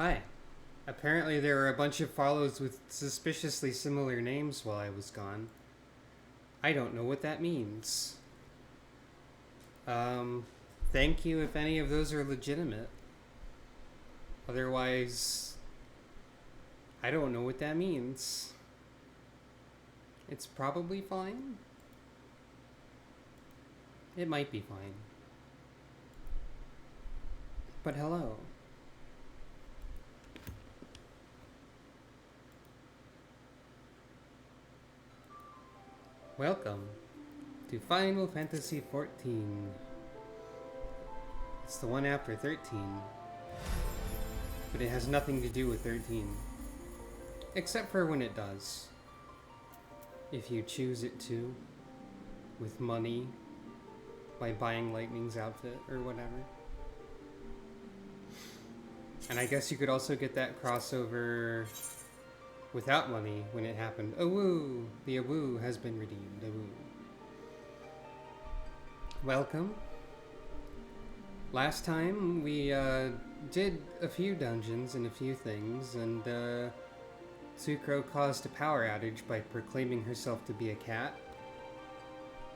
Hi. Apparently there were a bunch of follows with suspiciously similar names while I was gone. I don't know what that means. Um, Thank you if any of those are legitimate. Otherwise, I don't know what that means. It's probably fine. It might be fine. But hello. Welcome to Final Fantasy XIV. It's the one after 13. But it has nothing to do with 13. Except for when it does. If you choose it to. With money. By buying Lightning's outfit or whatever. And I guess you could also get that crossover without money when it happened. Awoo! The awoo has been redeemed. Awoo. Welcome. Last time we did a few dungeons and a few things, and Sucro caused a power outage by proclaiming herself to be a cat.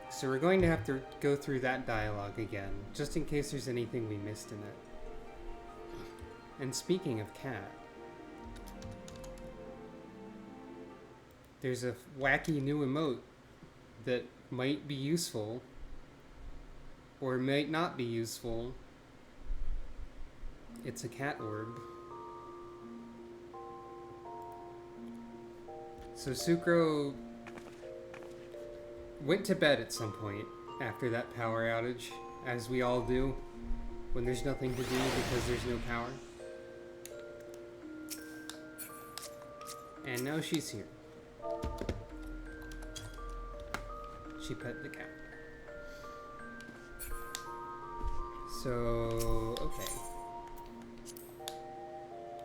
So we're going to have to go through that dialogue again, just in case there's anything we missed in it. And speaking of cat, there's a wacky new emote that might be useful, or might not be useful. It's a cat orb. So Sucro went to bed at some point after that power outage, as we all do when there's nothing to do because there's no power. And now she's here. She pet the cat. So, okay.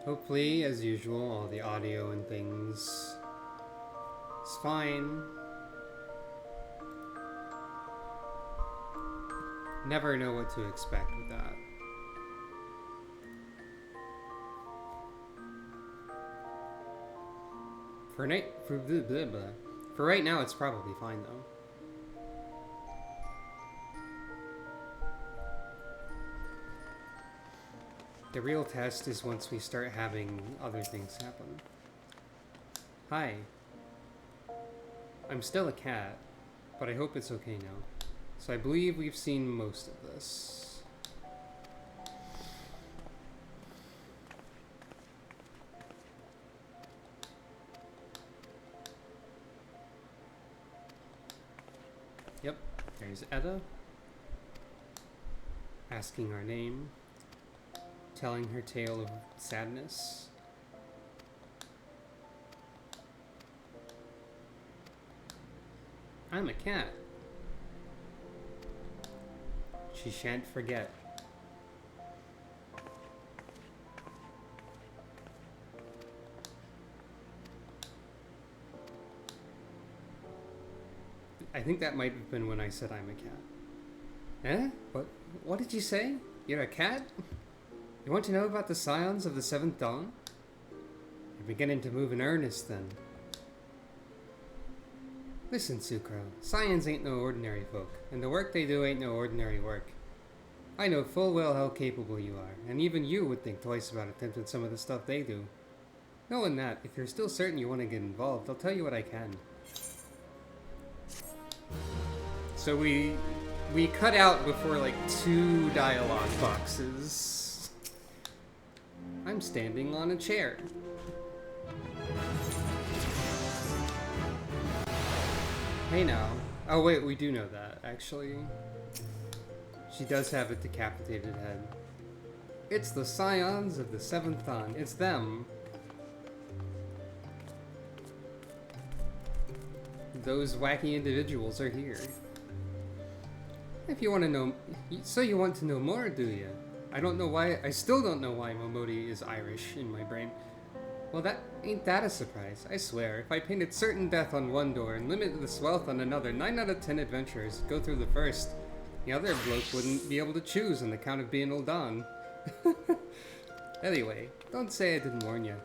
Hopefully, as usual, all the audio and things is fine. Never know what to expect with that. For right now, it's probably fine though. The real test is once we start having other things happen. Hi. I'm still a cat, but I hope it's okay now. So I believe we've seen most of this. Yep, there's Edda. Asking our name. Telling her tale of sadness. I'm a cat. She shan't forget. I think that might have been when I said I'm a cat. Eh? What did you say? You're a cat? You want to know about the scions of the Seventh Dawn? You're beginning to move in earnest, then. Listen, Sucro, scions ain't no ordinary folk, and the work they do ain't no ordinary work. I know full well how capable you are, and even you would think twice about attempting some of the stuff they do. Knowing that, if you're still certain you want to get involved, I'll tell you what I can. So we cut out before like 2 dialogue boxes. I'm standing on a chair. Hey now. Oh wait, we do know that, actually. She does have a decapitated head. It's the scions of the Seventh Dawn. It's them. Those wacky individuals are here. If you want to know... So you want to know more, do you? I still don't know why Momodi is Irish in my brain. Well, ain't that a surprise? I swear, if I painted certain death on one door and limitless wealth on another, 9 out of 10 adventurers go through the first. The other bloke wouldn't be able to choose on account of being Ul'Dan. Anyway, don't say I didn't warn you.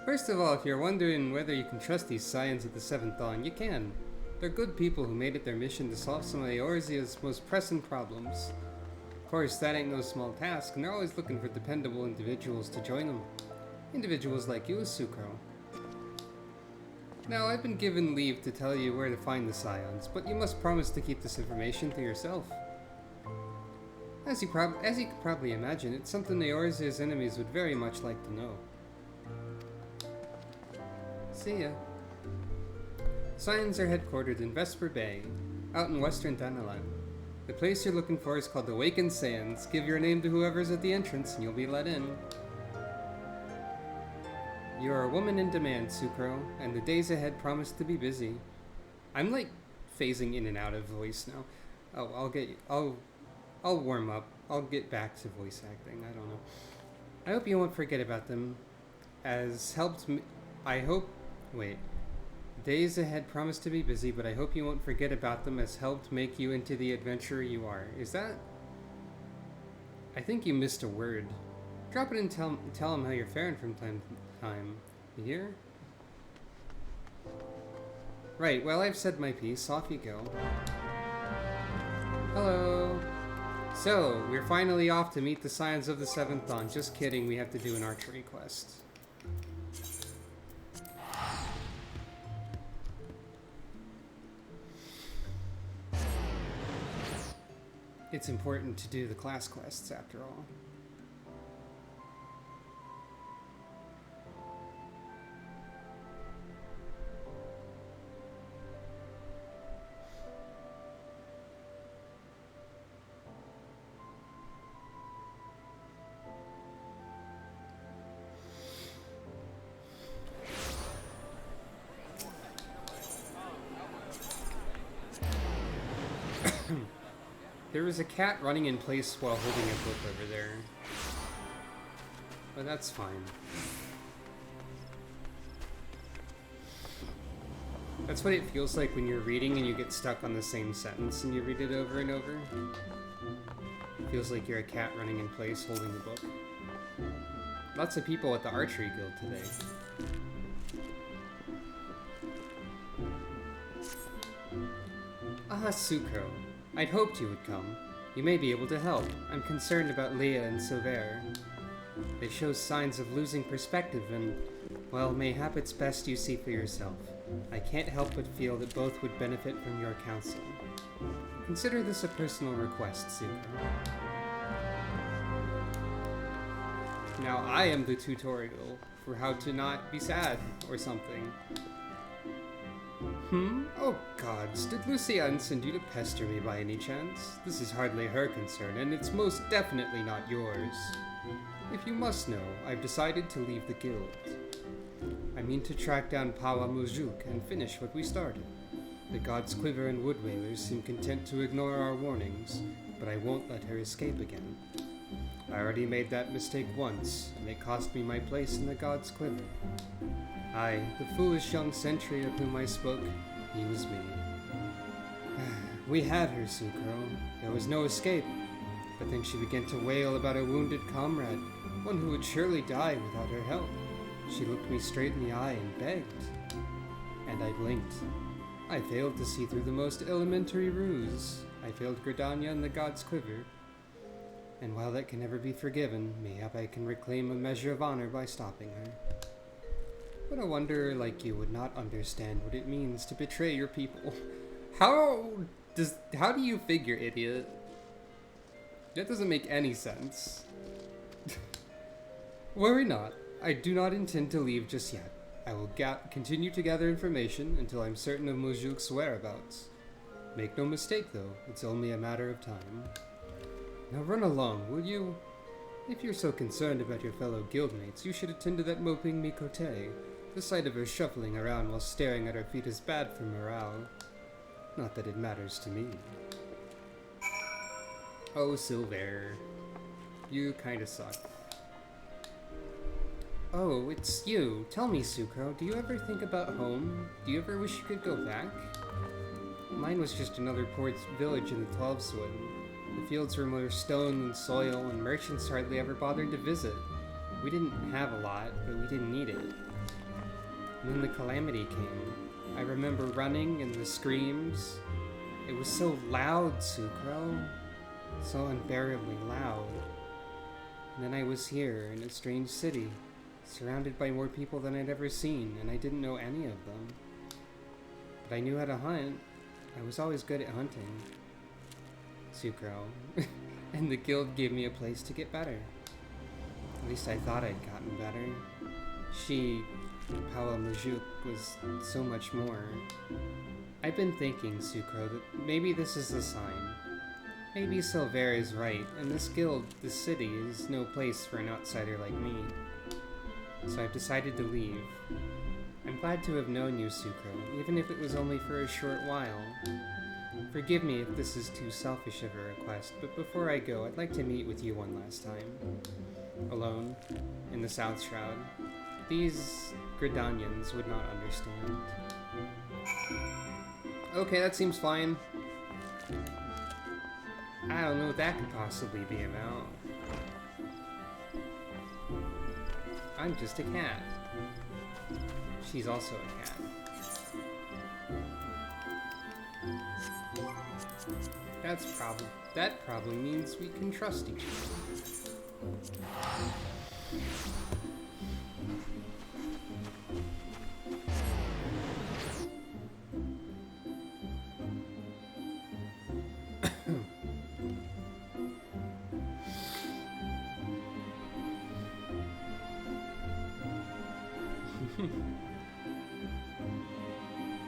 First of all, if you're wondering whether you can trust these scions of the Seventh Dawn, you can. They're good people who made it their mission to solve some of Eorzea's most pressing problems. Of course, that ain't no small task, and they're always looking for dependable individuals to join them. Individuals like you, Sucro. Now, I've been given leave to tell you where to find the scions, but you must promise to keep this information to yourself. As you could probably imagine, it's something Eorze's enemies would very much like to know. See ya. Scions are headquartered in Vesper Bay, out in western Danalan. The place you're looking for is called the Awakened Sands. Give your name to whoever's at the entrance and you'll be let in. You're a woman in demand, Sucro, and the days ahead promise to be busy. I'm like phasing in and out of voice now. Oh, I'll warm up. I'll get back to voice acting. I don't know. I hope you won't forget about them as helped me. Days ahead promise to be busy, but I hope you won't forget about them as helped make you into the adventurer you are. Is that? I think you missed a word. Drop it and tell them how you're faring from time to time. You hear? Right, well, I've said my piece. Off you go. Hello. So, we're finally off to meet the Scions of the Seventh Dawn. Just kidding, we have to do an archery quest. It's important to do the class quests, after all. There was a cat running in place while holding a book over there. But that's fine. That's what it feels like when you're reading and you get stuck on the same sentence and you read it over and over. It feels like you're a cat running in place holding a book. Lots of people at the archery guild today. Ah, Sucro. I'd hoped you would come. You may be able to help. I'm concerned about Leah and Silver. They show signs of losing perspective and, well, mayhap it's best you see for yourself. I can't help but feel that both would benefit from your counsel. Consider this a personal request, Sucro. Now I am the tutorial for how to not be sad or something. Oh gods, did Lucienne send you to pester me by any chance? This is hardly her concern, and it's most definitely not yours. If you must know, I've decided to leave the guild. I mean to track down Pawa Mujuk and finish what we started. The God's Quiver and Wood Whalers seem content to ignore our warnings, but I won't let her escape again. I already made that mistake once, and it cost me my place in the God's Quiver. I, the foolish young sentry of whom I spoke, he was me. We had her, Sucro. There was no escape. But then she began to wail about a wounded comrade, one who would surely die without her help. She looked me straight in the eye and begged. And I blinked. I failed to see through the most elementary ruse. I failed Gridania and the God's Quiver. And while that can never be forgiven, mayhap I can reclaim a measure of honor by stopping her. But a wanderer like you would not understand what it means to betray your people. How do you figure, idiot? That doesn't make any sense. Worry not. I do not intend to leave just yet. I will continue to gather information until I'm certain of Mujuk's whereabouts. Make no mistake, though, it's only a matter of time. Now run along, will you? If you're so concerned about your fellow guildmates, you should attend to that moping Mikote. The sight of her shuffling around while staring at her feet is bad for morale. Not that it matters to me. Oh, Silver. You kinda suck. Oh, it's you. Tell me, Sucro, do you ever think about home? Do you ever wish you could go back? Mine was just another poor village in the 12-Swood. The fields were more stone than soil, and merchants hardly ever bothered to visit. We didn't have a lot, but we didn't need it. And then the calamity came. I remember running and the screams. It was so loud, Sucro. So unbearably loud. And then I was here in a strange city, surrounded by more people than I'd ever seen, and I didn't know any of them. but I knew how to hunt. I was always good at hunting. Sucro. And the guild gave me a place to get better. At least I thought I'd gotten better. She, Paula Majuk, was so much more. I've been thinking, Sucro, that maybe this is a sign. Maybe Silver is right, and this guild, this city, is no place for an outsider like me. So I've decided to leave. I'm glad to have known you, Sucro, even if it was only for a short while. Forgive me if this is too selfish of a request, but before I go, I'd like to meet with you one last time. Alone, in the South Shroud. These Gridanians would not understand. Okay, that seems fine. I don't know what that could possibly be about. I'm just a cat. She's also a cat. That probably means we can trust each other.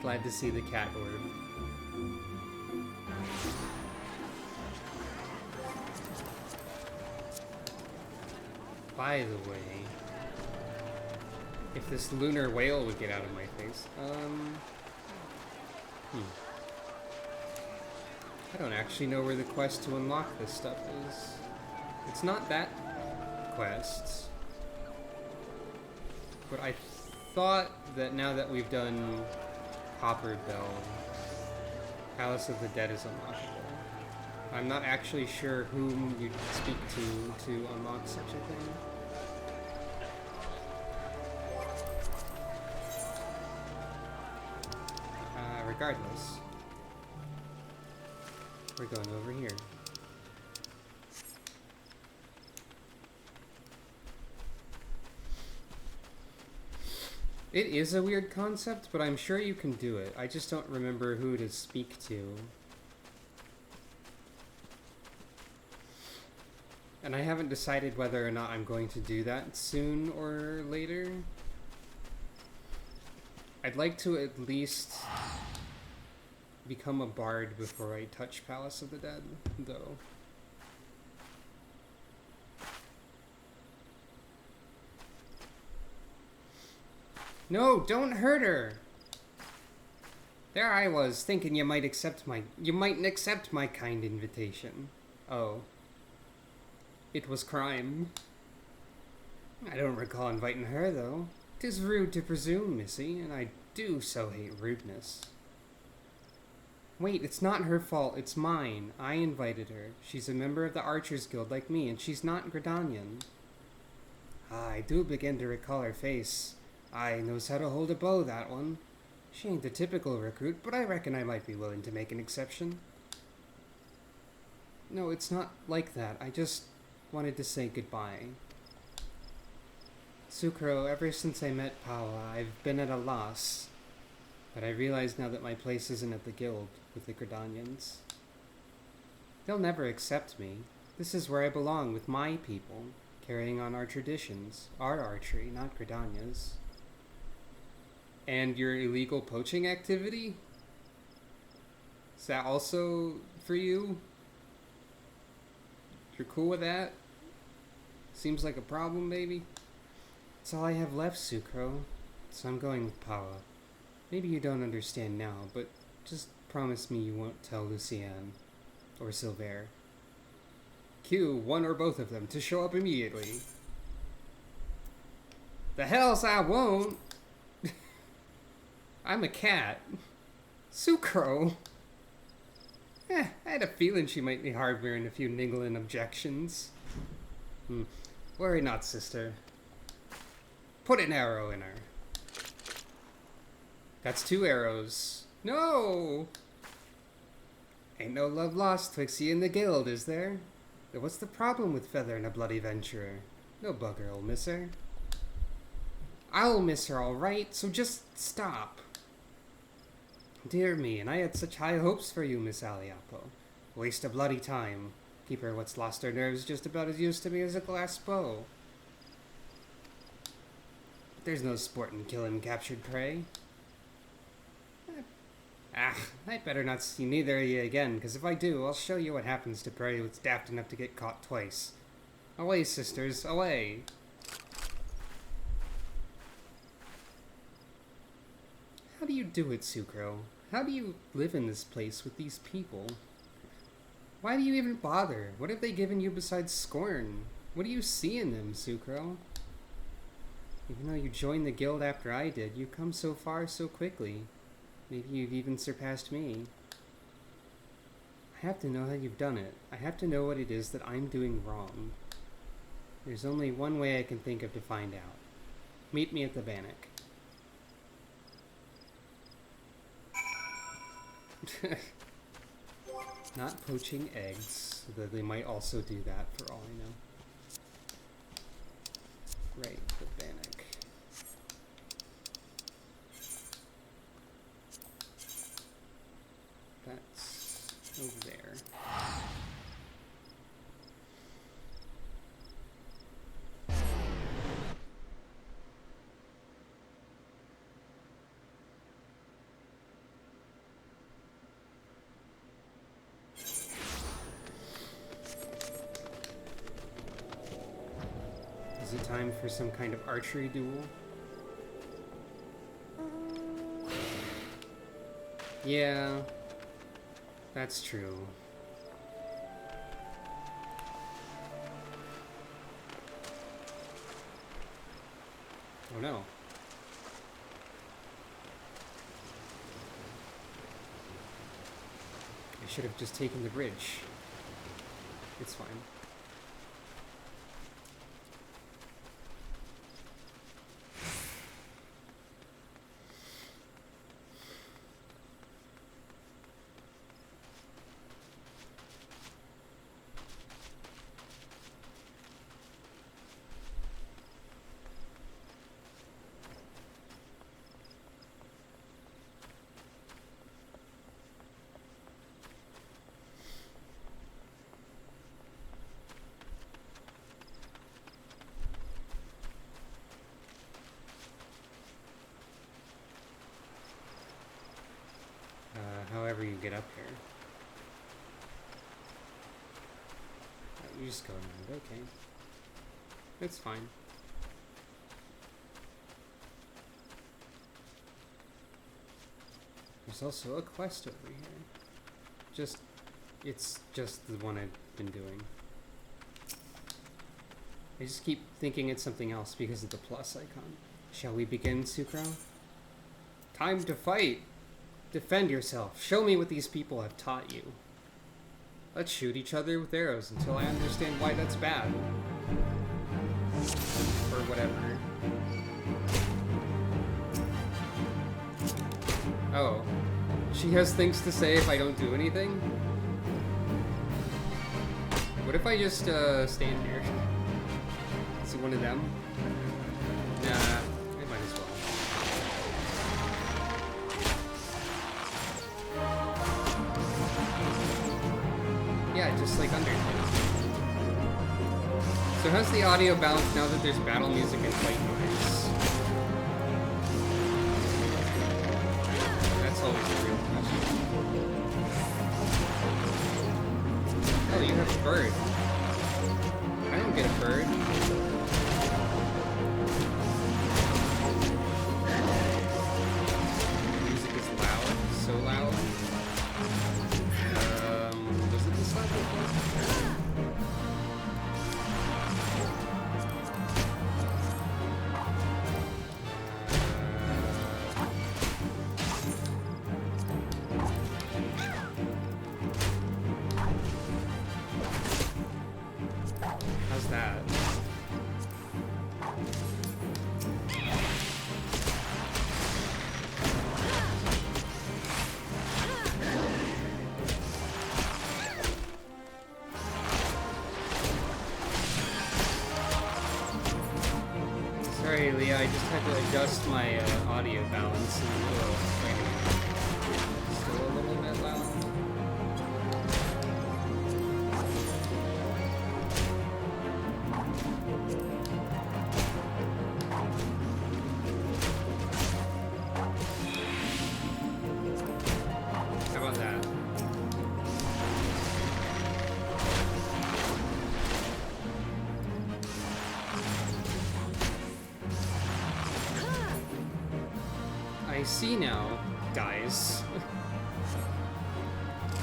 Glad to see the cat orb. By the way, if this lunar whale would get out of my face, I don't actually know where the quest to unlock this stuff is. It's not that quest, but I thought that now that we've done Copper Bell, Palace of the Dead is unlockable. I'm not actually sure whom you'd speak to unlock such a thing. Regardless, we're going over here. It is a weird concept, but I'm sure you can do it. I just don't remember who to speak to. And I haven't decided whether or not I'm going to do that soon or later. I'd like to at least become a bard before I touch Palace of the Dead, though. No, don't hurt her! There I was, thinking you mightn't accept my kind invitation. Oh. It was crime. I don't recall inviting her, though. 'Tis rude to presume, missy, and I do so hate rudeness. Wait, it's not her fault, it's mine. I invited her. She's a member of the Archers Guild like me, and she's not Gridanian. Ah, I do begin to recall her face. I knows how to hold a bow, that one. She ain't the typical recruit, but I reckon I might be willing to make an exception. No, it's not like that. I just wanted to say goodbye. Sucro, ever since I met Paula, I've been at a loss. But I realize now that my place isn't at the guild with the Gridanians. They'll never accept me. This is where I belong with my people, carrying on our traditions, our archery, not Gridania's. And your illegal poaching activity? Is that also for you? You're cool with that? Seems like a problem, maybe? It's all I have left, Sucro. So I'm going with Paula. Maybe you don't understand now, but just promise me you won't tell Lucienne. Or Silver. Cue one or both of them to show up immediately. The hells I won't! I'm a cat. Sucro! I had a feeling she might be harboring a few niggling objections. Worry not, sister. Put an arrow in her. That's 2 arrows. No! Ain't no love lost twixt ye and the guild, is there? Then what's the problem with Feather and a bloody venturer? No bugger'll miss her. I'll miss her all right, so just stop. Dear me, and I had such high hopes for you, Miss Aliapo. Waste of bloody time. Keep her what's lost her nerves just about as used to me as a glass bow. But there's no sport in killing captured prey. I'd better not see neither of you again, because if I do, I'll show you what happens to prey that's daft enough to get caught twice. Away, sisters, away! How do you do it, Sucro? How do you live in this place with these people? Why do you even bother? What have they given you besides scorn? What do you see in them, Sucro? Even though you joined the guild after I did, you've come so far so quickly. Maybe you've even surpassed me. I have to know how you've done it. I have to know what it is that I'm doing wrong. There's only one way I can think of to find out. Meet me at the Bannock. Not poaching eggs, though they might also do that for all I know. Right, the Bannock. That's over there. Is it time for some kind of archery duel? Yeah, that's true. Oh no. I should have just taken the bridge. It's fine. However you get up here. Oh, you just go around, okay. It's fine. There's also a quest over here. It's just the one I've been doing. I just keep thinking it's something else because of the plus icon. Shall we begin, Sucro? Time to fight! Defend yourself. Show me what these people have taught you. Let's shoot each other with arrows until I understand why that's bad. Or whatever. Oh. She has things to say if I don't do anything? What if I just stand here? Is it one of them? Nah, I might as well. Yeah, just like Undertale. So how's the audio balance now that there's battle music and fight noise? That's always a real question. Oh, you have a bird. I don't get a bird. Music is loud, so loud. Was it this loud before? How's that? Sorry, Leah, I just had to adjust my audio balance in the middle of fighting. see now, guys.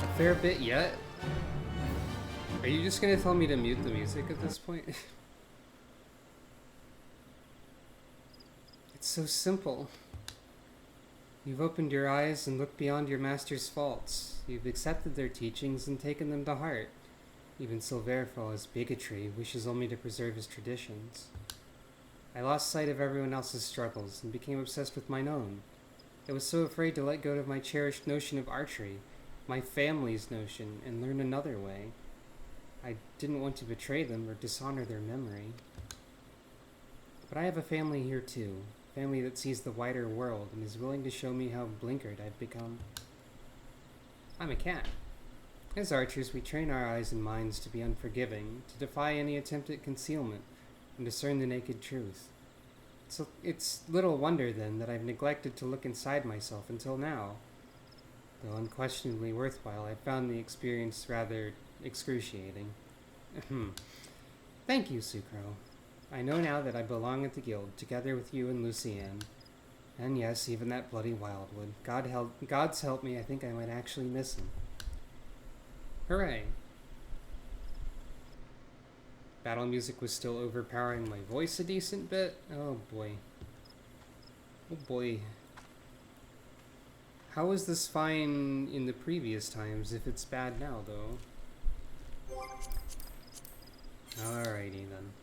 A fair bit yet. Are you just gonna tell me to mute the music at this point? It's so simple. You've opened your eyes and looked beyond your master's faults. You've accepted their teachings and taken them to heart. Even Silver, for all his bigotry, wishes only to preserve his traditions. I lost sight of everyone else's struggles and became obsessed with mine own. I was so afraid to let go of my cherished notion of archery, my family's notion, and learn another way. I didn't want to betray them or dishonor their memory. But I have a family here too, a family that sees the wider world and is willing to show me how blinkered I've become. I'm a cat. As archers, we train our eyes and minds to be unforgiving, to defy any attempt at concealment, and discern the naked truth. It's little wonder, then, that I've neglected to look inside myself until now. Though unquestionably worthwhile, I found the experience rather excruciating. Thank you, Sucro. I know now that I belong at the guild, together with you and Lucienne. And yes, even that bloody Wildwood. God's help me, I think I might actually miss him. Hooray. Battle music was still overpowering my voice a decent bit. Oh boy. Oh boy. How was this fine in the previous times if it's bad now, though? Alrighty then.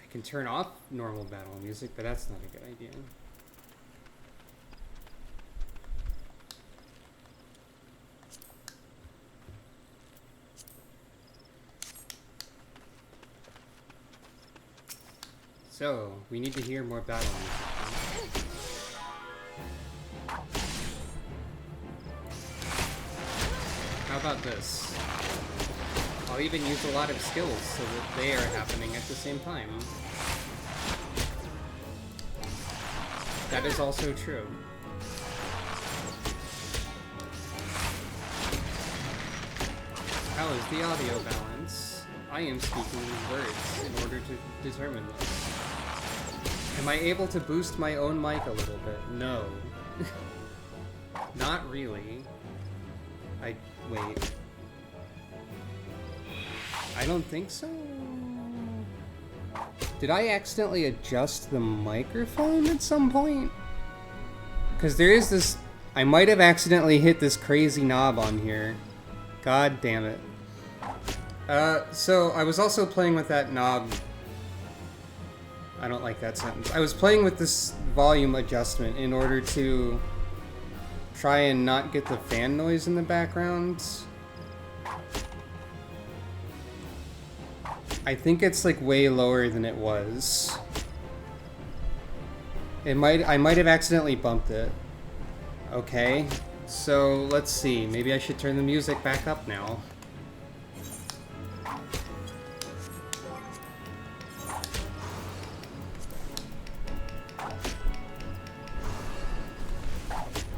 I can turn off normal battle music, but that's not a good idea. So, we need to hear more battle music. How about this? I'll even use a lot of skills so that they are happening at the same time. That is also true. How is the audio balance? I am speaking these words in order to determine this. Am I able to boost my own mic a little bit? No. Not really. Wait. I don't think so. Did I accidentally adjust the microphone at some point? Because there is this... I might have accidentally hit this crazy knob on here. God damn it. So I was also playing with that knob. I don't like that sentence. I was playing with this volume adjustment in order to try and not get the fan noise in the background. I think it's like way lower than it was. I might have accidentally bumped it. Okay, so let's see. Maybe I should turn the music back up now.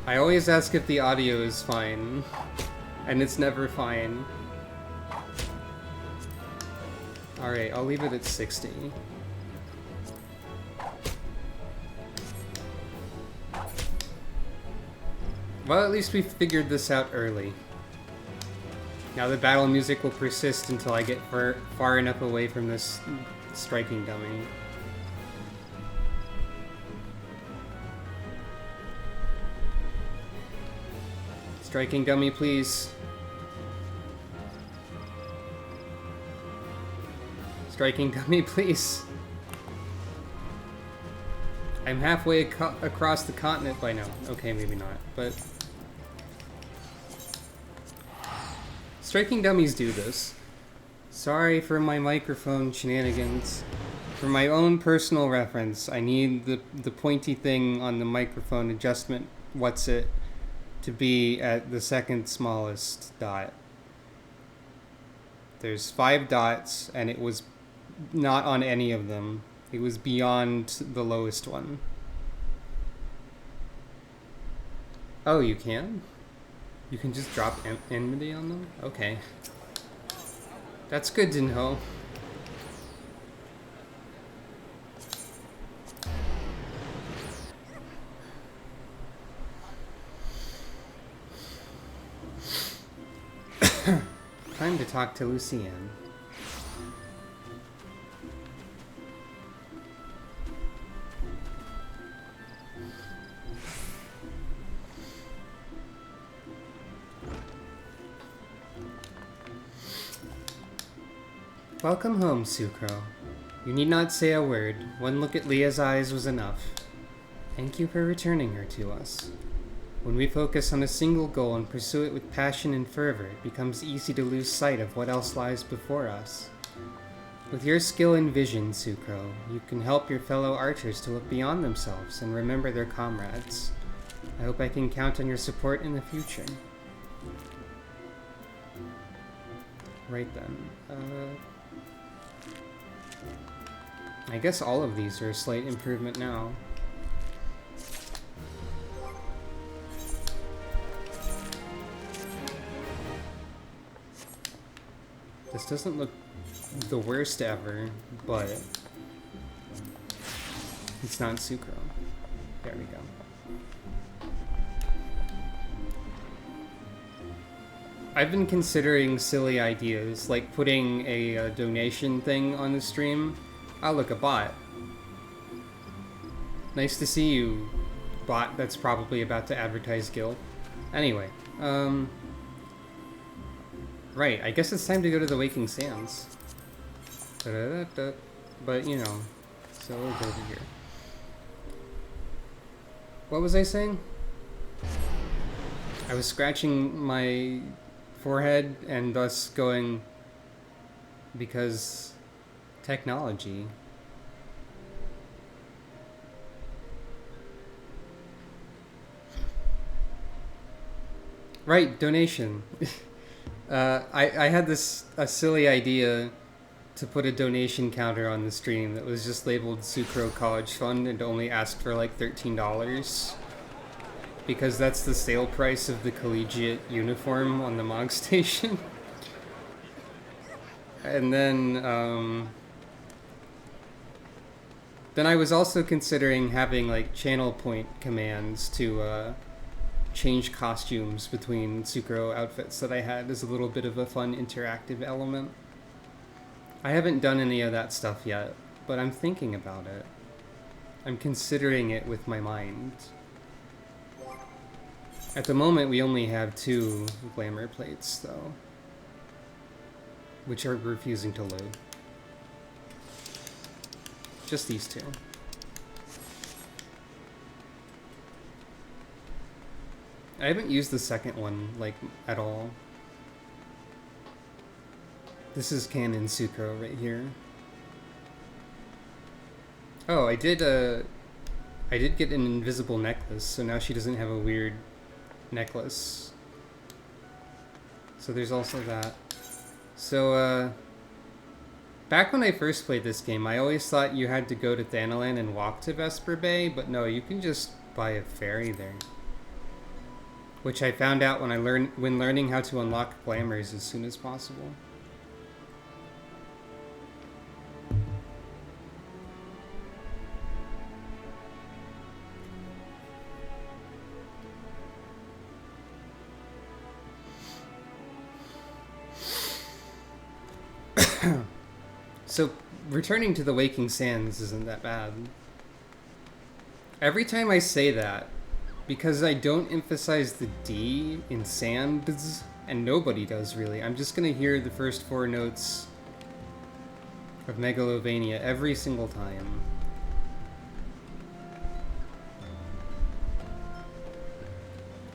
I always ask if the audio is fine, and it's never fine. Alright, I'll leave it at 60. Well, at least we figured this out early. Now the battle music will persist until I get far enough away from this striking dummy. Striking dummy, please. Striking dummy, please. I'm halfway across the continent by now. Okay, maybe not, but... Striking dummies do this. Sorry for my microphone shenanigans. For my own personal reference, I need the pointy thing on the microphone adjustment, to be at the second smallest dot. There's 5 dots, and it was not on any of them. It was beyond the lowest one. Oh, you can? You can just drop enmity on them? Okay. That's good to know. Time to talk to Lucienne. Welcome home, Sucro. You need not say a word. One look at Leah's eyes was enough. Thank you for returning her to us. When we focus on a single goal and pursue it with passion and fervor, it becomes easy to lose sight of what else lies before us. With your skill and vision, Sucro, you can help your fellow archers to look beyond themselves and remember their comrades. I hope I can count on your support in the future. Right then. I guess all of these are a slight improvement now. This doesn't look the worst ever, but it's not Sucro. There we go. I've been considering silly ideas, like putting a donation thing on the stream. Oh, look, a bot. Nice to see you, bot that's probably about to advertise Guild. Anyway, right, I guess it's time to go to the Waking Sands. Da-da-da-da. But, you know, so we'll go over here. What was I saying? I was scratching my forehead and thus going, because technology. Right, donation. I had a silly idea to put a donation counter on the stream that was just labeled Sucro College Fund and only asked for like $13. Because that's the sale price of the collegiate uniform on the Mog Station. And then I was also considering having like channel point commands to change costumes between Sucro outfits that I had as a little bit of a fun interactive element. I haven't done any of that stuff yet, but I'm thinking about it. I'm considering it with my mind. At the moment, we only have 2 glamour plates, though, which are refusing to load. Just these 2. I haven't used the second one, like, at all. This is canon Sucro right here. Oh, I did get an invisible necklace, so now she doesn't have a weird necklace. So there's also that. So, back when I first played this game, I always thought you had to go to Thanalan and walk to Vesper Bay, but no, you can just buy a ferry there. Which I found out when learning how to unlock glamours as soon as possible. So, returning to the Waking Sands isn't that bad. Every time I say that, because I don't emphasize the D in sands, and nobody does really, I'm just gonna hear the first 4 notes of Megalovania every single time.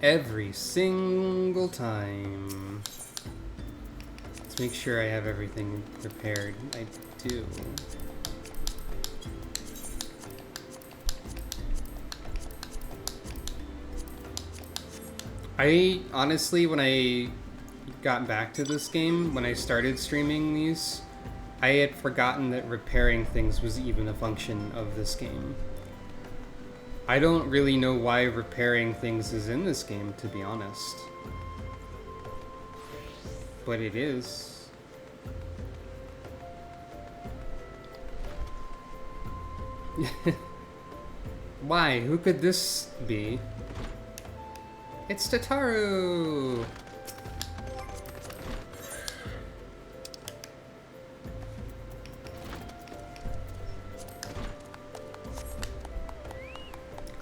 Every single time. Let's make sure I have everything prepared. I do. I honestly, when I got back to this game, when I started streaming these, I had forgotten that repairing things was even a function of this game. I don't really know why repairing things is in this game, to be honest. But it is. Why? Who could this be? It's Tataru!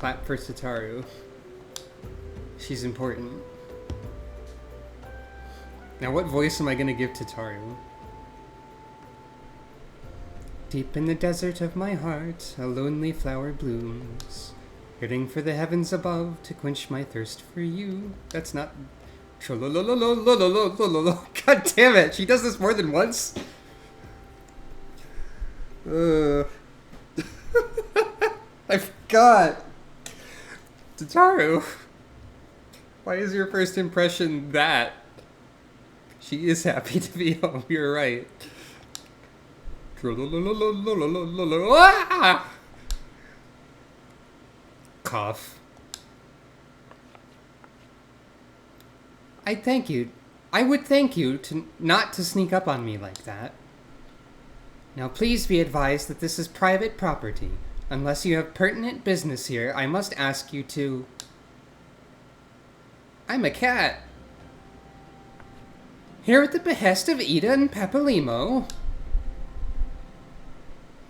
Clap for Tataru. She's important. Now what voice am I gonna give Tataru? Deep in the desert of my heart, a lonely flower blooms, yearning for the heavens above to quench my thirst for you. That's not... God damn it! She does this more than once? I forgot! Tataru! Why is your first impression that? She is happy to be home, you're right. Cough. I would thank you to not to sneak up on me like that. Now please be advised that this is private property. Unless you have pertinent business here, I must ask you to... I'm a cat. Here at the behest of Ida and Papalimo.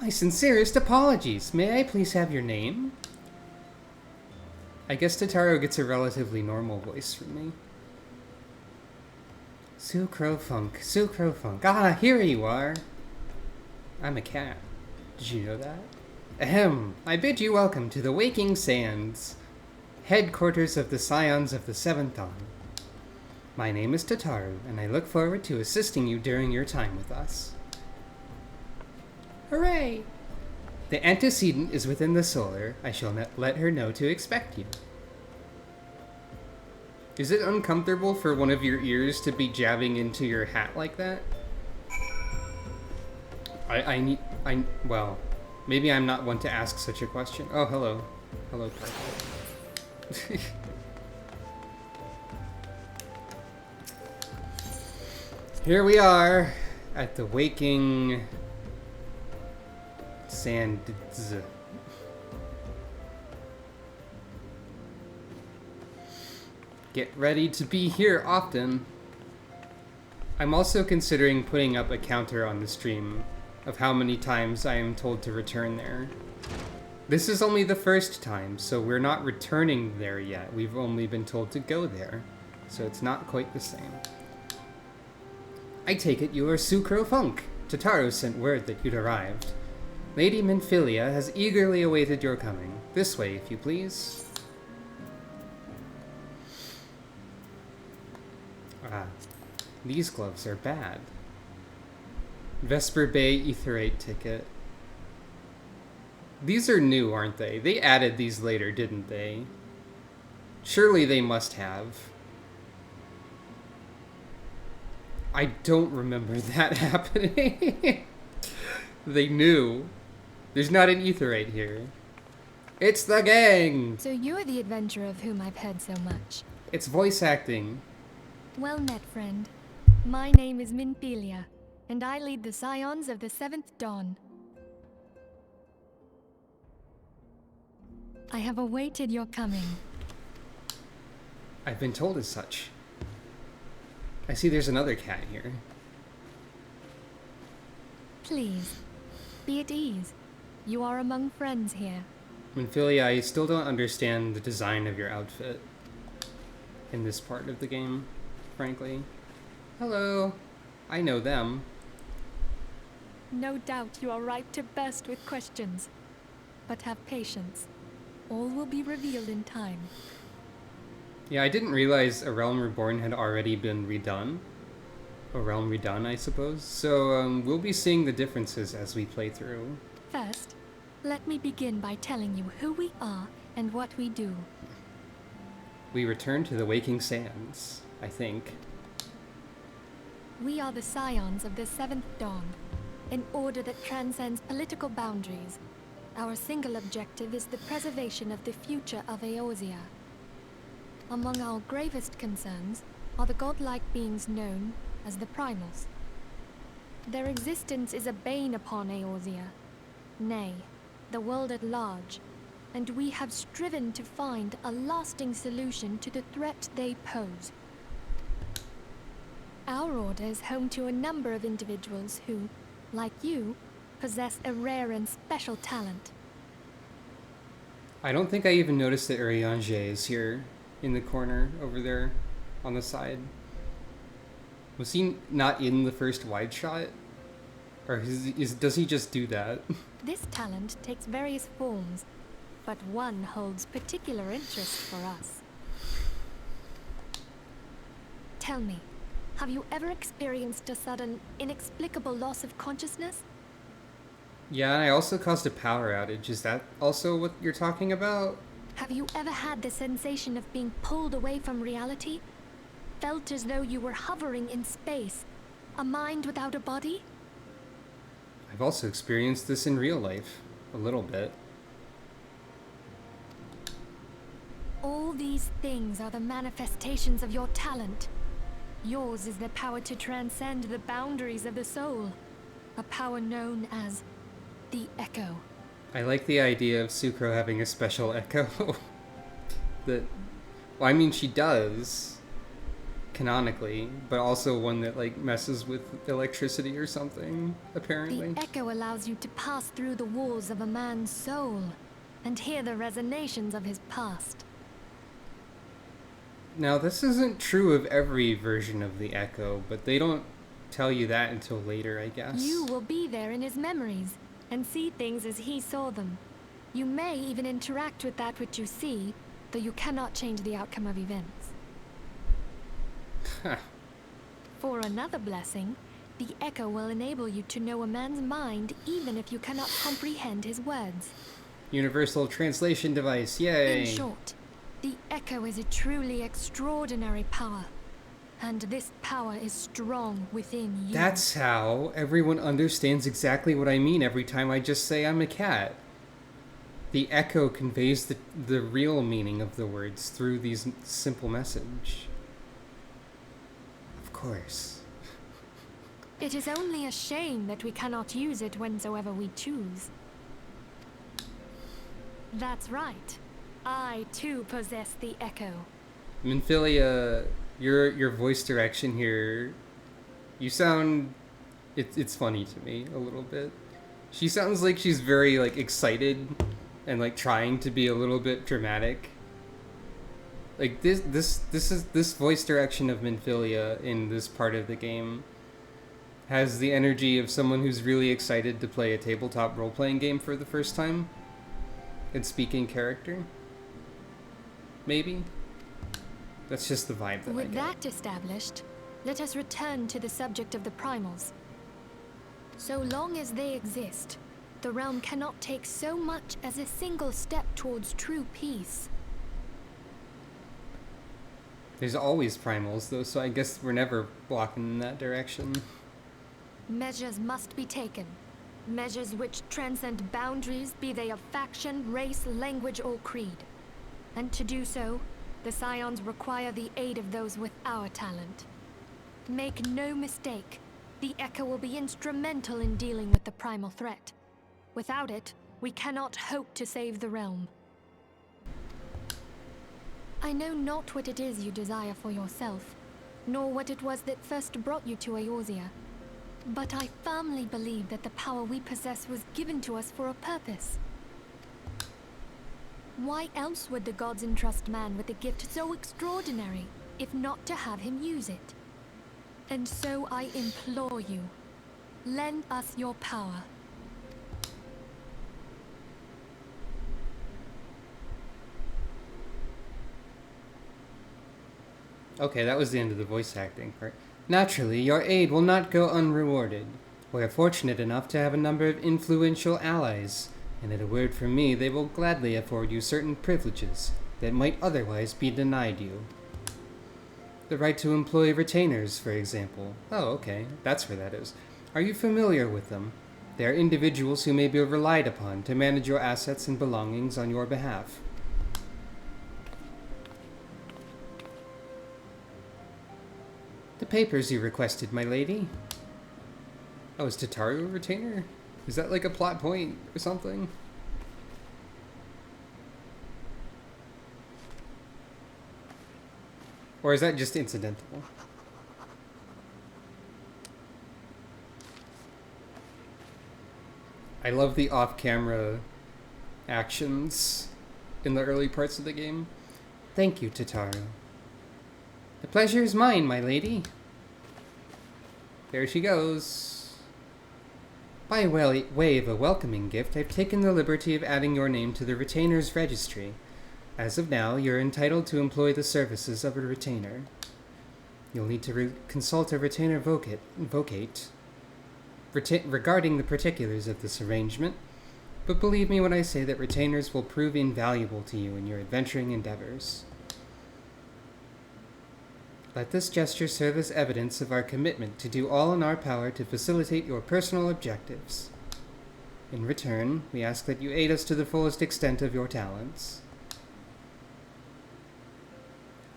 My sincerest apologies. May I please have your name? I guess Tataru gets a relatively normal voice from me. Sucrofunk, Sucrofunk. Ah, here you are. I'm a cat. Did you know that? Ahem. I bid you welcome to the Waking Sands, headquarters of the Scions of the Seventh Dawn. My name is Tataru, and I look forward to assisting you during your time with us. Hooray! The antecedent is within the solar. I shall let her know to expect you. Is it uncomfortable for one of your ears to be jabbing into your hat like that? Well, maybe I'm not one to ask such a question. Oh, hello. Hello, Parker. Here we are at the Waking Sands. Get ready to be here often. I'm also considering putting up a counter on the stream of how many times I am told to return there. This is only the first time, so we're not returning there yet. We've only been told to go there, so it's not quite the same. I take it you are Sucrofunk. Tataru sent word that you'd arrived. Lady Minfilia has eagerly awaited your coming. This way, if you please. Ah, these gloves are bad. Vesper Bay Etherate ticket. These are new, aren't they? They added these later, didn't they? Surely they must have. I don't remember that happening. They knew. There's not an etherate here. It's the gang! So you're the adventurer of whom I've heard so much. It's voice acting. Well met, friend. My name is Minfilia, and I lead the Scions of the Seventh Dawn. I have awaited your coming. I've been told as such. I see there's another cat here. Please, be at ease. You are among friends here. Minfilia, I still don't understand the design of your outfit in this part of the game, frankly. Hello. I know them. No doubt you are right to burst with questions. But have patience. All will be revealed in time. Yeah, I didn't realize A Realm Reborn had already been redone. A Realm Redone, I suppose. So, we'll be seeing the differences as we play through. First, let me begin by telling you who we are and what we do. We return to the Waking Sands, I think. We are the Scions of the Seventh Dawn, an order that transcends political boundaries. Our single objective is the preservation of the future of Eorzea. Among our gravest concerns are the godlike beings known as the Primals. Their existence is a bane upon Eorzea, nay, the world at large, and we have striven to find a lasting solution to the threat they pose. Our order is home to a number of individuals who, like you, possess a rare and special talent. I don't think I even noticed that Urianger is here in the corner over there on the side. Was he not in the first wide shot? Or does he just do that? This talent takes various forms, but one holds particular interest for us. Tell me, have you ever experienced a sudden, inexplicable loss of consciousness? Yeah, and I also caused a power outage. Is that also what you're talking about? Have you ever had the sensation of being pulled away from reality? Felt as though you were hovering in space, a mind without a body? I've also experienced this in real life, a little bit. All these things are the manifestations of your talent. Yours is the power to transcend the boundaries of the soul, a power known as the Echo. I like the idea of Sucro having a special echo. Well, I mean, she does, canonically, but also one that, like, messes with electricity or something, apparently. The Echo allows you to pass through the walls of a man's soul and hear the resonations of his past. Now, this isn't true of every version of the Echo, but they don't tell you that until later, I guess. You will be there in his memories and see things as he saw them. You may even interact with that which you see, though you cannot change the outcome of events. For another blessing, the Echo will enable you to know a man's mind even if you cannot comprehend his words. Universal translation device, yay! In short, the Echo is a truly extraordinary power, and this power is strong within you. That's how everyone understands exactly what I mean every time I just say I'm a cat. The Echo conveys the real meaning of the words through these simple message. Of course. It is only a shame that we cannot use it whensoever we choose. That's right. I too possess the Echo. Minfilia, your voice direction here, you sound, it's funny to me a little bit. She sounds like she's very, like, excited and, like, trying to be a little bit dramatic. Like, this voice direction of Minfilia in this part of the game has the energy of someone who's really excited to play a tabletop role-playing game for the first time and speak in character. Maybe? That's just the vibe that I With get. that established, let us return to the subject of the primals. So long as they exist, the realm cannot take so much as a single step towards true peace. There's always primals, though, so I guess we're never walking in that direction. Measures must be taken. Measures which transcend boundaries, be they of faction, race, language, or creed. And to do so, the Scions require the aid of those with our talent. Make no mistake, the Echo will be instrumental in dealing with the primal threat. Without it, we cannot hope to save the realm. I know not what it is you desire for yourself, nor what it was that first brought you to Eorzea. But I firmly believe that the power we possess was given to us for a purpose. Why else would the gods entrust man with a gift so extraordinary, if not to have him use it? And so I implore you, lend us your power. Okay, that was the end of the voice acting part. Naturally, your aid will not go unrewarded. We are fortunate enough to have a number of influential allies, and at a word from me, they will gladly afford you certain privileges that might otherwise be denied you. The right to employ retainers, for example. Oh, okay, that's where that is. Are you familiar with them? They are individuals who may be relied upon to manage your assets and belongings on your behalf. The papers you requested, my lady. Oh, is Tataru a retainer? Is that like a plot point or something? Or is that just incidental? I love the off-camera actions in the early parts of the game. Thank you, Tataru. The pleasure is mine, my lady. There she goes. By way of a welcoming gift, I've taken the liberty of adding your name to the retainer's registry. As of now, you're entitled to employ the services of a retainer. You'll need to consult a retainer vocate regarding the particulars of this arrangement, but believe me when I say that retainers will prove invaluable to you in your adventuring endeavors. Let this gesture serve as evidence of our commitment to do all in our power to facilitate your personal objectives. In return, we ask that you aid us to the fullest extent of your talents.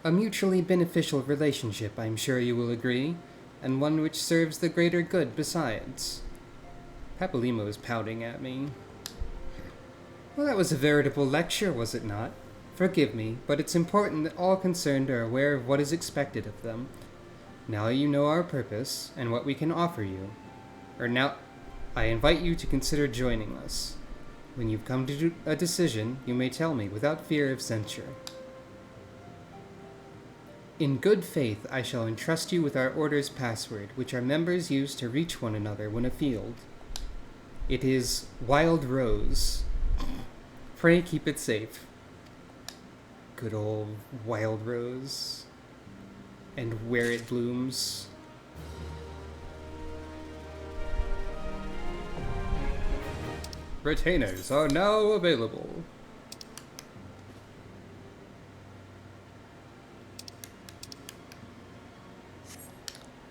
A mutually beneficial relationship, I'm sure you will agree, and one which serves the greater good besides. Papalymo is pouting at me. Well, that was a veritable lecture, was it not? Forgive me, but it's important that all concerned are aware of what is expected of them. Now you know our purpose, and what we can offer you. I invite you to consider joining us. When you've come to a decision, you may tell me without fear of censure. In good faith, I shall entrust you with our order's password, which our members use to reach one another when afield. It is Wild Rose. Pray keep it safe. Good old Wild Rose. And where it blooms. Retainers are now available.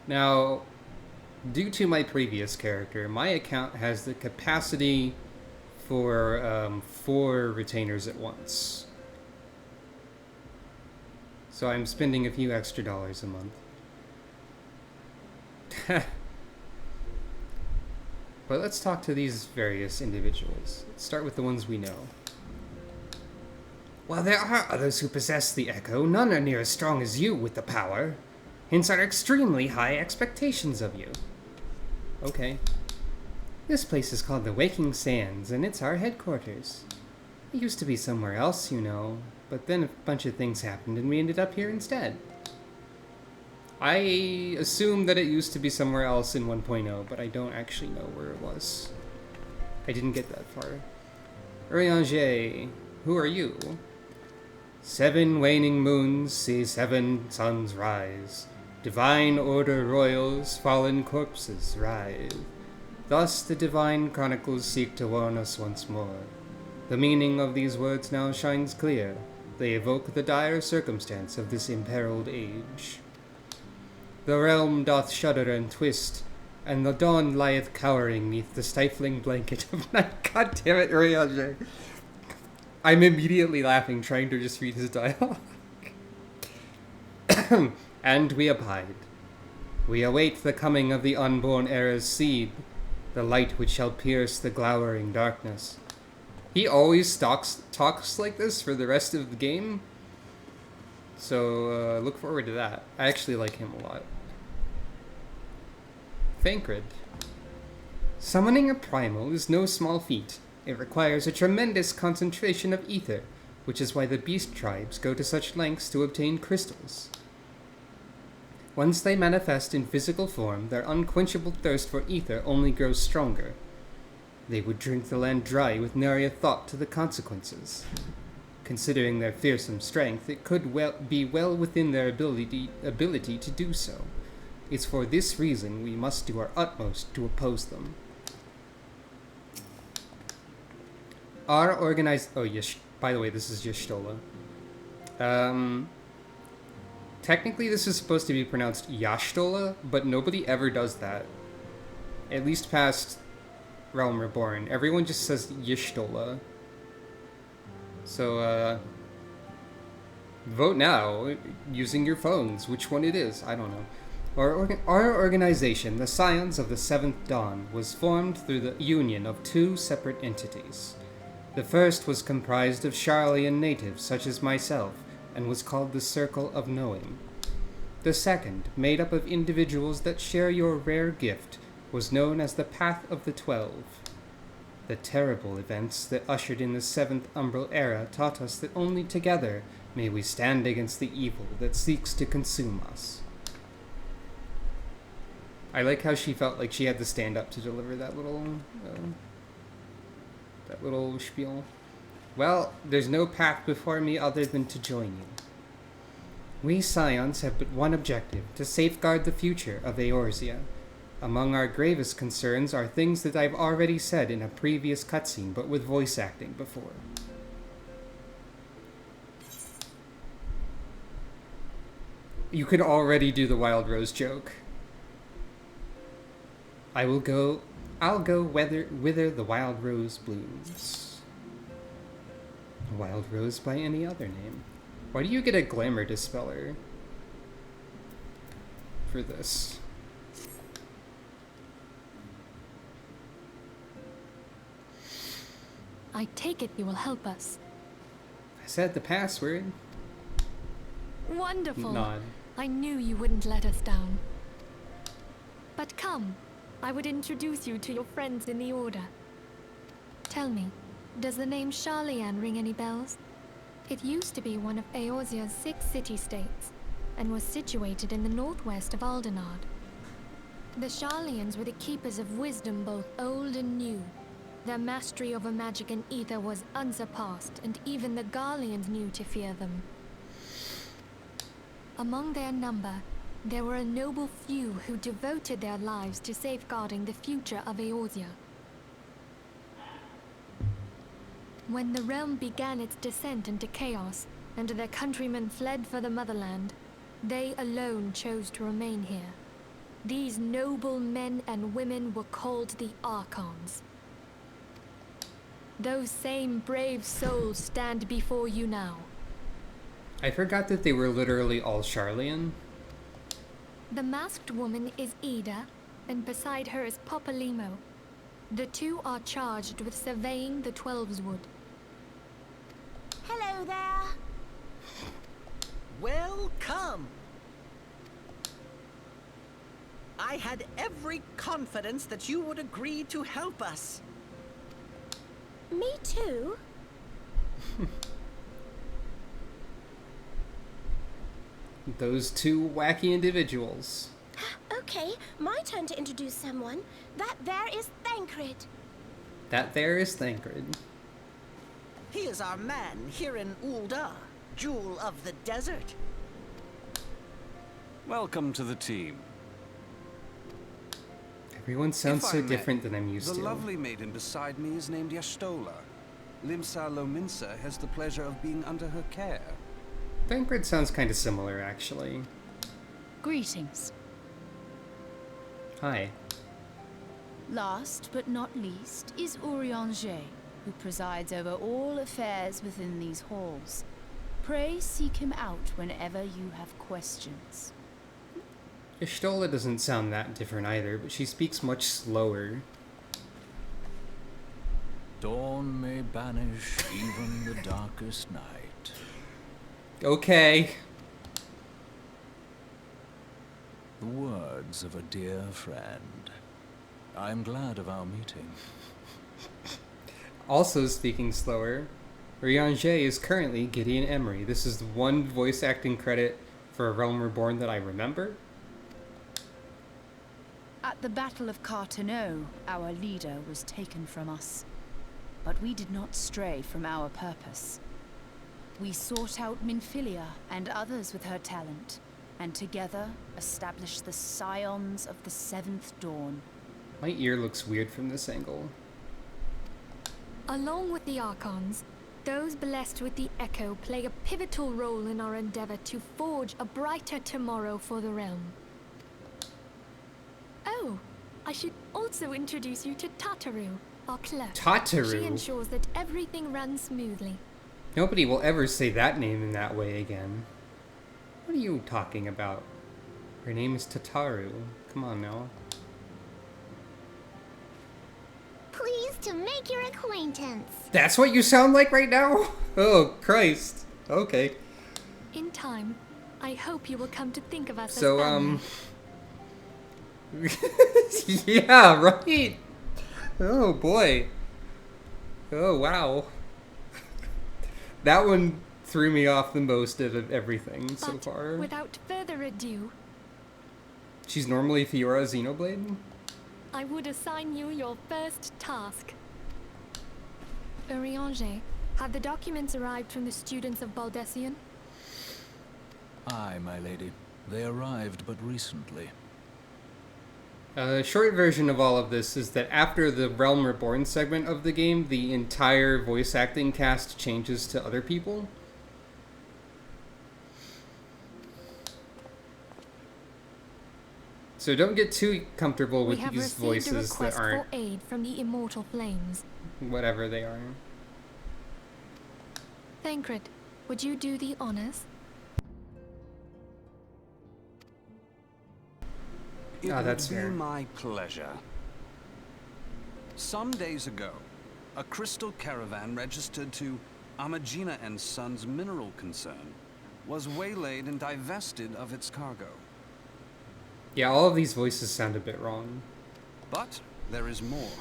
Now, due to my previous character, my account has the capacity for 4 retainers at once. So I'm spending a few extra dollars a month. But let's talk to these various individuals. Let's start with the ones we know. While there are others who possess the Echo, none are near as strong as you with the power. Hence our extremely high expectations of you. Okay. This place is called the Waking Sands, and it's our headquarters. It used to be somewhere else, you know, but then a bunch of things happened and we ended up here instead. I assume that it used to be somewhere else in 1.0, but I don't actually know where it was. I didn't get that far. Urianger, who are you? 7 waning moons see 7 suns rise. Divine order royals, fallen corpses writhe. Thus the divine chronicles seek to warn us once more. The meaning of these words now shines clear. They evoke the dire circumstance of this imperiled age. The realm doth shudder and twist, and the dawn lieth cowering neath the stifling blanket of night. God damn it, Urianger. I'm immediately laughing, trying to just read his dialogue. And we abide. We await the coming of the unborn era's seed, the light which shall pierce the glowering darkness. He always talks like this for the rest of the game, so look forward to that. I actually like him a lot. Thancred. Summoning a primal is no small feat. It requires a tremendous concentration of ether, which is why the beast tribes go to such lengths to obtain crystals. Once they manifest in physical form, their unquenchable thirst for ether only grows stronger. They would drink the land dry with nary a thought to the consequences. Considering their fearsome strength, it could be well within their ability to do so. It's for this reason we must do our utmost to oppose them. Our organized... Oh, by the way, this is Y'shtola. Technically, this is supposed to be pronounced Y'shtola, but nobody ever does that. At least past Realm Reborn. Everyone just says Y'shtola. So, vote now, using your phones, which one it is. I don't know. Our organization, the Scions of the Seventh Dawn, was formed through the union of 2 separate entities. The first was comprised of Sharlayan natives such as myself, and was called the Circle of Knowing. The second, made up of individuals that share your rare gift, was known as the Path of the 12. The terrible events that ushered in the 7th Umbral Era taught us that only together may we stand against the evil that seeks to consume us. I like how she felt like she had to stand up to deliver that little spiel. Well, there's no path before me other than to join you. We Scions have but one objective, to safeguard the future of Eorzea. Among our gravest concerns are things that I've already said in a previous cutscene, but with voice acting before. You could already do the Wild Rose joke. I'll go wither the wild rose blooms. A wild rose by any other name. Why do you get a glamour dispeller for this? I take it you will help us. I said the password. Wonderful. Nod. I knew you wouldn't let us down. But come, I would introduce you to your friends in the Order. Tell me, does the name Sharlayan ring any bells? It used to be one of Eorzea's 6 city-states, and was situated in the northwest of Aldenard. The Sharlayans were the keepers of wisdom both old and new. Their mastery over magic and ether was unsurpassed, and even the Garleans knew to fear them. Among their number, there were a noble few who devoted their lives to safeguarding the future of Eorzea. When the realm began its descent into chaos, and their countrymen fled for the motherland, they alone chose to remain here. These noble men and women were called the Archons. Those same brave souls stand before you now. I forgot that they were literally all Sharlayan. The masked woman is Ida, and beside her is Popalimo. The two are charged with surveying the Twelveswood. Hello there. Welcome. I had every confidence that you would agree to help us. Me too. Those two wacky individuals. Okay, my turn to introduce someone. That there is Thancred. That there is Thancred. He is our man here in Ul'dah, Jewel of the Desert. Welcome to the team. Everyone sounds If I so may, different than I'm used the to. The lovely maiden beside me is named Y'shtola. Limsa Lominsa has the pleasure of being under her care. Thancred sounds kind of similar, actually. Greetings. Hi. Last but not least is Urianger, who presides over all affairs within these halls. Pray seek him out whenever you have questions. Y'shtola doesn't sound that different either, but she speaks much slower. Dawn may banish even the darkest night. Okay. The words of a dear friend. I'm glad of our meeting. Also speaking slower, Urianger is currently Gideon Emery. This is the one voice acting credit for A Realm Reborn that I remember. At the Battle of Carteneau, our leader was taken from us. But we did not stray from our purpose. We sought out Minfilia and others with her talent, and together established the Scions of the 7th Dawn. My ear looks weird from this angle. Along with the Archons, those blessed with the Echo play a pivotal role in our endeavor to forge a brighter tomorrow for the realm. Oh, I should also introduce you to Tataru, our clerk. Tataru? She ensures that everything runs smoothly. Nobody will ever say that name in that way again. What are you talking about? Her name is Tataru. Come on now. Pleased to make your acquaintance. That's what you sound like right now? Oh, Christ. Okay. In time, I hope you will come to think of us So, as family. yeah, right. Oh, boy. Oh, wow. That one threw me off the most out of everything so But far. without further ado, She's normally Fiora Xenoblade? I would assign you your first task. Urianger, have the documents arrived from the students of Baldessian? Aye, my lady. They arrived but recently. Short version of all of this is that after the Realm Reborn segment of the game, the entire voice acting cast changes to other people. So don't get too comfortable with We have these received a voices that request aren't for aid from the Immortal Flames. whatever they are. Thancred, would you do the honors? It That's would be fair. my pleasure. Some days ago, a crystal caravan registered to Amagina and Sons mineral concern was waylaid and divested of its cargo. Yeah, all of these voices sound a bit wrong. But there is more.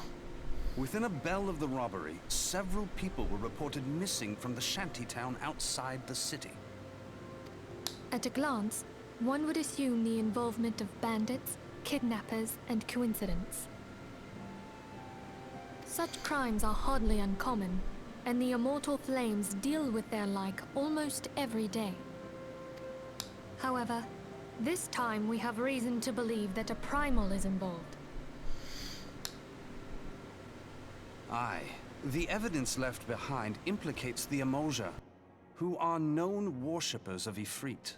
Within a bell of the robbery, several people were reported missing from the shantytown outside the city. At a glance, one would assume the involvement of bandits, kidnappers, and coincidence. Such crimes are hardly uncommon, and the Immortal Flames deal with their like almost every day. However, this time we have reason to believe that a primal is involved. Aye, the evidence left behind implicates the Emoja, who are known worshippers of Ifrit.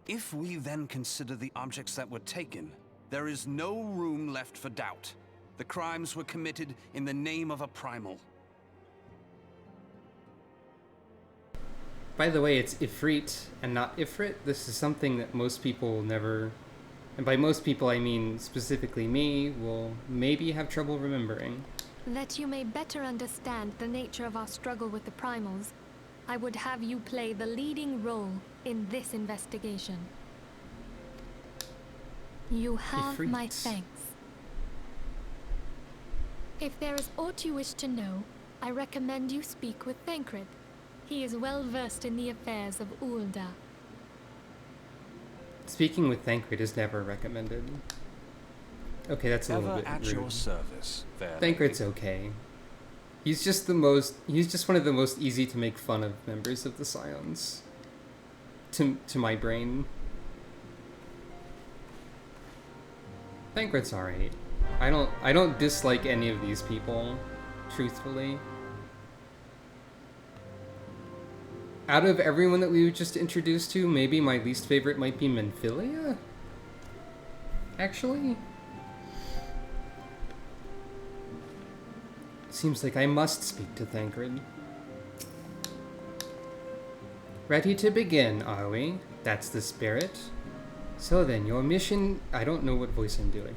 If we then consider the objects that were taken, there is no room left for doubt. The crimes were committed in the name of a primal. By the way, it's Ifrit and not Ifrit. This is something that most people never, and by most people I mean specifically me, will maybe have trouble remembering. That you may better understand the nature of our struggle with the primals, I would have you play the leading role in this investigation. You have my Ifrit. thanks. If there is aught you wish to know, I recommend you speak with Thancred. He is well versed in the affairs of Ulda. Speaking with Thancred is never recommended. Okay, that's a little Ever bit at rude. your service, fair Thancred's lady. okay. He's just one of the most easy to make fun of members of the Scions. To my brain. Thancred's alright. I don't dislike any of these people, truthfully. Out of everyone that we were just introduced to, maybe my least favorite might be Minfilia? Actually? Seems like I must speak to Thancred. Ready to begin, are we? That's the spirit. So then, your mission... I don't know what voice I'm doing.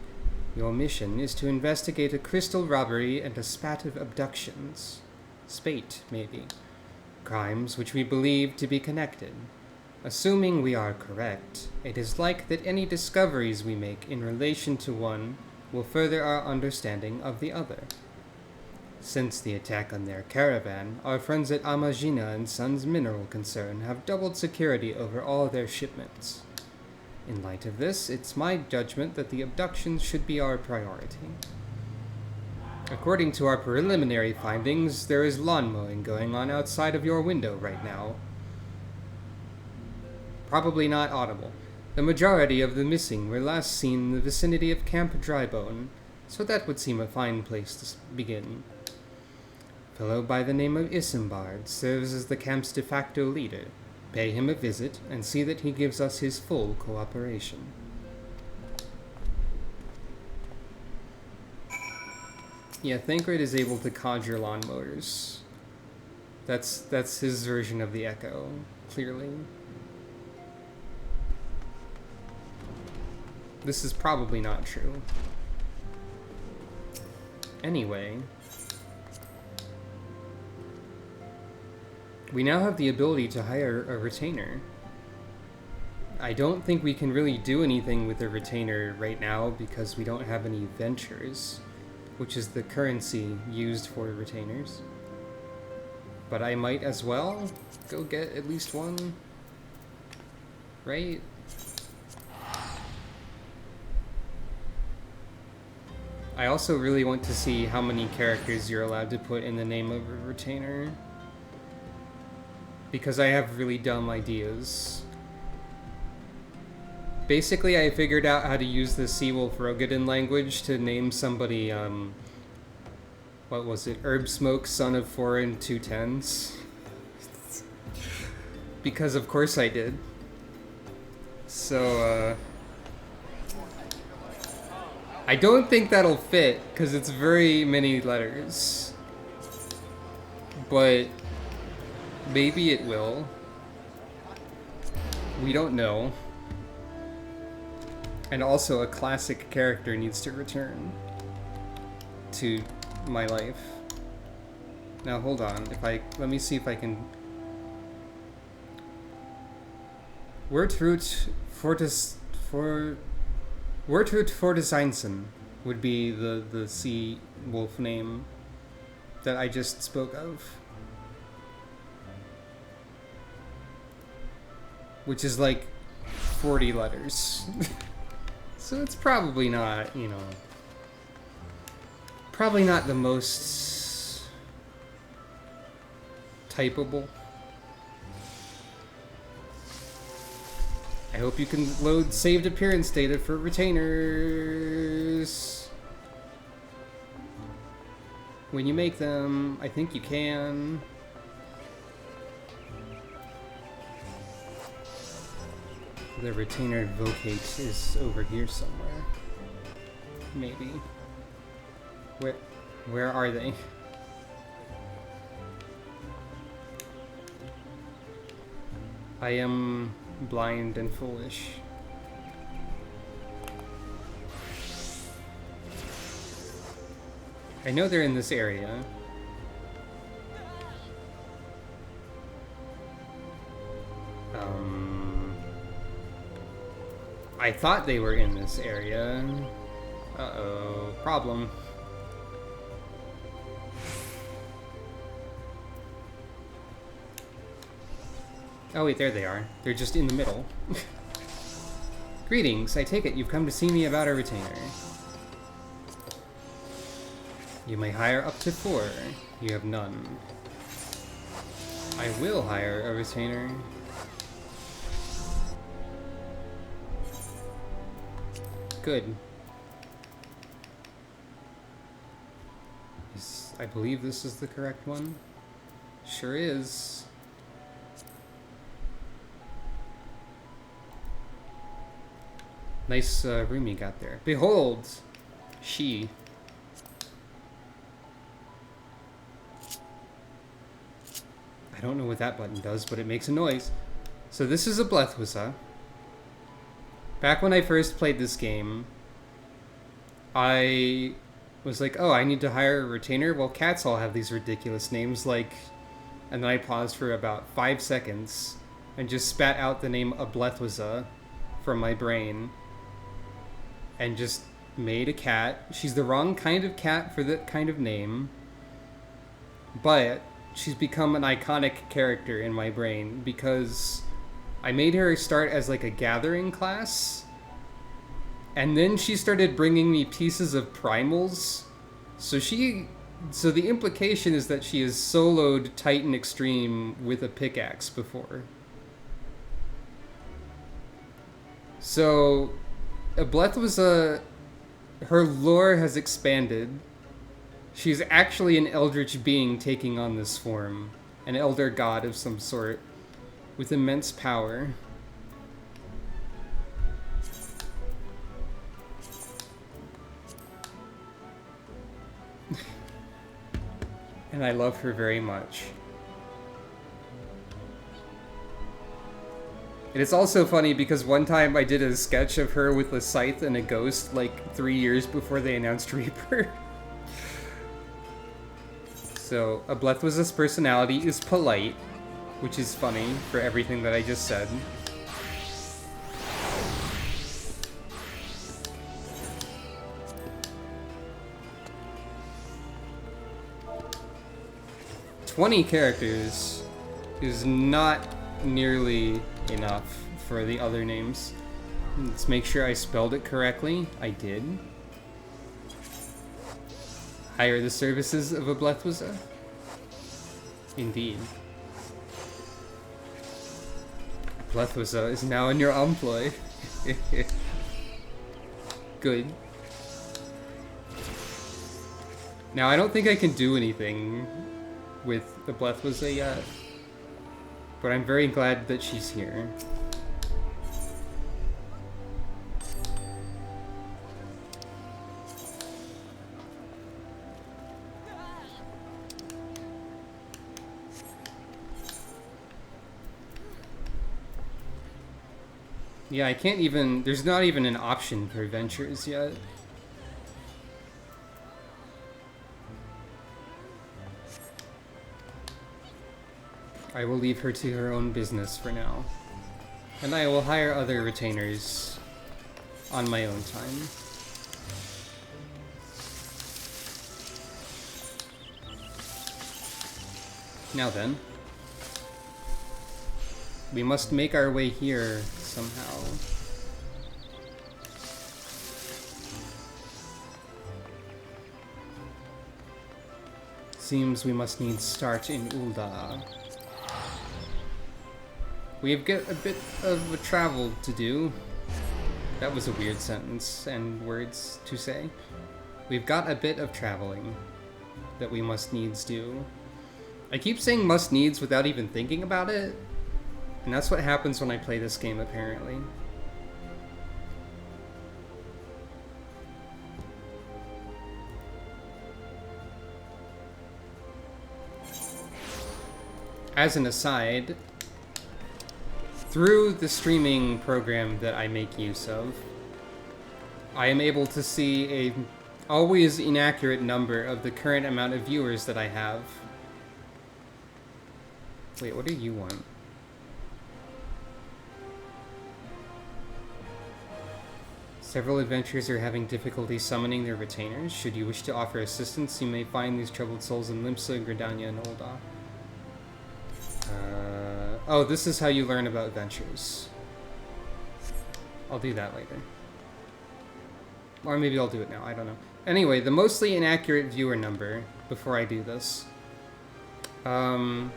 Your mission is to investigate a crystal robbery and a spat of abductions. Spate, maybe. Crimes which we believe to be connected. Assuming we are correct, it is like that any discoveries we make in relation to one will further our understanding of the other. Since the attack on their caravan, our friends at Amagina and Sons Mineral Concern have doubled security over all their shipments. In light of this, it's my judgment that the abductions should be our priority. According to our preliminary findings, there is lawn mowing going on outside of your window right now. Probably not audible. The majority of the missing were last seen in the vicinity of Camp Drybone, so that would seem a fine place to begin. A fellow by the name of Isambard serves as the camp's de facto leader. Pay him a visit and see that he gives us his full cooperation. Yeah, Thancred is able to conjure lawnmowers. That's his version of the Echo, clearly. This is probably not true. Anyway, we now have the ability to hire a retainer. I don't think we can really do anything with a retainer right now because we don't have any ventures, which is the currency used for retainers. But I might as well go get at least one, right? I also really want to see how many characters you're allowed to put in the name of a retainer. Because I have really dumb ideas. Basically, I figured out how to use the Seawolf Rogadin language to name somebody, what was it? Herb Smoke, son of 4 and 2 10s. Because of course I did. So, I don't think that'll fit, because it's very many letters. But maybe it will. We don't know. And also, a classic character needs to return to my life. Now, hold on. Let me see if I can. Wertrud Forteseinsen would be the sea wolf name that I just spoke of. Which is like 40 letters. So it's probably not, you know, probably not the most typable. I hope you can load saved appearance data for retainers when you make them. I think you can. The retainer vocate is over here somewhere. Maybe. Where are they? I am blind and foolish. I know they're in this area. I thought they were in this area. Uh-oh, problem. Oh wait, there they are. They're just in the middle. Greetings, I take it you've come to see me about a retainer. You may hire up to 4. You have none. I will hire a retainer. Good. I believe this is the correct one. Sure is. Nice room you got there. Behold! She. I don't know what that button does, but it makes a noise. So this is a Blethwisa. Back when I first played this game, I was like, oh, I need to hire a retainer? Well, cats all have these ridiculous names, like... And then I paused for about 5 seconds and just spat out the name Ablethwisa from my brain and just made a cat. She's the wrong kind of cat for that kind of name, but she's become an iconic character in my brain because I made her start as like a gathering class, and then she started bringing me pieces of primals. So the implication is that she has soloed Titan Extreme with a pickaxe before. So Blethwisa, her lore has expanded. She's actually an eldritch being taking on this form, an elder god of some sort, with immense power. And I love her very much. And it's also funny because one time I did a sketch of her with a scythe and a ghost like 3 years before they announced Reaper. So, Ablethwisa's personality is polite, which is funny for everything that I just said. 20 characters is not nearly enough for the other names. Let's make sure I spelled it correctly. I did. Hire the services of a Blethwizza? Indeed. Blethwizza is now in your employ. Good. Now, I don't think I can do anything with the Blethwizza yet, but I'm very glad that she's here. Yeah, I can't even... There's not even an option for ventures yet. I will leave her to her own business for now. And I will hire other retainers on my own time. Now then. We must make our way here somehow. Seems we must needs start in Ul'dah. We've got a bit of a travel to do. That was a weird sentence and words to say. We've got a bit of traveling that we must needs do. I keep saying must needs without even thinking about it. And that's what happens when I play this game, apparently. As an aside, through the streaming program that I make use of, I am able to see a always inaccurate number of the current amount of viewers that I have. Wait, what do you want? Several adventurers are having difficulty summoning their retainers. Should you wish to offer assistance, you may find these troubled souls in Limsa, Gridania, and Ul'dah. Oh, this is how you learn about adventures. I'll do that later. Or maybe I'll do it now, I don't know. Anyway, the mostly inaccurate viewer number, before I do this. All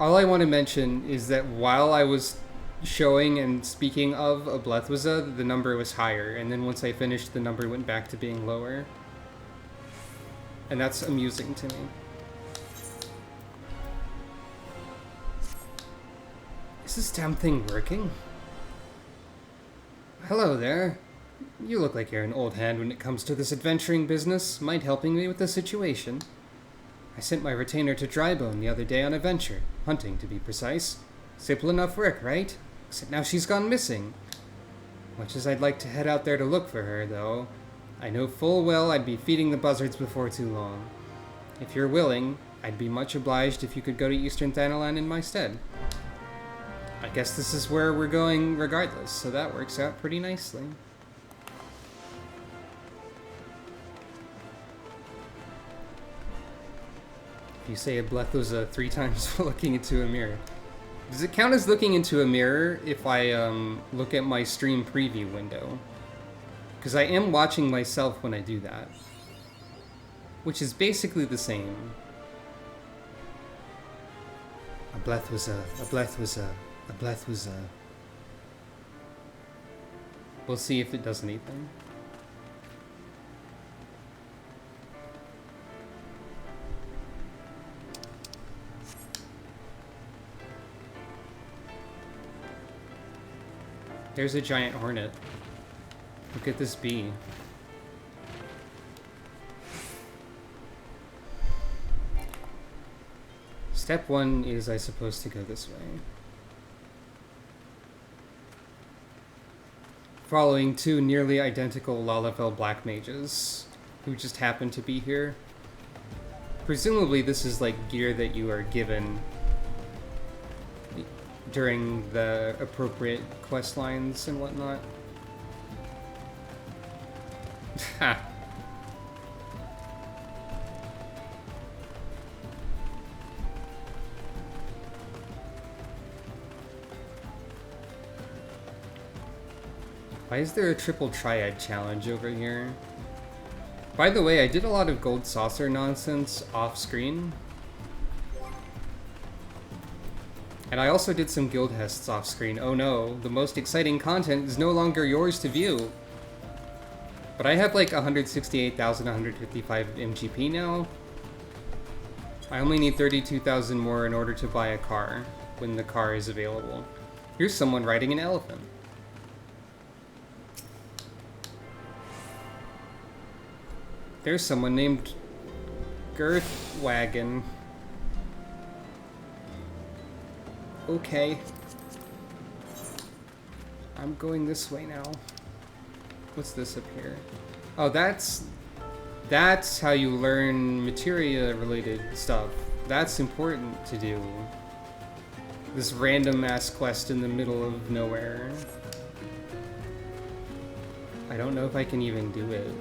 I want to mention is that while I was showing and speaking of a Blethwizza, the number was higher, and then once I finished, the number went back to being lower. And that's amusing to me. Is this damn thing working? Hello there. You look like you're an old hand when it comes to this adventuring business. Mind helping me with the situation? I sent my retainer to Drybone the other day on a venture, hunting to be precise. Simple enough work, right? Except now she's gone missing. Much as I'd like to head out there to look for her, though, I know full well I'd be feeding the buzzards before too long. If you're willing, I'd be much obliged if you could go to Eastern Thanalan in my stead. I guess this is where we're going regardless, so that works out pretty nicely. If you say a Blethwizza 3 times while looking into a mirror. Does it count as looking into a mirror if I look at my stream preview window? Because I am watching myself when I do that. Which is basically the same. A Blethwizza, a Blethwizza, a Blethwizza. We'll see if it does anything. There's a giant hornet. Look at this bee. Step 1 is I suppose to go this way. Following 2 nearly identical Lalafell black mages who just happen to be here. Presumably this is like gear that you are given during the appropriate quest lines and whatnot. Ha! Why is there a triple triad challenge over here? By the way, I did a lot of gold saucer nonsense off screen. And I also did some guild hests off screen. Oh no, the most exciting content is no longer yours to view. But I have like 168,155 MGP now. I only need 32,000 more in order to buy a car when the car is available. Here's someone riding an elephant. There's someone named Girthwagon. Okay. I'm going this way now. What's this up here? Oh, that's how you learn materia-related stuff. That's important to do. This random-ass quest in the middle of nowhere. I don't know if I can even do it.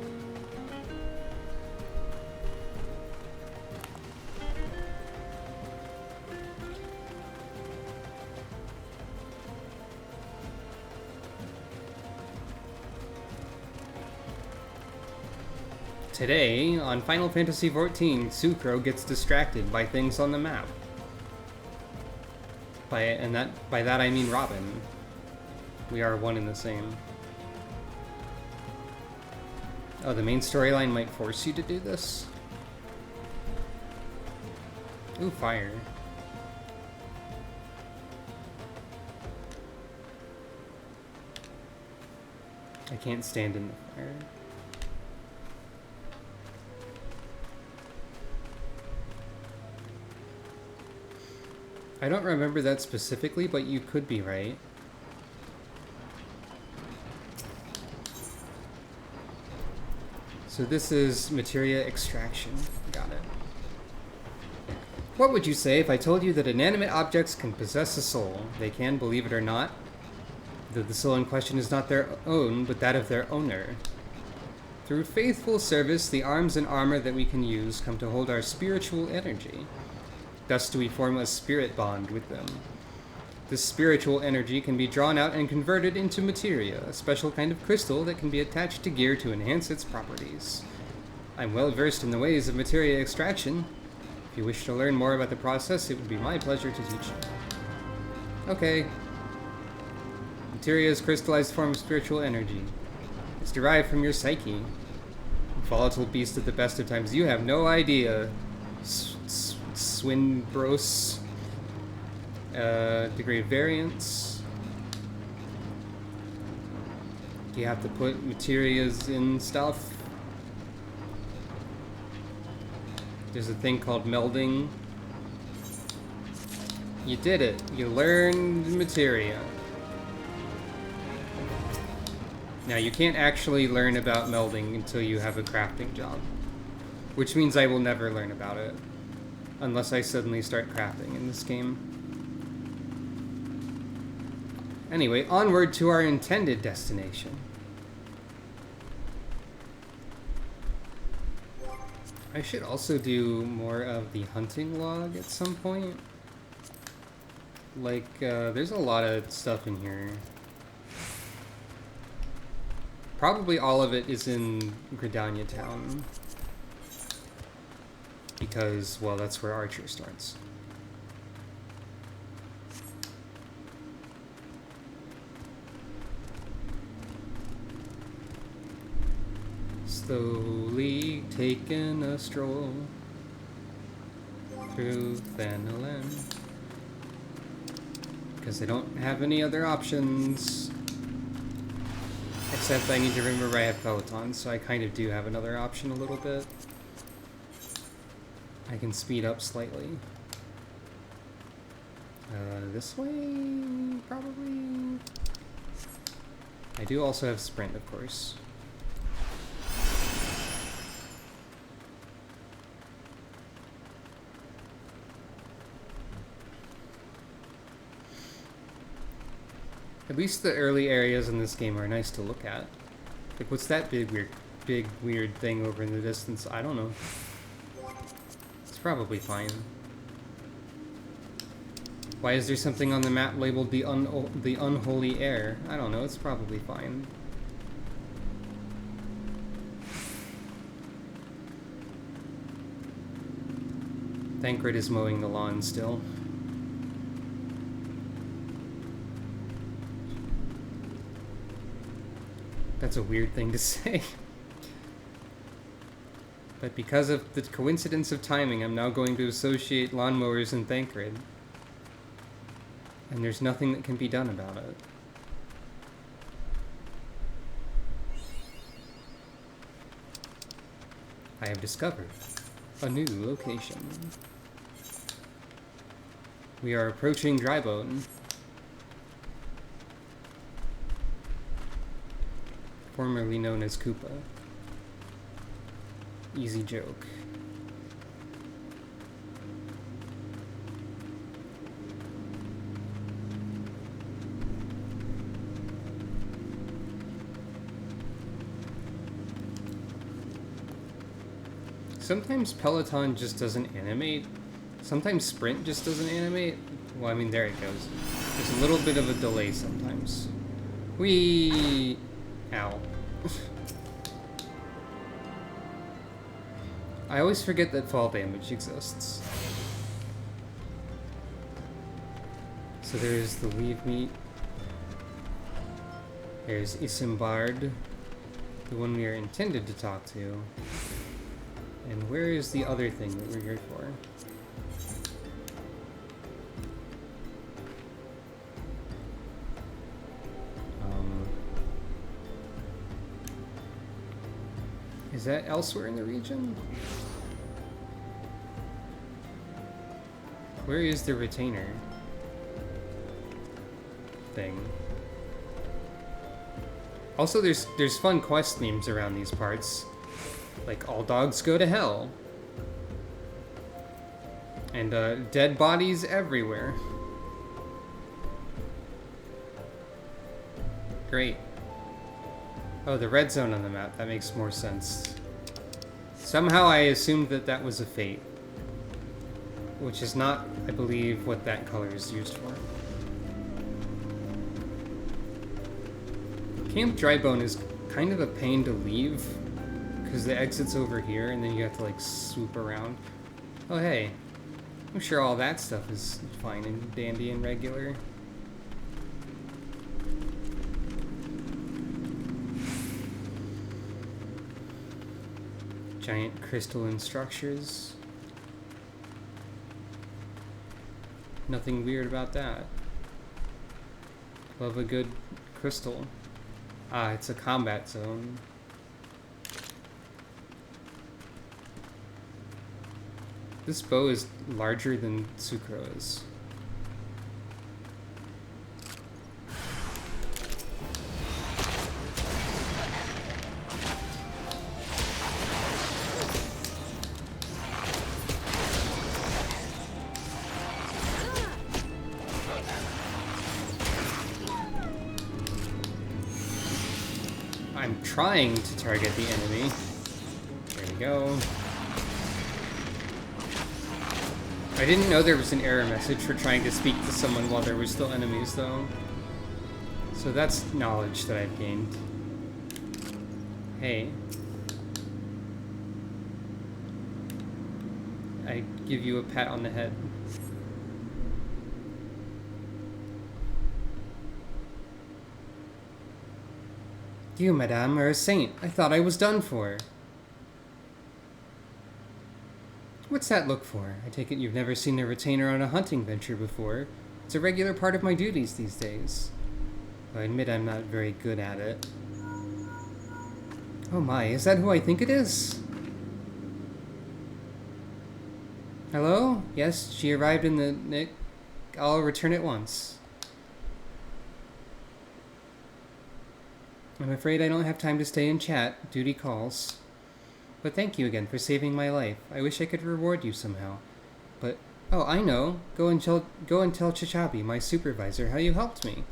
Today, on Final Fantasy XIV, Sucro gets distracted by things on the map. By that I mean Robin. We are one and the same. Oh, the main storyline might force you to do this? Ooh, fire. I can't stand in the fire. I don't remember that specifically, but you could be right. So this is materia extraction. Got it. What would you say if I told you that inanimate objects can possess a soul? They can, believe it or not. Though the soul in question is not their own, but that of their owner. Through faithful service, the arms and armor that we can use come to hold our spiritual energy. Thus do we form a spirit bond with them. This spiritual energy can be drawn out and converted into materia, a special kind of crystal that can be attached to gear to enhance its properties. I'm well versed in the ways of materia extraction. If you wish to learn more about the process, it would be my pleasure to teach you. Okay. Materia is a crystallized form of spiritual energy. It's derived from your psyche. Volatile beast at the best of times. You have no idea. Swinbros. Degree of variance. You have to put materias in stuff. There's a thing called melding. You did it. You learned materia. Now you can't actually learn about melding until you have a crafting job. Which means I will never learn about it. Unless I suddenly start crafting in this game. Anyway, onward to our intended destination. I should also do more of the hunting log at some point. Like, there's a lot of stuff in here. Probably all of it is in Gridania Town. Because, well, that's where Archer starts. Slowly taking a stroll through Thanalan. Because I don't have any other options. Except I need to remember I have Pelotons, so I kind of do have another option a little bit. I can speed up slightly. This way, probably? I do also have sprint, of course. At least the early areas in this game are nice to look at. Like, what's that big weird thing over in the distance? I don't know. It's probably fine. Why is there something on the map labeled the unholy air? I don't know, it's probably fine. Thancred is mowing the lawn still. That's a weird thing to say. But because of the coincidence of timing, I'm now going to associate lawnmowers and Thancred. And there's nothing that can be done about it. I have discovered a new location. We are approaching Drybone. Formerly known as Koopa. Easy joke. Sometimes Peloton just doesn't animate. Sometimes Sprint just doesn't animate. Well, I mean, there it goes. There's a little bit of a delay sometimes. Whee! Ow. I always forget that fall damage exists. So there's the Weave Meat. There's Isambard, the one we are intended to talk to. And where is the other thing that we're here for? Is that elsewhere in the region? Where is the retainer thing? Also, there's fun quest names around these parts. Like, all dogs go to hell. And, dead bodies everywhere. Great. Oh, the red zone on the map. That makes more sense. Somehow I assumed that that was a fate. Which is not, I believe, what that color is used for. Camp Drybone is kind of a pain to leave. Because the exit's over here, and then you have to, like, swoop around. Oh, hey. I'm sure all that stuff is fine and dandy and regular. Giant crystalline structures. Nothing weird about that. Love a good crystal. Ah, it's a combat zone. This bow is larger than Sucro's. I'm trying to target the enemy. There we go. I didn't know there was an error message for trying to speak to someone while there were still enemies, though. So that's knowledge that I've gained. Hey. I give you a pat on the head. You, madame, are a saint. I thought I was done for. What's that look for? I take it you've never seen a retainer on a hunting venture before. It's a regular part of my duties these days. I admit I'm not very good at it. Oh my, is that who I think it is? Hello? Yes, she arrived in the nick. I'll return at once. I'm afraid I don't have time to stay and chat. Duty calls. But thank you again for saving my life. I wish I could reward you somehow. But, oh, I know. Go and tell Chichabi, my supervisor, how you helped me.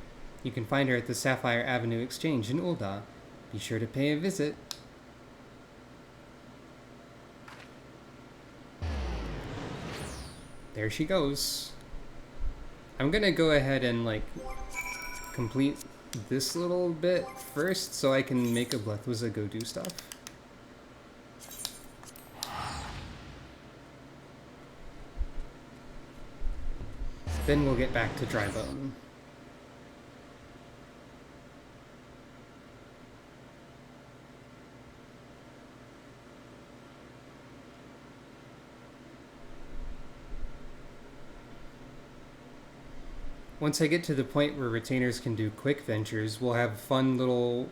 You can find her at the Sapphire Avenue Exchange in Ul'dah. Be sure to pay a visit. There she goes. I'm gonna go ahead and, like, complete this little bit first so I can make a Blethwiza go do stuff. Then we'll get back to Drybone. Once I get to the point where retainers can do quick ventures, we'll have fun little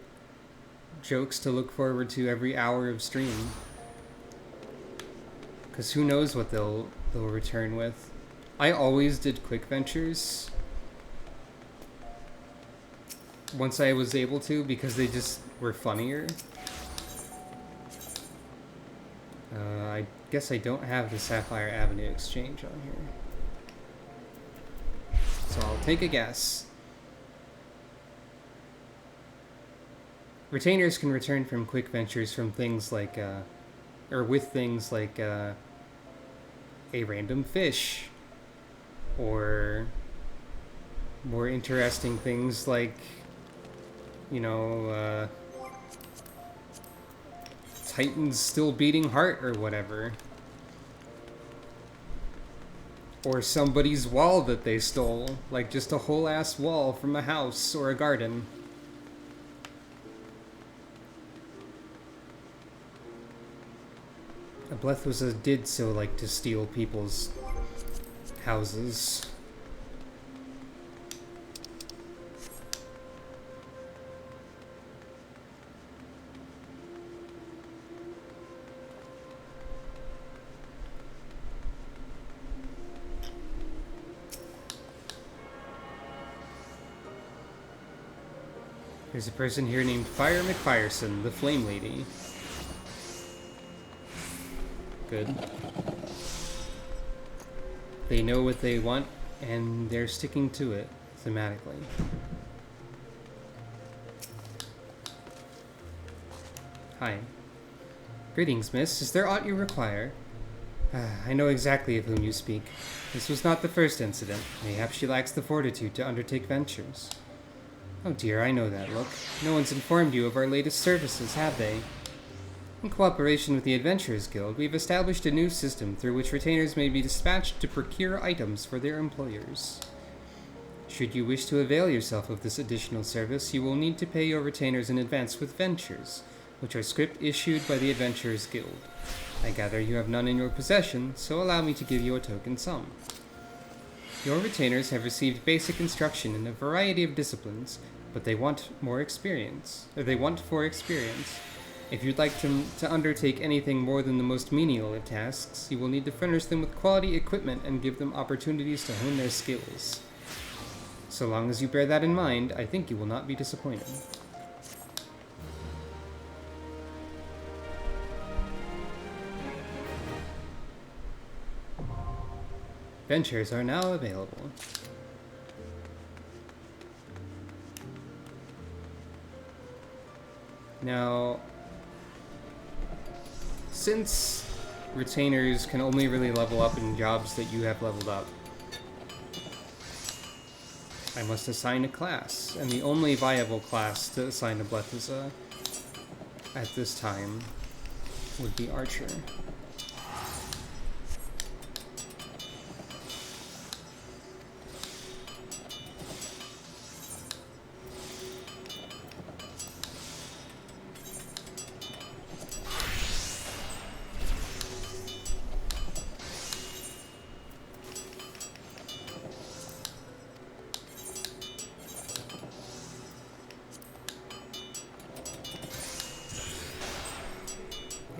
jokes to look forward to every hour of stream. Because who knows what they'll return with. I always did quick ventures once I was able to, because they just were funnier. I guess I don't have the Sapphire Avenue exchange on here. So I'll take a guess. Retainers can return from quick ventures from things like, or with things like, a random fish, or more interesting things like, you know, Titan's still beating heart or whatever. Or somebody's wall that they stole, like just a whole ass wall from a house or a garden. Blethwizza did so like to steal people's houses. There's a person here named Fire McFireson, the Flame Lady. Good. They know what they want, and they're sticking to it, thematically. Hi. Greetings, miss. Is there aught you require? I know exactly of whom you speak. This was not the first incident. Mayhap she lacks the fortitude to undertake ventures. Oh dear, I know that look. No one's informed you of our latest services, have they? In cooperation with the Adventurers Guild, we've established a new system through which retainers may be dispatched to procure items for their employers. Should you wish to avail yourself of this additional service, you will need to pay your retainers in advance with ventures, which are script issued by the Adventurers Guild. I gather you have none in your possession, so allow me to give you a token sum. Your retainers have received basic instruction in a variety of disciplines, but they want more experience, or they want for experience. If you'd like to undertake anything more than the most menial of tasks, you will need to furnish them with quality equipment and give them opportunities to hone their skills. So long as you bear that in mind, I think you will not be disappointed. Ventures are now available. Now, since retainers can only really level up in jobs that you have leveled up, I must assign a class, and the only viable class to assign to Blethwizza at this time would be Archer.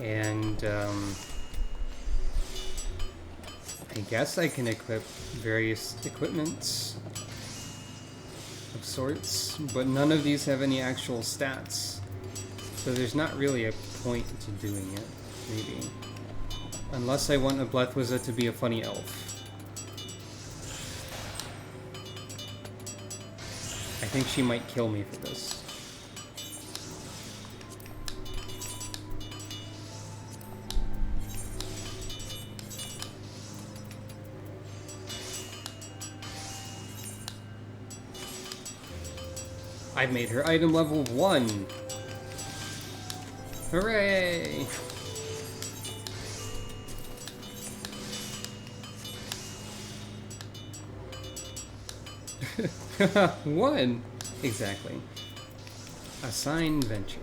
And, I guess I can equip various equipments of sorts, but none of these have any actual stats. So there's not really a point to doing it, maybe. Unless I want a Blethwizza to be a funny elf. I think she might kill me for this. I've made her item level 1. Hooray! One! Exactly. Assigned venture.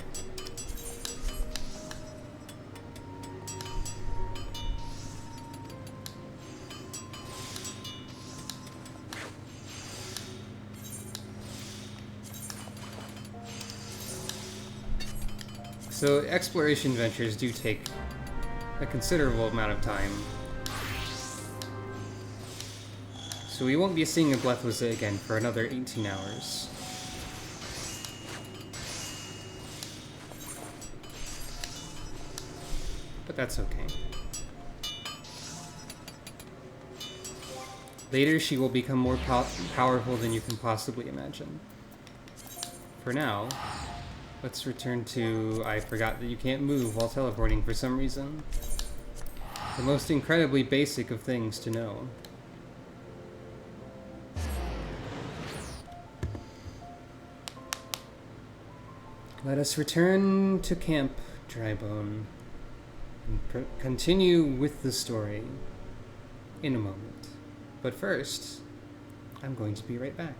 So exploration ventures do take a considerable amount of time. So we won't be seeing a Blethwizza again for another 18 hours. But that's okay. Later she will become more powerful than you can possibly imagine. For now, let's return to... I forgot that you can't move while teleporting for some reason. The most incredibly basic of things to know. Let us return to Camp Drybone and continue with the story in a moment. But first, I'm going to be right back.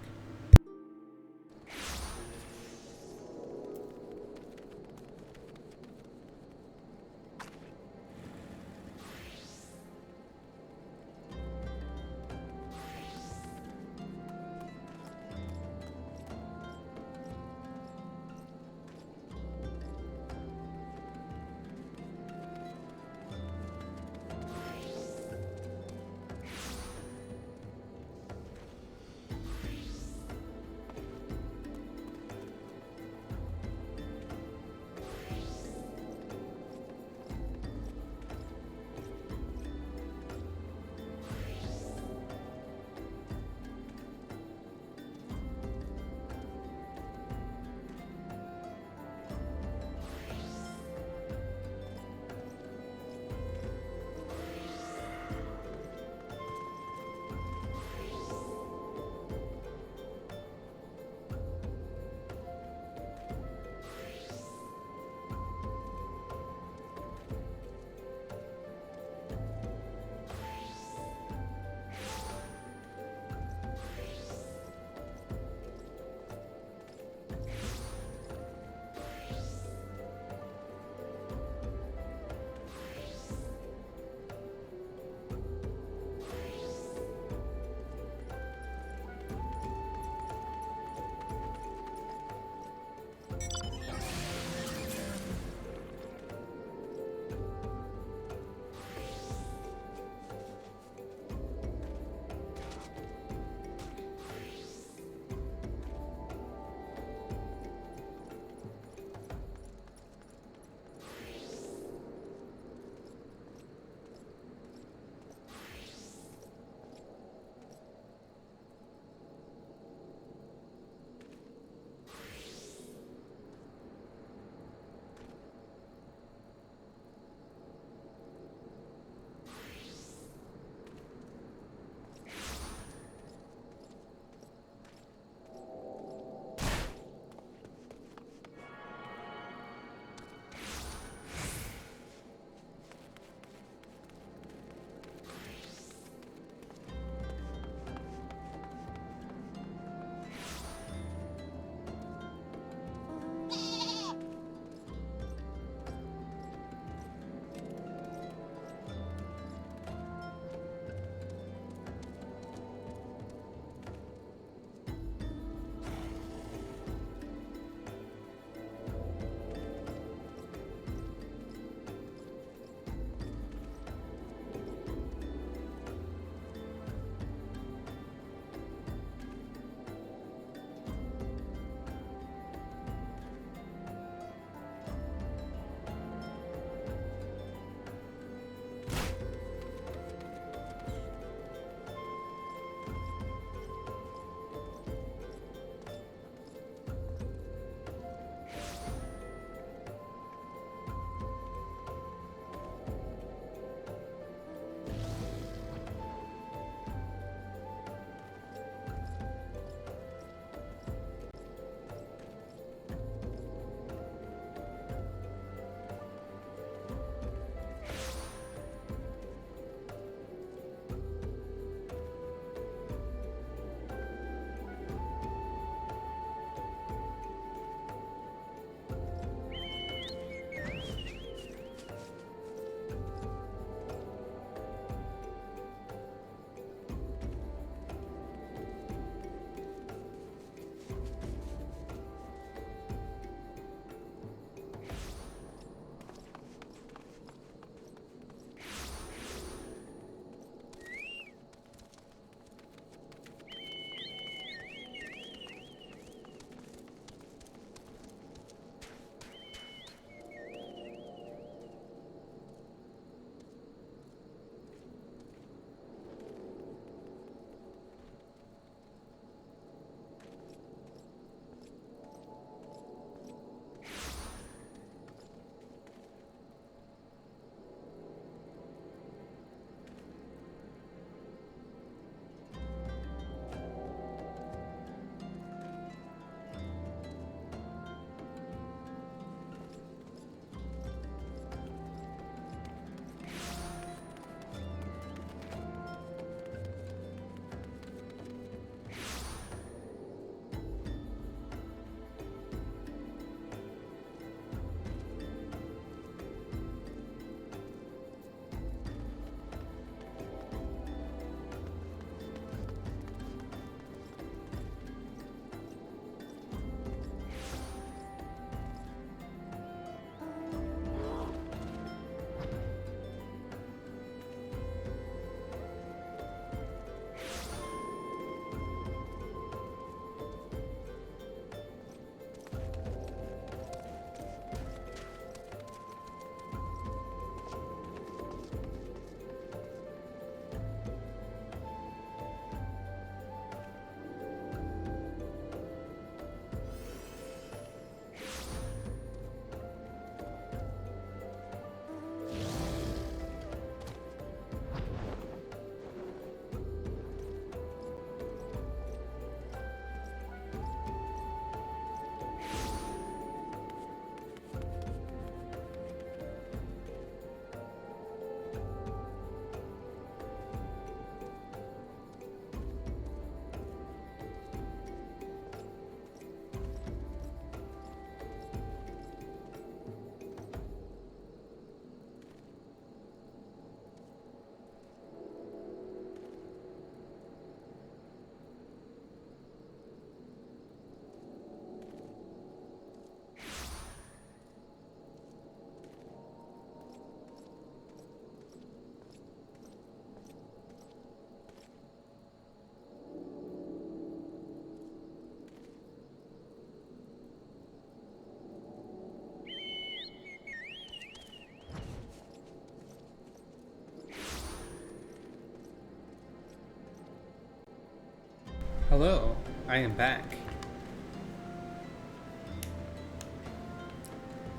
Hello, I am back.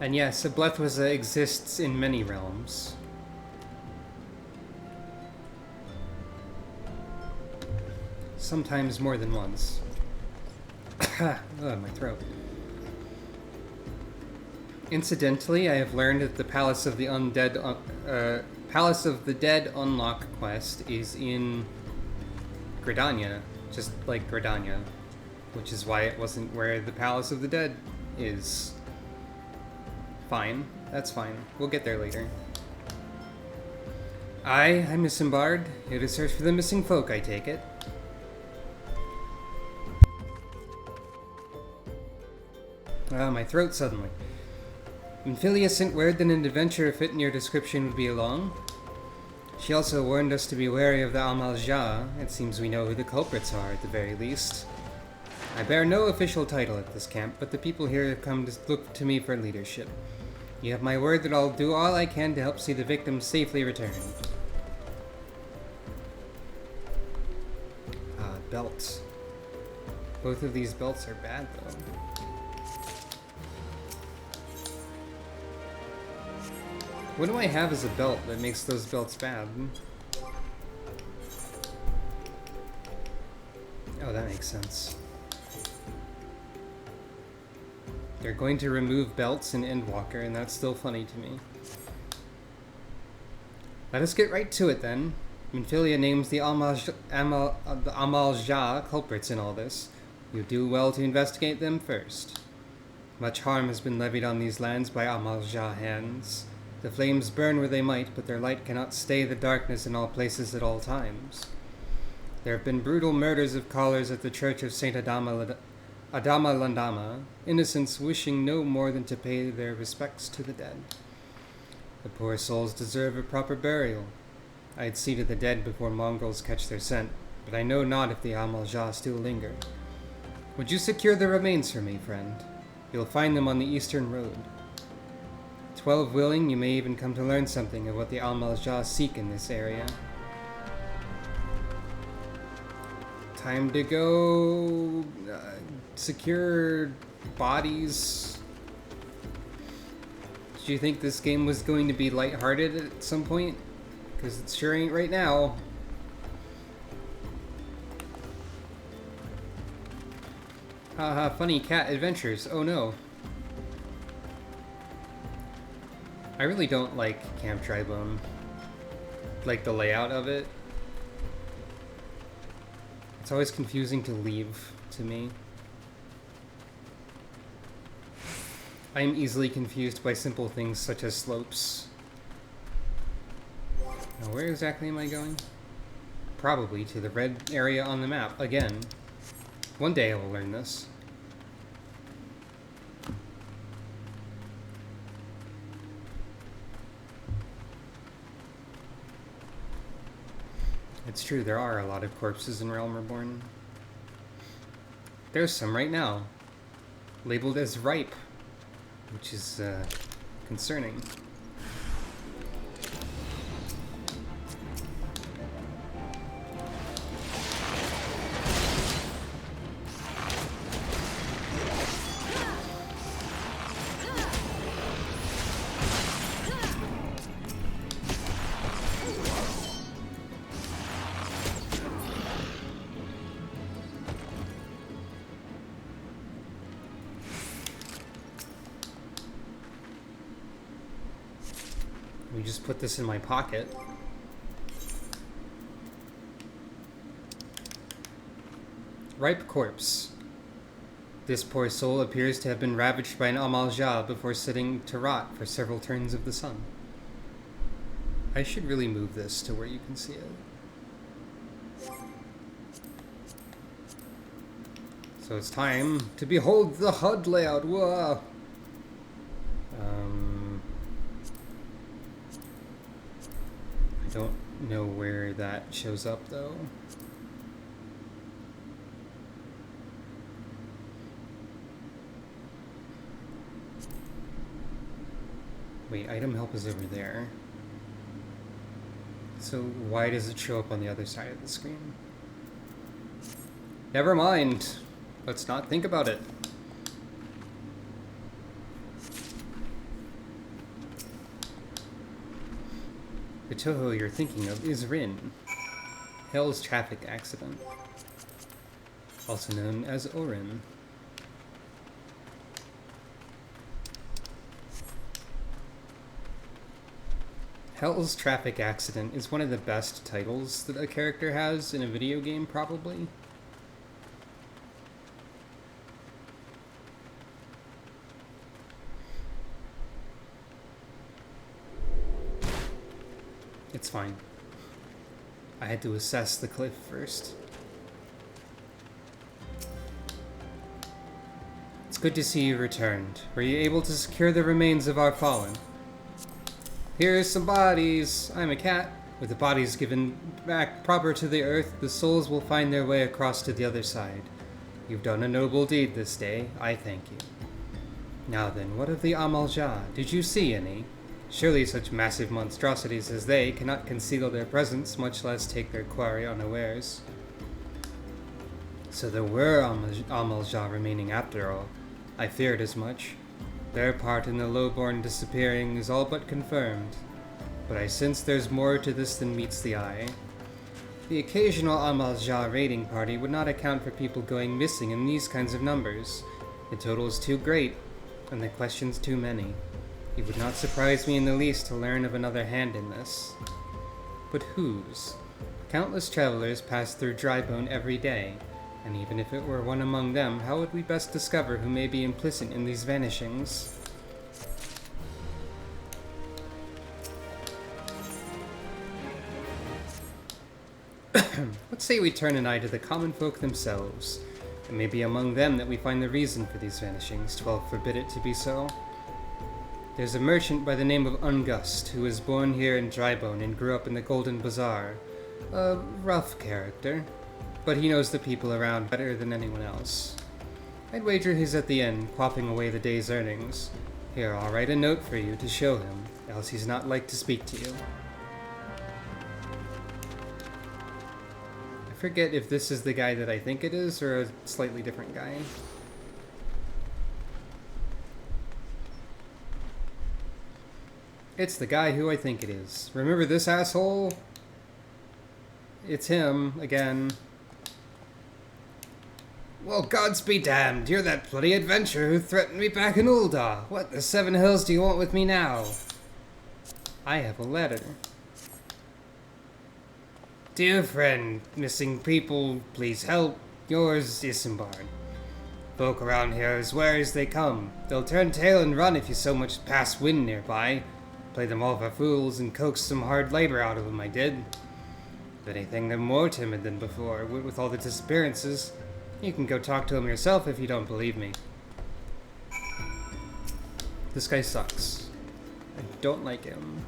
And yes, a Blethwasa exists in many realms. Sometimes more than once. Oh, my throat. Incidentally, I have learned that the Palace of the Dead unlock quest is in Gridania, just like Gridania, which is why it wasn't where the Palace of the Dead is. Fine, that's fine. We'll get there later. I'm Miss Imbard, here to search for the missing folk, I take it. Ah, my throat suddenly. Minfilia sent word that an adventurer fitting your description would be along. She also warned us to be wary of the Amal-Jah. It seems we know who the culprits are, at the very least. I bear no official title at this camp, but the people here have come to look to me for leadership. You have my word that I'll do all I can to help see the victims safely returned. Belts. Both of these belts are bad, though. What do I have as a belt that makes those belts bad? Oh, that makes sense. They're going to remove belts in Endwalker, and that's still funny to me. Let us get right to it, then. Minfilia names the Amal-Jah culprits in all this. You do well to investigate them first. Much harm has been levied on these lands by Amal-Jah hands. The flames burn where they might, but their light cannot stay the darkness in all places at all times. There have been brutal murders of callers at the Church of Saint Adama Landama, innocents wishing no more than to pay their respects to the dead. The poor souls deserve a proper burial. I'd see to the dead before mongrels catch their scent, but I know not if the Amal-Jah still linger. Would you secure the remains for me, friend? You'll find them on the eastern road. 12 willing, you may even come to learn something of what the Amal-Jah seek in this area. Time to go secure bodies. Did you think this game was going to be lighthearted at some point? Because it sure ain't right now. Haha, funny cat adventures. Oh no. I really don't like Camp Tribone. Like the layout of it. It's always confusing to leave to me. I am easily confused by simple things such as slopes. Now, where exactly am I going? Probably to the red area on the map, again. One day I will learn this. It's true, there are a lot of corpses in Realm Reborn. There's some right now. Labeled as ripe. Which is, concerning. We just put this in my pocket. Ripe corpse. This poor soul appears to have been ravaged by an Amal-Jah before sitting to rot for several turns of the sun. I should really move this to where you can see it. So it's time to behold the HUD layout. Whoa! I don't know where that shows up though. Wait, item help is over there. So why does it show up on the other side of the screen? Never mind. Let's not think about it. The Toho you're thinking of is Rin, Hell's traffic accident, also known as Orin. Hell's traffic accident is one of the best titles that a character has in a video game, probably. It's fine. I had to assess the cliff first. It's good to see you returned. Were you able to secure the remains of our fallen? Here's some bodies. I'm a cat. With the bodies given back proper to the earth, the souls will find their way across to the other side. You've done a noble deed this day. I thank you. Now then, what of the Amalja? Did you see any? Surely such massive monstrosities as they cannot conceal their presence, much less take their quarry unawares. So there were Amalja remaining after all. I feared as much. Their part in the lowborn disappearing is all but confirmed. But I sense there's more to this than meets the eye. The occasional Amalja raiding party would not account for people going missing in these kinds of numbers. The total is too great, and the questions too many. It would not surprise me in the least to learn of another hand in this. But whose? Countless travelers pass through Drybone every day, and even if it were one among them, how would we best discover who may be implicit in these vanishings? Let's say we turn an eye to the common folk themselves. It may be among them that we find the reason for these vanishings, 12 forbid it to be so. There's a merchant by the name of Ungust, who was born here in Drybone and grew up in the Golden Bazaar. A rough character, but he knows the people around better than anyone else. I'd wager he's at the end, quaffing away the day's earnings. Here, I'll write a note for you to show him, else he's not like to speak to you. I forget if this is the guy that I think it is, or a slightly different guy. It's the guy who I think it is. Remember this asshole? It's him, again. Well, gods be damned. You're that bloody adventurer who threatened me back in Ul'dah. What the seven hells do you want with me now? I have a letter. Dear friend, missing people, please help. Yours, Isambard. Folk around here swear as they come. They'll turn tail and run if you so much pass wind nearby. Play them all for fools and coax some hard labor out of them, I did. If anything, they're more timid than before, with all the disappearances. You can go talk to them yourself if you don't believe me. This guy sucks. I don't like him.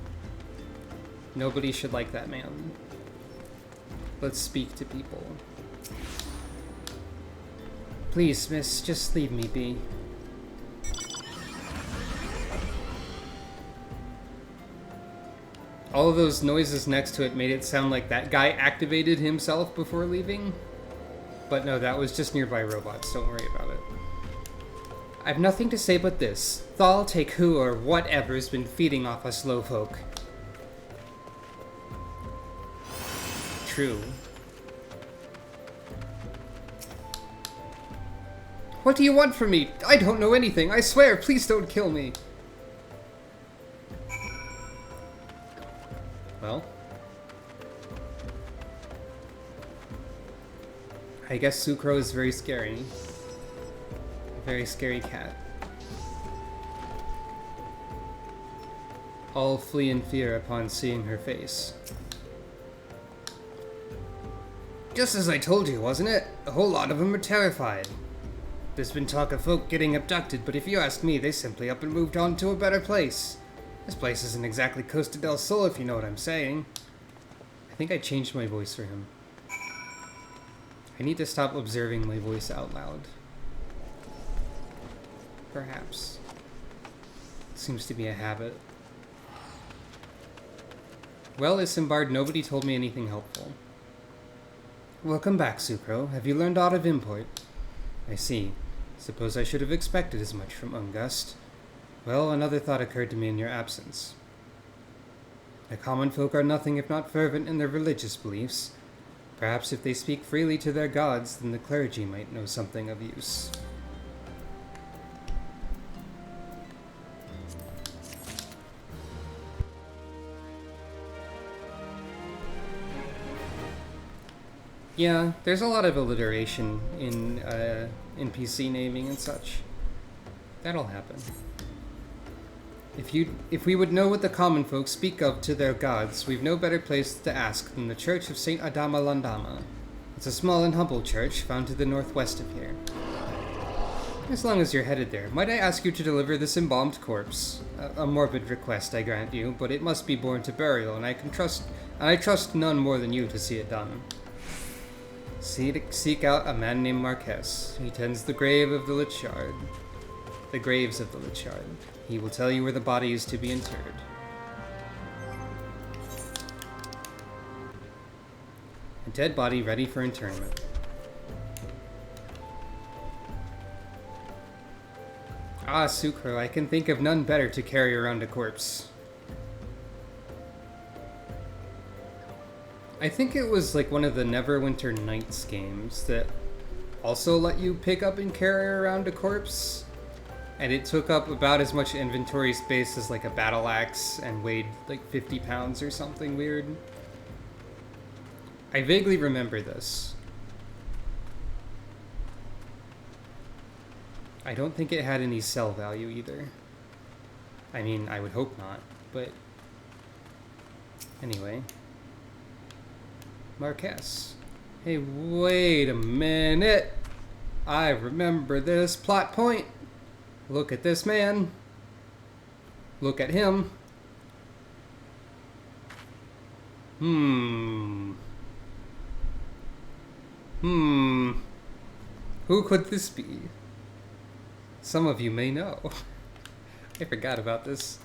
Nobody should like that man. Let's speak to people. Please, miss, just leave me be. All of those noises next to it made it sound like that guy activated himself before leaving. But no, that was just nearby robots, don't worry about it. I've nothing to say but this. Thal, take who or whatever's been feeding off us low folk. True. What do you want from me? I don't know anything, I swear, please don't kill me. Well, I guess Sucro is very scary. A very scary cat. All flee in fear upon seeing her face. Just as I told you, wasn't it? A whole lot of them are terrified. There's been talk of folk getting abducted, but if you ask me, they simply up and moved on to a better place. This place isn't exactly Costa del Sol, if you know what I'm saying. I think I changed my voice for him. I need to stop observing my voice out loud. Perhaps. Seems to be a habit. Well, Isambard, nobody told me anything helpful. Welcome back, Sucro. Have you learned aught of import? I see. Suppose I should have expected as much from Ungust. Well, another thought occurred to me in your absence. The common folk are nothing if not fervent in their religious beliefs. Perhaps if they speak freely to their gods, then the clergy might know something of use. Yeah, there's a lot of alliteration in NPC naming and such. That'll happen. If we would know what the common folk speak of to their gods, we've no better place to ask than the Church of Saint Adama Landama. It's a small and humble church found to the northwest of here. As long as you're headed there, might I ask you to deliver this embalmed corpse? A morbid request, I grant you, but it must be borne to burial, and I trust none more than you to see it done. Seek out a man named Marquez. He tends the grave of the Lich Yard. The graves of the Lich Yard. He will tell you where the body is to be interred. A dead body ready for interment. Ah, Sucro, I can think of none better to carry around a corpse. I think it was like one of the Neverwinter Nights games that also let you pick up and carry around a corpse. And it took up about as much inventory space as like a battle axe and weighed like 50 pounds or something weird. I vaguely remember this. I don't think it had any sell value either. I mean, I would hope not, but anyway. Marquez. Hey, wait a minute. I remember this plot point. Look at this man. Look at him. Who could this be? Some of you may know. I forgot about this.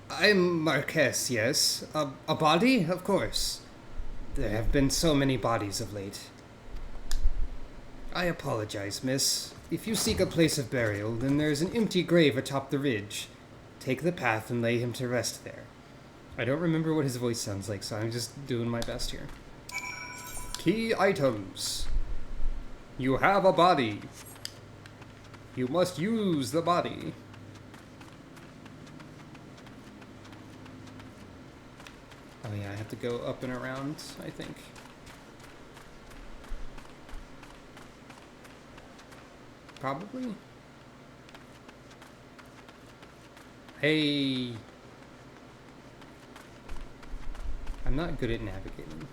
I'm Marquez, yes. A body? Of course. There have been so many bodies of late. I apologize, miss. If you seek a place of burial, then there is an empty grave atop the ridge. Take the path and lay him to rest there. I don't remember what his voice sounds like, so I'm just doing my best here. Key items. You have a body. You must use the body. Oh yeah, I have to go up and around, I think. Probably? Hey! I'm not good at navigating.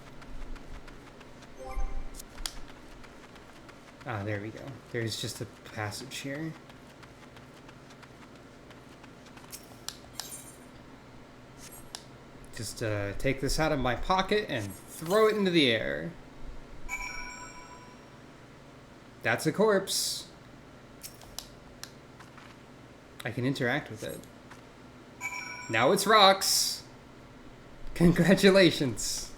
Ah, there we go. There's just a passage here. Just take this out of my pocket and throw it into the air. That's a corpse. I can interact with it. Now it's rocks. Congratulations.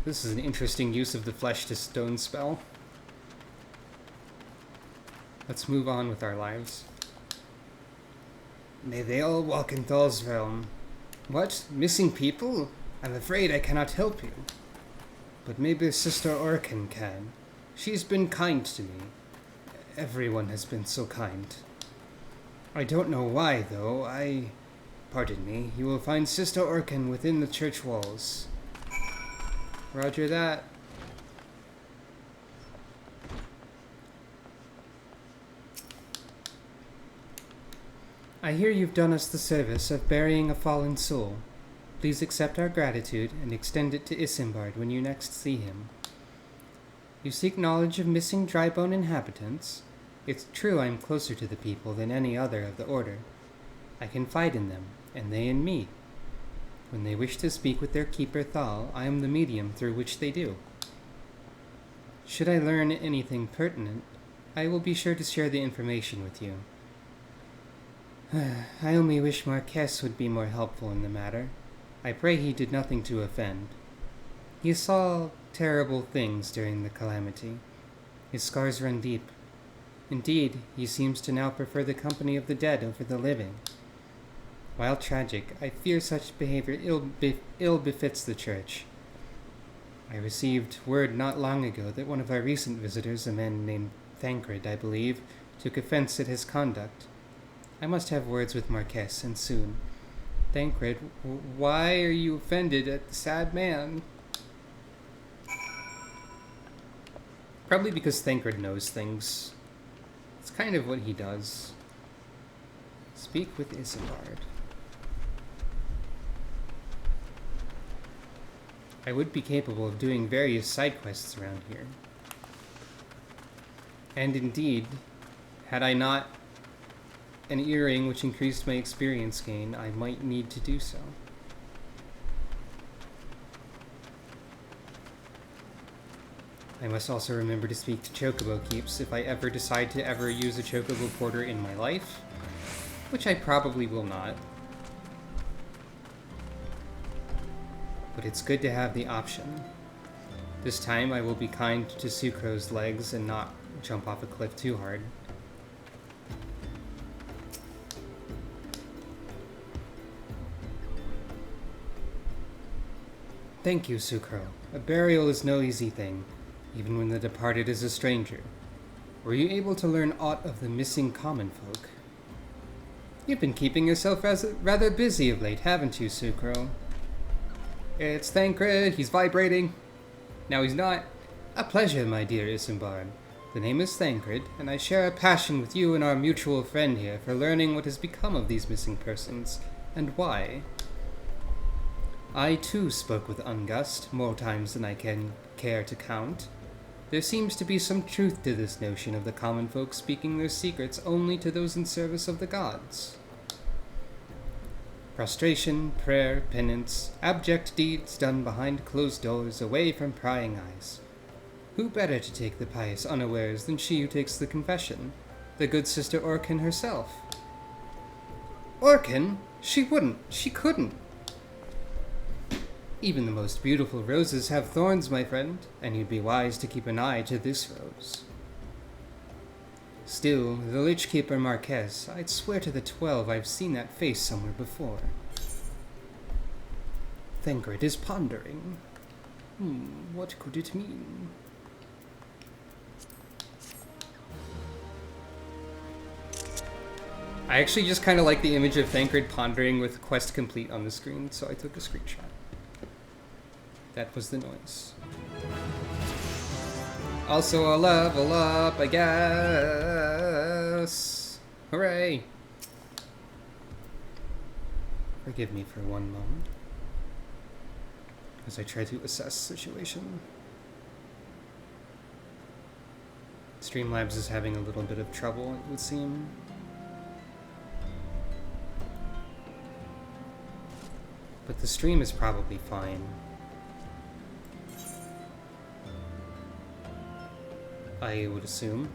This is an interesting use of the flesh to stone spell. Let's move on with our lives. May they all walk in Thal's realm. What? Missing people? I'm afraid I cannot help you. But maybe Sister Orkin can. She's been kind to me. Everyone has been so kind. I don't know why, though. Pardon me. You will find Sister Orkin within the church walls. Roger that. I hear you've done us the service of burying a fallen soul. Please accept our gratitude and extend it to Isambard when you next see him. You seek knowledge of missing drybone inhabitants? It's true I am closer to the people than any other of the Order. I confide in them, and they in me. When they wish to speak with their keeper Thal, I am the medium through which they do. Should I learn anything pertinent, I will be sure to share the information with you. I only wish Marquez would be more helpful in the matter. I pray he did nothing to offend. He saw terrible things during the calamity. His scars run deep. Indeed, he seems to now prefer the company of the dead over the living. While tragic, I fear such behavior ill befits the Church. I received word not long ago that one of our recent visitors, a man named Thancred, I believe, took offense at his conduct. I must have words with Marquess, and soon. Thancred, why are you offended at the sad man? Probably because Thancred knows things. It's kind of what he does. Speak with Isambard. I would be capable of doing various side quests around here. And indeed, had I not an earring which increased my experience gain, I might need to do so. I must also remember to speak to Chocobo Keeps if I ever decide to ever use a Chocobo Porter in my life, which I probably will not. But it's good to have the option. This time I will be kind to Sucro's legs and not jump off a cliff too hard. Thank you, Sucro. A burial is no easy thing, even when the departed is a stranger. Were you able to learn aught of the missing common folk? You've been keeping yourself rather busy of late, haven't you, Sucro? It's Thancred, he's vibrating. Now he's not. A pleasure, my dear Isambard. The name is Thancred, and I share a passion with you and our mutual friend here for learning what has become of these missing persons, and why. I too spoke with Ungust, more times than I can care to count. There seems to be some truth to this notion of the common folk speaking their secrets only to those in service of the gods. Prostration, prayer, penance, abject deeds done behind closed doors, away from prying eyes. Who better to take the pious unawares than she who takes the confession, the good sister Orkin herself? Orkin? She wouldn't. She couldn't. Even the most beautiful roses have thorns, my friend, and you'd be wise to keep an eye to this rose. Still, the Lich Keeper Marquez, I'd swear to the 12 I've seen that face somewhere before. Thancred is pondering. What could it mean? I actually just kind of like the image of Thancred pondering with quest complete on the screen, so I took a screenshot. That was the noise. Also a level up, I guess. Hooray! Forgive me for one moment, as I try to assess the situation. Streamlabs is having a little bit of trouble, it would seem. But the stream is probably fine. I would assume.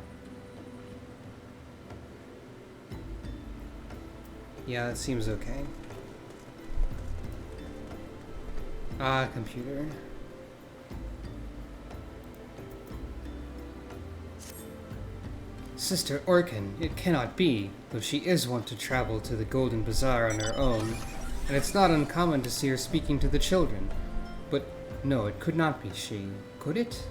Yeah, it seems okay. Ah, computer. Sister Orkin, it cannot be, though she is wont to travel to the Golden Bazaar on her own, and it's not uncommon to see her speaking to the children. But no, it could not be she. Could it?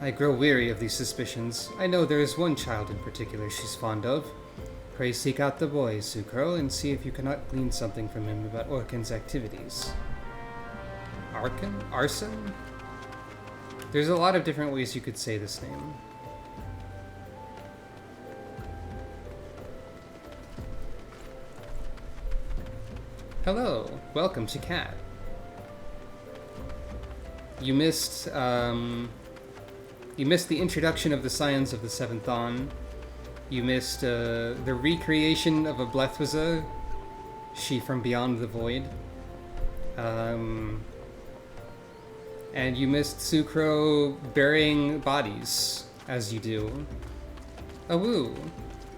I grow weary of these suspicions. I know there is one child in particular she's fond of. Pray seek out the boy, Sucro, and see if you cannot glean something from him about Orkin's activities. Arkin? Arson? There's a lot of different ways you could say this name. Hello, welcome to Cat. You missed the introduction of the Scions of the Seventh Dawn. You missed the recreation of a Blethwaza, she from Beyond the Void. And you missed Sucro burying bodies, as you do. Awu.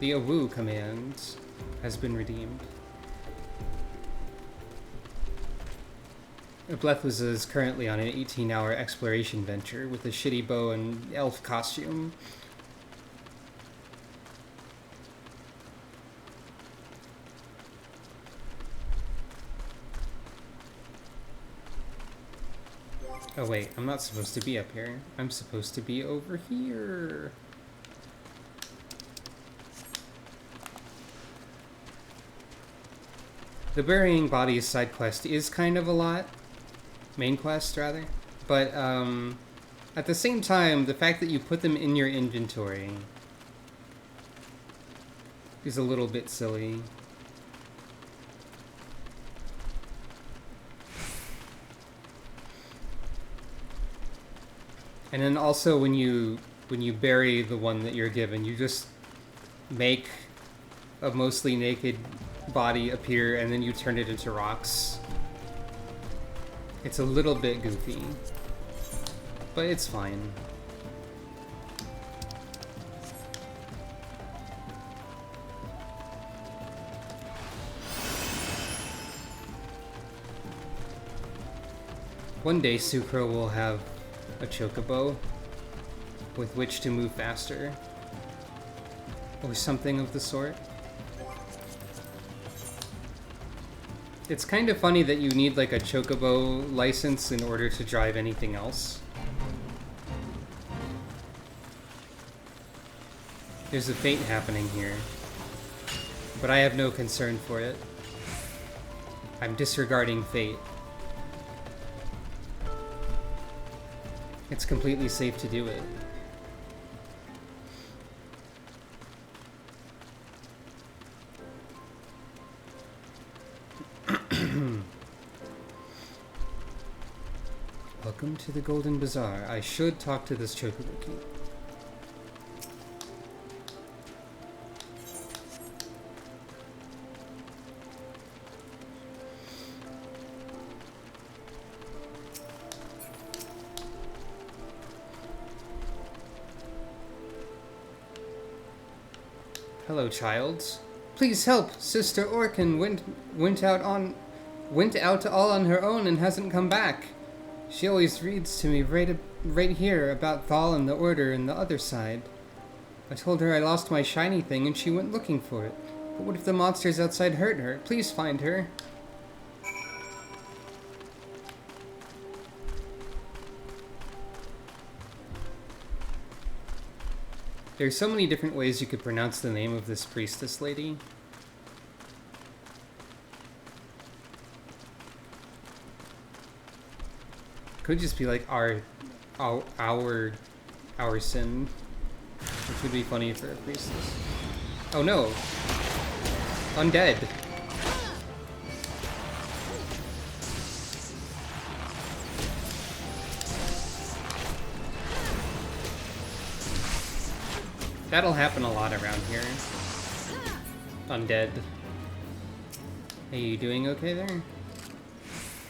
The Awu command has been redeemed. Blethus is currently on an 18-hour exploration venture with a shitty bow and elf costume. Oh wait, I'm not supposed to be up here. I'm supposed to be over here. The Burying Bodies side quest is kind of a lot. Main quest, rather. But, at the same time, the fact that you put them in your inventory is a little bit silly. And then also when you bury the one that you're given, you just make a mostly naked body appear and then you turn it into rocks. It's a little bit goofy, but it's fine. One day Sucro will have a chocobo with which to move faster, or something of the sort. It's kind of funny that you need like a chocobo license in order to drive anything else. There's a fate happening here, but I have no concern for it. I'm disregarding fate. It's completely safe to do it. Welcome to the Golden Bazaar. I should talk to this Chocobo King. Hello, child. Please help! Sister Orkin went out all on her own and hasn't come back. She always reads to me right here about Thal and the Order and the other side. I told her I lost my shiny thing and she went looking for it. But what if the monsters outside hurt her? Please find her. There's so many different ways you could pronounce the name of this priestess lady. Could just be like our sin, which would be funny for a priestess. Oh no! Undead! That'll happen a lot around here. Undead. Hey, you doing okay there?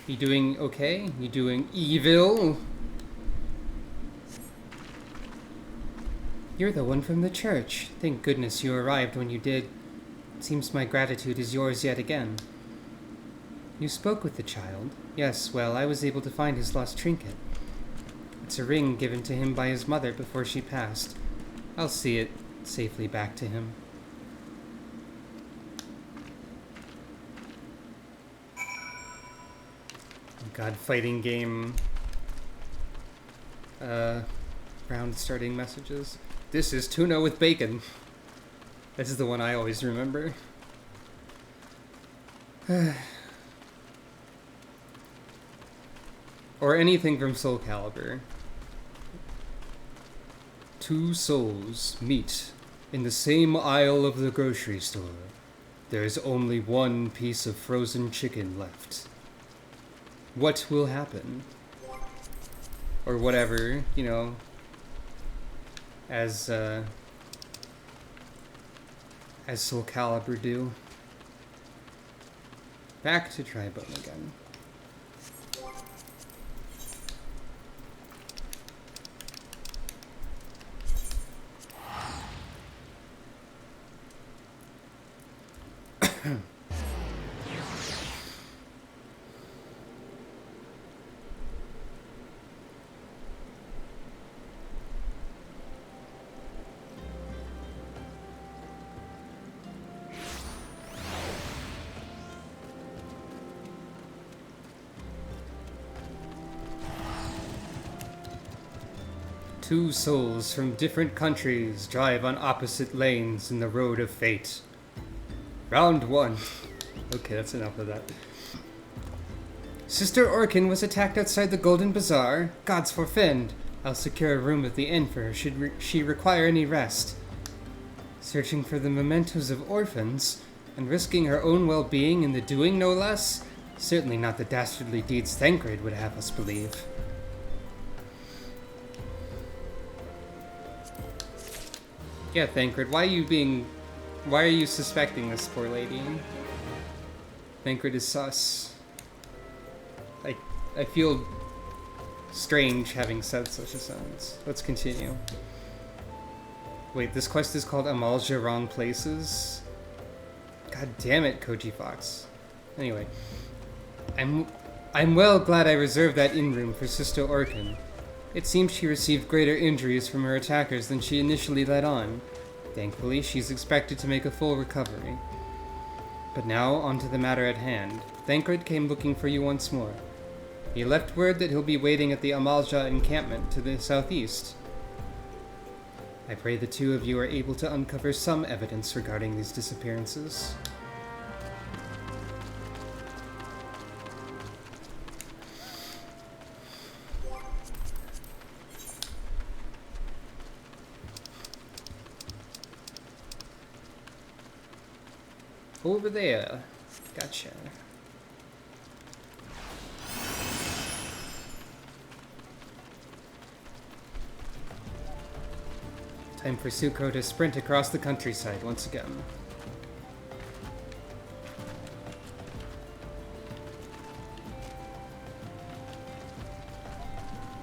You doing okay? You doing evil? You're the one from the church. Thank goodness you arrived when you did. It seems my gratitude is yours yet again. You spoke with the child? Yes, well, I was able to find his lost trinket. It's a ring given to him by his mother before she passed. I'll see it safely back to him. God, fighting game. Round starting messages. This is tuna with bacon. This is the one I always remember. Or anything from Soul Calibur. Two souls meet in the same aisle of the grocery store. There's only one piece of frozen chicken left. What will happen? Or whatever, you know, as Soul Calibur do. Back to Tribone again. Two souls from different countries drive on opposite lanes in the road of fate. Round 1. Okay, that's enough of that. Sister Orkin was attacked outside the Golden Bazaar. Gods forfend. I'll secure a room at the inn for her should she require any rest. Searching for the mementos of orphans, and risking her own well-being in the doing, no less? Certainly not the dastardly deeds Thancred would have us believe. Yeah, Thancred, why are you suspecting this poor lady? Thancred is sus. I feel strange having said such a sentence. Let's continue. Wait, this quest is called Amalja Wrong Places? God damn it, Koji Fox. Anyway, I'm well glad I reserved that inn room for Sister Orkin. It seems she received greater injuries from her attackers than she initially let on. Thankfully, she's expected to make a full recovery. But now, on to the matter at hand. Thancred came looking for you once more. He left word that he'll be waiting at the Amalja encampment to the southeast. I pray the two of you are able to uncover some evidence regarding these disappearances. Over there. Gotcha. Time for Sucro to sprint across the countryside once again.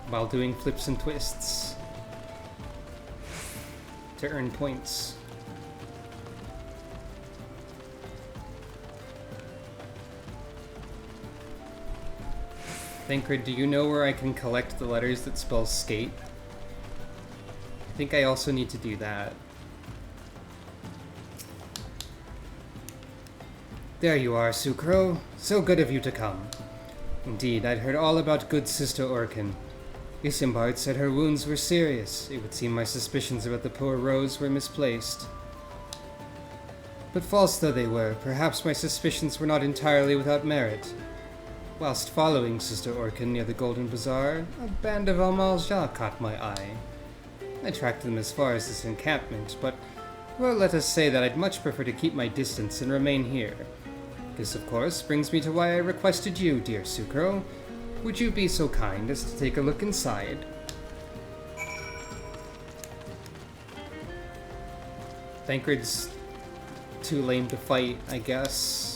While doing flips and twists to earn points. Thancred, do you know where I can collect the letters that spell skate? I think I also need to do that. There you are, Sucro. So good of you to come. Indeed, I'd heard all about good Sister Orkin. Isambard said her wounds were serious. It would seem my suspicions about the poor Rose were misplaced. But false though they were, perhaps my suspicions were not entirely without merit. Whilst following Sister Orkin near the Golden Bazaar, a band of Amalja caught my eye. I tracked them as far as this encampment, but, well, let us say that I'd much prefer to keep my distance and remain here. This, of course, brings me to why I requested you, dear Sucro. Would you be so kind as to take a look inside? Thancred's too lame to fight, I guess.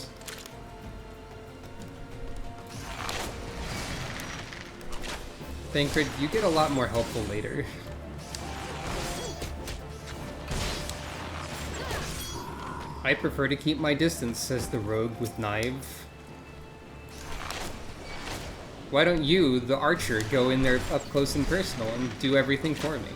Thancred, you get a lot more helpful later. I prefer to keep my distance, says the rogue with knife. Why don't you, the archer, go in there up close and personal and do everything for me?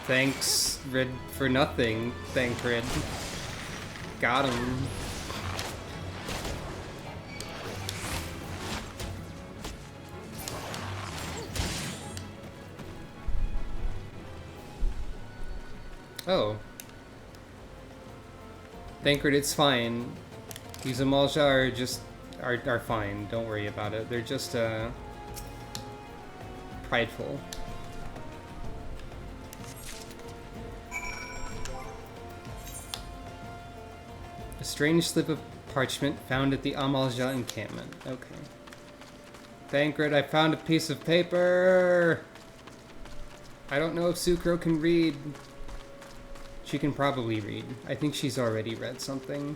Thanks, Red, for nothing, Thancred. Got him. Oh. Thancred, it's fine. These Amalja are just... are fine. Don't worry about it. They're just, prideful. A strange slip of parchment found at the Amalja encampment. Okay. Thancred, I found a piece of paper! I don't know if Sucro can read. She can probably read. I think she's already read something.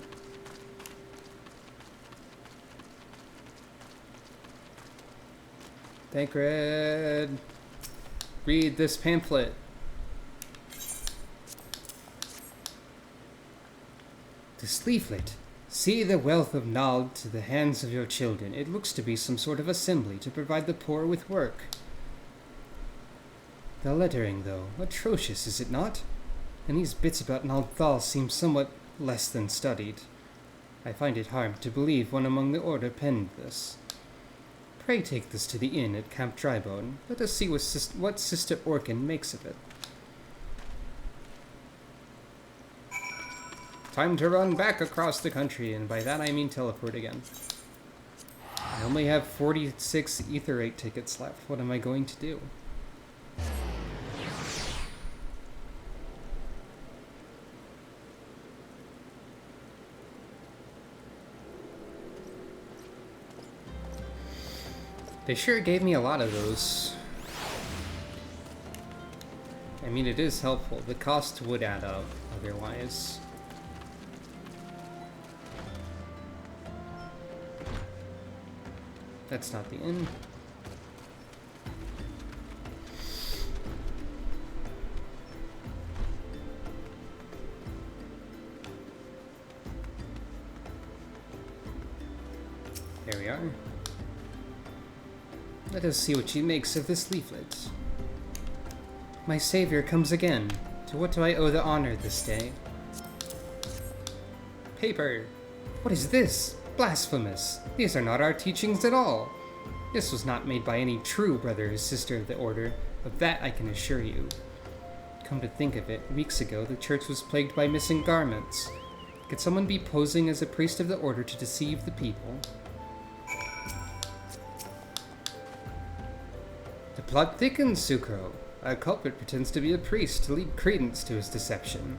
Thancred, read this pamphlet. This leaflet. See the wealth of Nald to the hands of your children. It looks to be some sort of assembly to provide the poor with work. The lettering, though, atrocious, is it not? And these bits about Naldthal seem somewhat less than studied. I find it hard to believe one among the Order penned this. Pray take this to the inn at Camp Drybone. Let us see what Sister Orkin makes of it. Time to run back across the country, and by that I mean teleport again. I only have 46 Etherate tickets left. What am I going to do? They sure gave me a lot of those. I mean, it is helpful. The cost would add up otherwise. That's not the inn. There we are. Let us see what she makes of this leaflet. My savior comes again. To what do I owe the honor this day? Paper! What is this? Blasphemous! These are not our teachings at all. This was not made by any true brother or sister of the Order. Of that I can assure you. Come to think of it, weeks ago the church was plagued by missing garments. Could someone be posing as a priest of the Order to deceive the people? The plot thickens, Sucro. Our culprit pretends to be a priest to lead credence to his deception.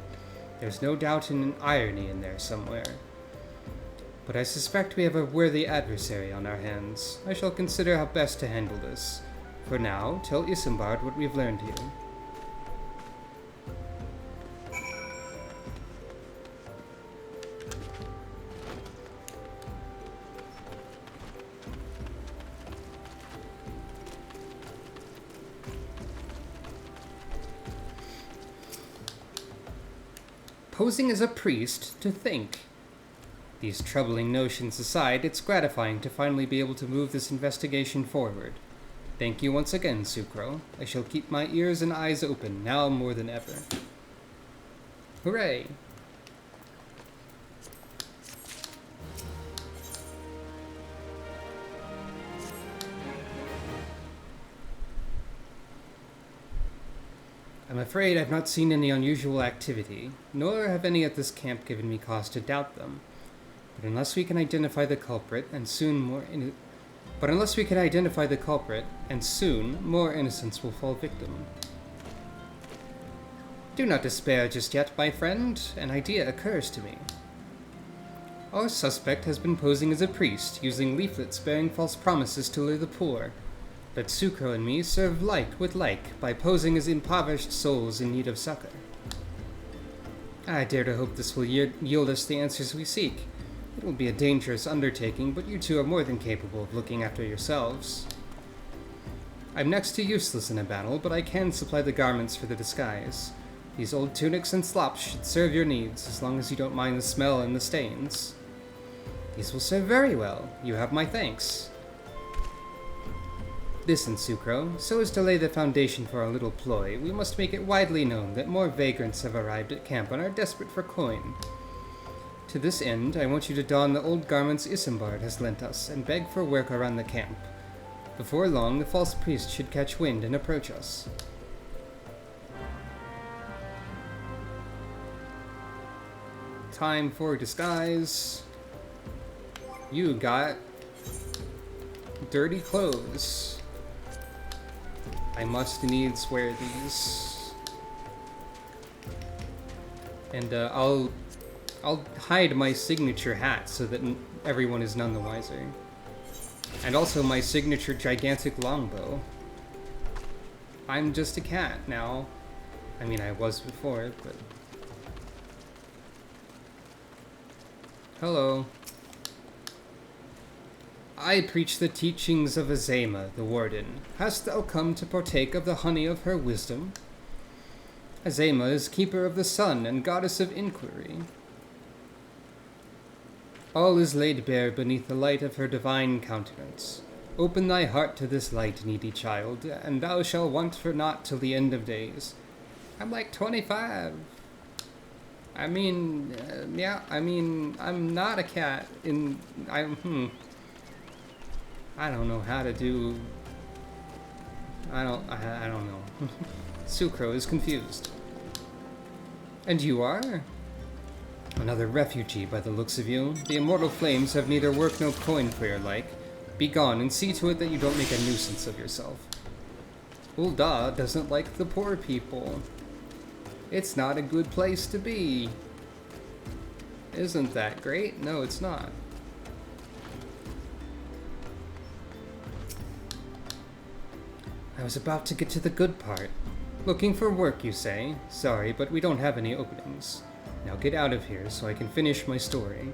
There's no doubt in an irony in there somewhere. But I suspect we have a worthy adversary on our hands. I shall consider how best to handle this. For now, tell Isambard what we've learned here. Posing as a priest to think. These troubling notions aside, it's gratifying to finally be able to move this investigation forward. Thank you once again, Sucro. I shall keep my ears and eyes open, now more than ever. Hooray! I'm afraid I've not seen any unusual activity, nor have any at this camp given me cause to doubt them. But unless we can identify the culprit, and soon more innocents will fall victim. Do not despair just yet, my friend. An idea occurs to me. Our suspect has been posing as a priest, using leaflets bearing false promises to lure the poor. But Sucro and me serve like with like by posing as impoverished souls in need of succor. I dare to hope this will yield us the answers we seek. It will be a dangerous undertaking, but you two are more than capable of looking after yourselves. I'm next to useless in a battle, but I can supply the garments for the disguise. These old tunics and slops should serve your needs, as long as you don't mind the smell and the stains. These will serve very well. You have my thanks. Listen, Sucro, so as to lay the foundation for our little ploy, we must make it widely known that more vagrants have arrived at camp and are desperate for coin. To this end, I want you to don the old garments Isambard has lent us and beg for work around the camp. Before long, the false priest should catch wind and approach us. Time for disguise. You got dirty clothes. I must needs wear these. And I'll hide my signature hat so that everyone is none the wiser. And also my signature gigantic longbow. I'm just a cat now. I mean, I was before, but... Hello. I preach the teachings of Azema, the warden. Hast thou come to partake of the honey of her wisdom? Azema is keeper of the sun and goddess of inquiry. All is laid bare beneath the light of her divine countenance. Open thy heart to this light, needy child, and thou shalt want for naught till the end of days. I'm like 25. Yeah, I'm not a cat I don't know how to do... I don't know. Sucro is confused. And you are? Another refugee by the looks of you. The immortal flames have neither work nor coin for your like. Be gone and see to it that you don't make a nuisance of yourself. Ul'dah doesn't like the poor people. It's not a good place to be. Isn't that great? No, it's not. I was about to get to the good part. Looking for work, you say? Sorry, but we don't have any openings. Now get out of here so I can finish my story.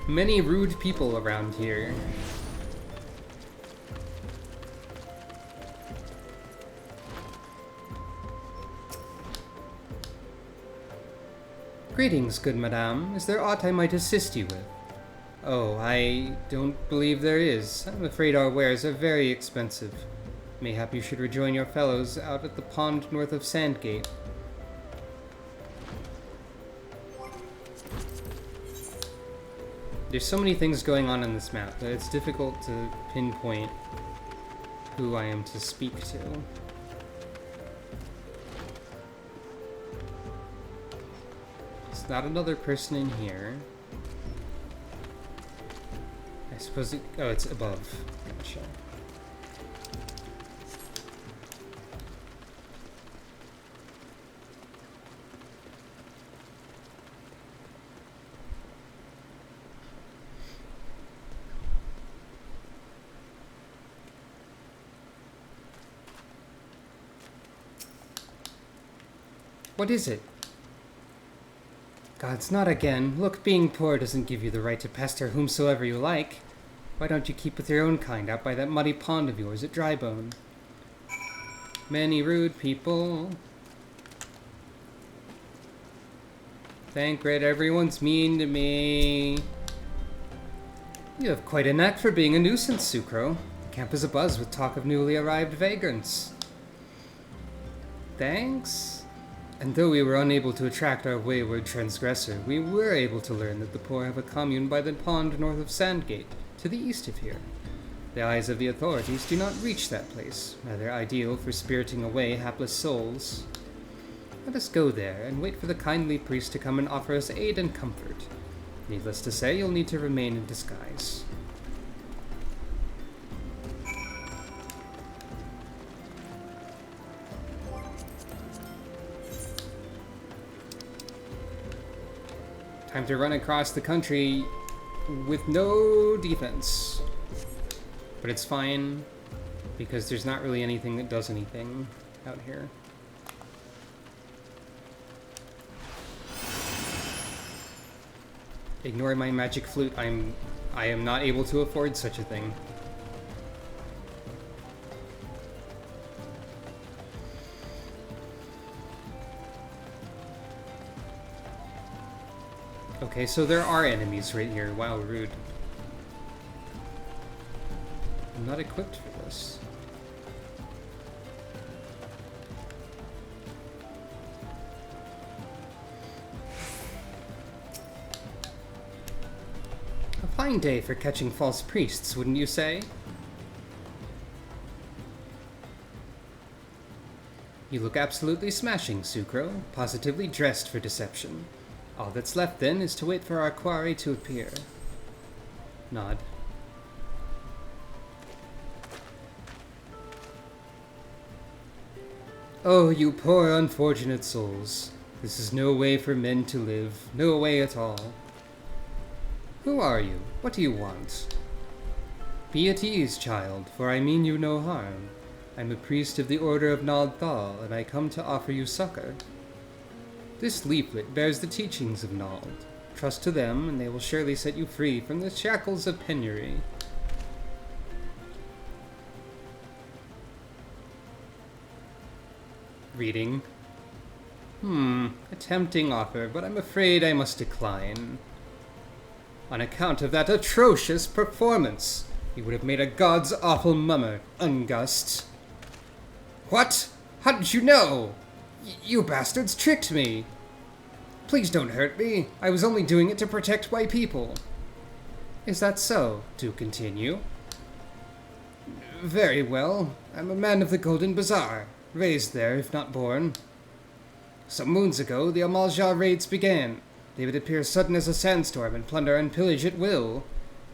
Many rude people around here. Greetings, good madame. Is there aught I might assist you with? Oh, I don't believe there is. I'm afraid our wares are very expensive. Mayhap you should rejoin your fellows out at the pond north of Sandgate. There's so many things going on this map that it's difficult to pinpoint who I am to speak to. It's not another person in here. I suppose it... Oh, it's above. Gotcha. What is it? Gods, not again. Look, being poor doesn't give you the right to pester whomsoever you like. Why don't you keep with your own kind out by that muddy pond of yours at Drybone? Many rude people. Thancred, everyone's mean to me. You have quite a knack for being a nuisance, Sucro. The camp is abuzz with talk of newly arrived vagrants. Thanks. And though we were unable to attract our wayward transgressor, we were able to learn that the poor have a commune by the pond north of Sandgate, to the east of here. The eyes of the authorities do not reach that place, rather ideal for spiriting away hapless souls. Let us go there, and wait for the kindly priest to come and offer us aid and comfort. Needless to say, you'll need to remain in disguise. Time to run across the country with no defense. But it's fine, because there's not really anything that does anything out here. Ignore my magic flute. I am not able to afford such a thing. Okay, so there are enemies right here. Wow, rude. I'm not equipped for this. A fine day for catching false priests, wouldn't you say? You look absolutely smashing, Sucro. Positively dressed for deception. All that's left, then, is to wait for our quarry to appear. Nod. Oh, you poor unfortunate souls. This is no way for men to live. No way at all. Who are you? What do you want? Be at ease, child, for I mean you no harm. I'm a priest of the Order of Nald Thal, and I come to offer you succor. This leaflet bears the teachings of Nald. Trust to them, and they will surely set you free from the shackles of penury. Reading. A tempting offer, but I'm afraid I must decline. On account of that atrocious performance, you would have made a god's awful mummer, Ungust. What? How did you know? You bastards tricked me. Please don't hurt me. I was only doing it to protect my people. Is that so? Do continue. Very well. I'm a man of the Golden Bazaar, raised there if not born. Some moons ago, the Amalja raids began. They would appear sudden as a sandstorm and plunder and pillage at will.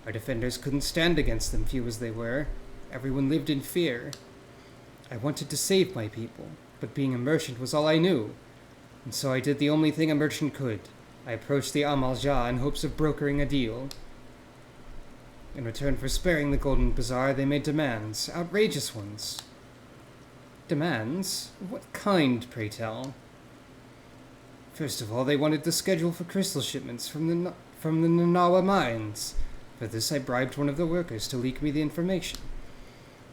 Our defenders couldn't stand against them, few as they were. Everyone lived in fear. I wanted to save my people, but being a merchant was all I knew. And so I did the only thing a merchant could. I approached the Amalja in hopes of brokering a deal. In return for sparing the Golden Bazaar, they made demands, outrageous ones. Demands? What kind, pray tell? First of all, they wanted the schedule for crystal shipments from the Nanawa mines. For this, I bribed one of the workers to leak me the information.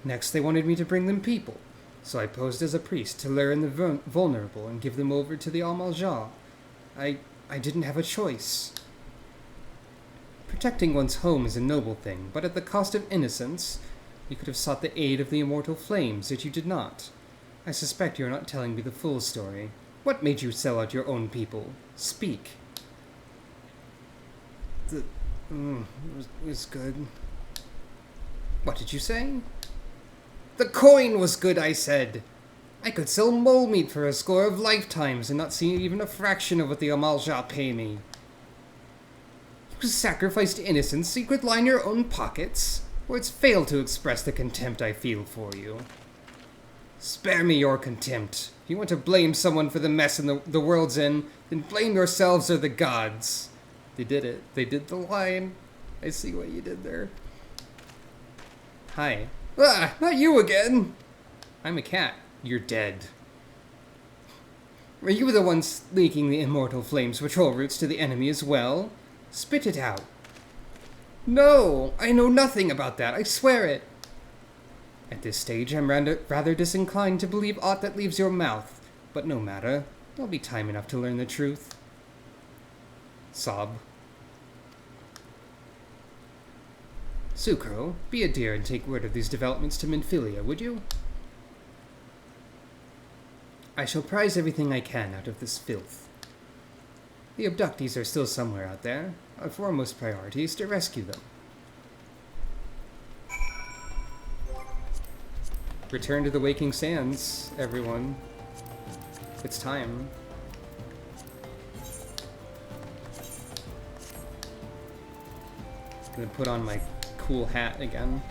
Next, they wanted me to bring them people, so I posed as a priest to lure in the vulnerable and give them over to the Amalja. I didn't have a choice. Protecting one's home is a noble thing, but at the cost of innocence. You could have sought the aid of the immortal flames, yet you did not. I suspect you are not telling me the full story. What made you sell out your own people? Speak. It was good. What did you say? The coin was good, I said. I could sell mole meat for a score of lifetimes and not see even a fraction of what the Amalja pay me. You sacrificed innocence so you could line your own pockets? Words fail to express the contempt I feel for you. Spare me your contempt. If you want to blame someone for the mess the world's in, then blame yourselves or the gods. They did it. They did the line. I see what you did there. Hi. Ah, not you again! I'm a cat. You're dead. Were you the ones leaking the immortal flames patrol routes to the enemy as well? Spit it out. No, I know nothing about that, I swear it. At this stage, I'm rather disinclined to believe aught that leaves your mouth, but no matter. There'll be time enough to learn the truth. Sob. Sucro, be a dear and take word of these developments to Minfilia, would you? I shall prize everything I can out of this filth. The abductees are still somewhere out there. Our foremost priority is to rescue them. Return to the Waking Sands, everyone. It's time. Gonna put on my cool hat again.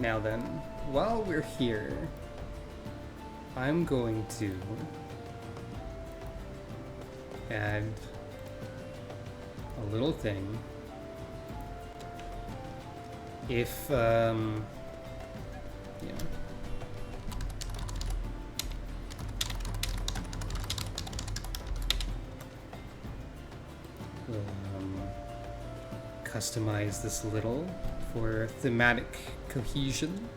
Now then, while we're here, I'm going to add a little thing. If, yeah. Customize this a little for thematic cohesion.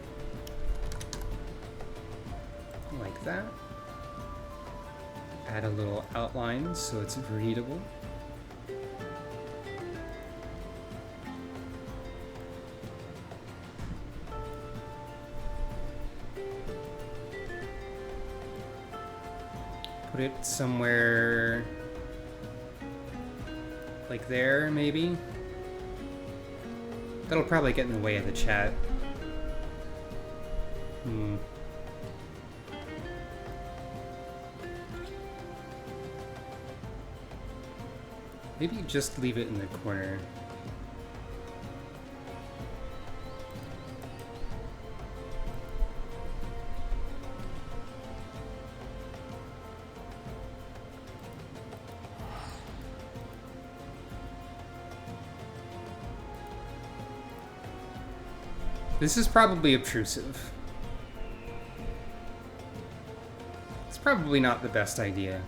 Like that. Add a little outline so it's readable. Put it somewhere like there, maybe? That'll probably get in the way of the chat. Maybe just leave it in the corner. This is probably obtrusive. It's probably not the best idea.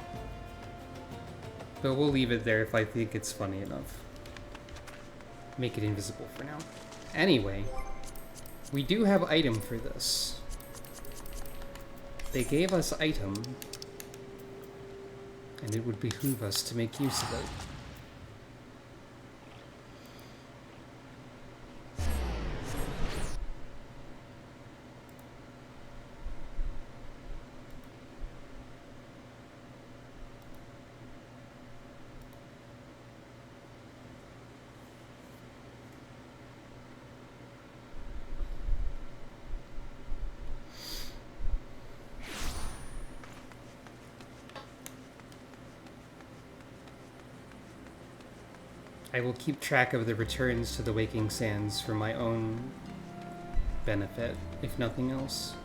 But we'll leave it there if I think it's funny enough. Make it invisible for now. Anyway, we do have item for this. They gave us item, and it would behoove us to make use of it. I will keep track of the returns to the Waking Sands for my own benefit, if nothing else.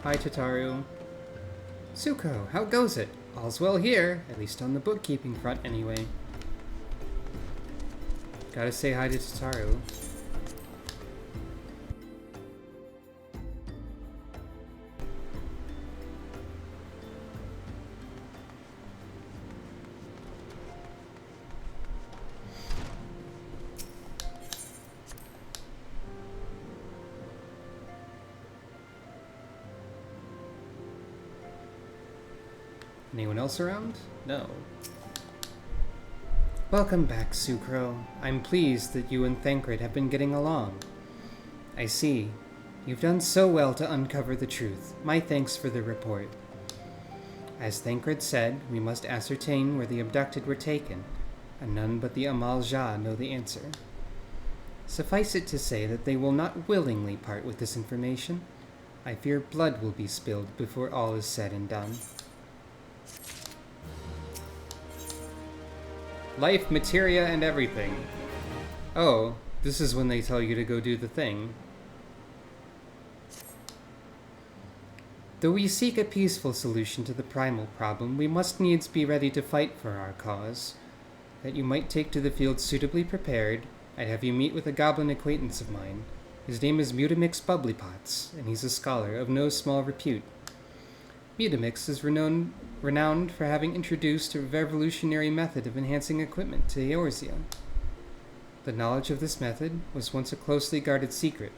Hi, Tataru. Suko, how goes it? All's well here, at least on the bookkeeping front anyway. Gotta say hi to Tataru. Anyone else around? No. Welcome back, Sucro. I'm pleased that you and Thancred have been getting along. I see. You've done so well to uncover the truth. My thanks for the report. As Thancred said, we must ascertain where the abducted were taken, and none but the Amal Jah know the answer. Suffice it to say that they will not willingly part with this information. I fear blood will be spilled before all is said and done. Life, materia, and everything. Oh, this is when they tell you to go do the thing. Though we seek a peaceful solution to the primal problem, we must needs be ready to fight for our cause. That you might take to the field suitably prepared, I'd have you meet with a goblin acquaintance of mine. His name is Mutamix Bubblypots, and he's a scholar of no small repute. Mutamix is renowned for having introduced a revolutionary method of enhancing equipment to Eorzea. The knowledge of this method was once a closely guarded secret,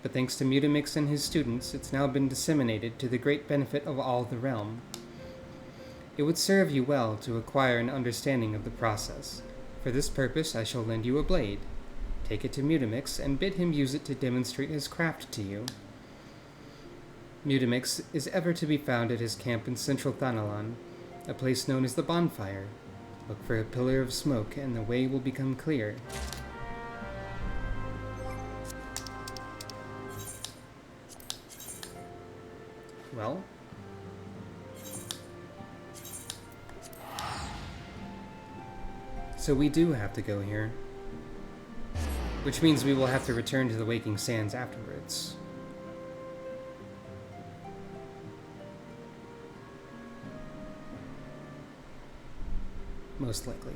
but thanks to Mutamix and his students, it's now been disseminated to the great benefit of all the realm. It would serve you well to acquire an understanding of the process. For this purpose, I shall lend you a blade. Take it to Mutamix and bid him use it to demonstrate his craft to you. Mutamix is ever to be found at his camp in central Thanalan, a place known as the Bonfire. Look for a pillar of smoke and the way will become clear. Well? So we do have to go here. Which means we will have to return to the Waking Sands afterwards. Most likely.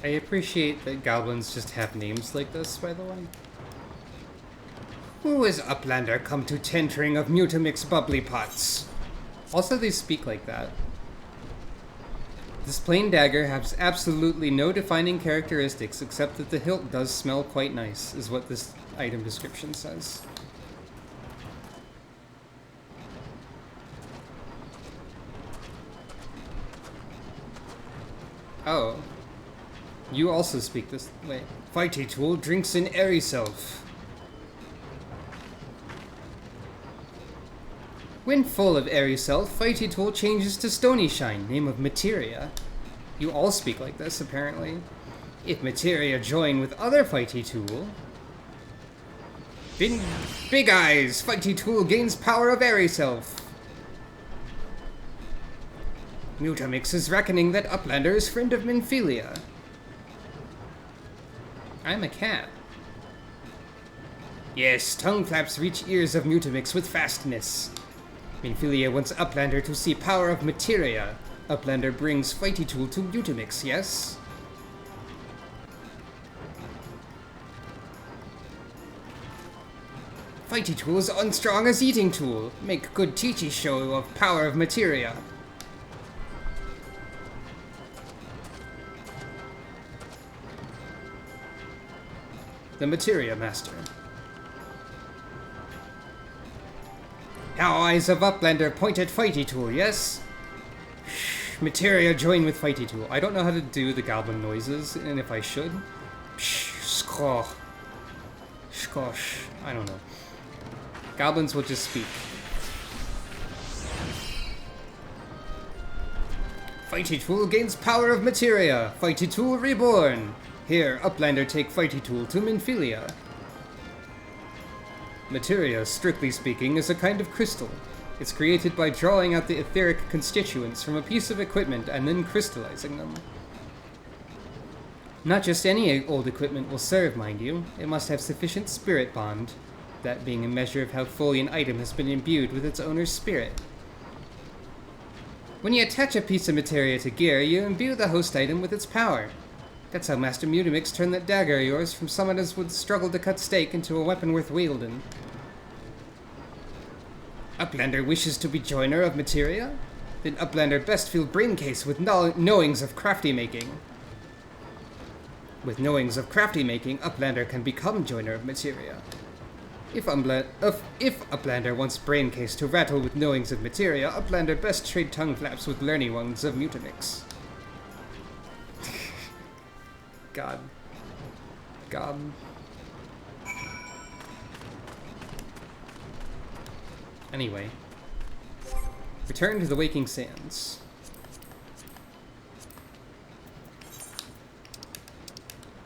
I appreciate that goblins just have names like this, by the way. Who is Uplander come to tentering of Mutamix Bubblypots? Also, they speak like that. This plain dagger has absolutely no defining characteristics except that the hilt does smell quite nice, is what this item description says. Oh. You also speak this way. Fighty Tool drinks in airy self. When full of airy self, Fighty Tool changes to Stony Shine, name of Materia. You all speak like this, apparently. If Materia join with other Fighty Tool... Big Eyes! Fighty Tool gains power of airy self. Mutamix is reckoning that Uplander is friend of Minfilia. I'm a cat. Yes, tongue flaps reach ears of Mutamix with fastness. Minfilia wants Uplander to see power of materia. Uplander brings fighty tool to Mutamix, yes? Fighty tool is unstrong as eating tool. Make good teachy show of power of materia. The materia master. Now eyes of Uplander point at fighty tool, yes? Shh, materia join with fighty tool. I don't know how to do the goblin noises, and if I should. Shh, skoch. Skosh. I don't know. Goblins will just speak. Fighty tool gains power of materia. Fighty tool reborn. Here, Uplander take fighty tool to Minfilia. Materia, strictly speaking, is a kind of crystal. It's created by drawing out the etheric constituents from a piece of equipment and then crystallizing them. Not just any old equipment will serve, mind you. It must have sufficient spirit bond, that being a measure of how fully an item has been imbued with its owner's spirit. When you attach a piece of materia to gear, you imbue the host item with its power. That's how Master Mutamix turned that dagger of yours from someone as would struggle to cut steak into a weapon worth wielding. Uplander wishes to be joiner of materia? Then Uplander best fill braincase with knowings of crafty making. With knowings of crafty making, Uplander can become joiner of materia. If Uplander wants braincase to rattle with knowings of materia, Uplander best trade tongue flaps with learning ones of Mutamix. God. Anyway. Return to the Waking Sands.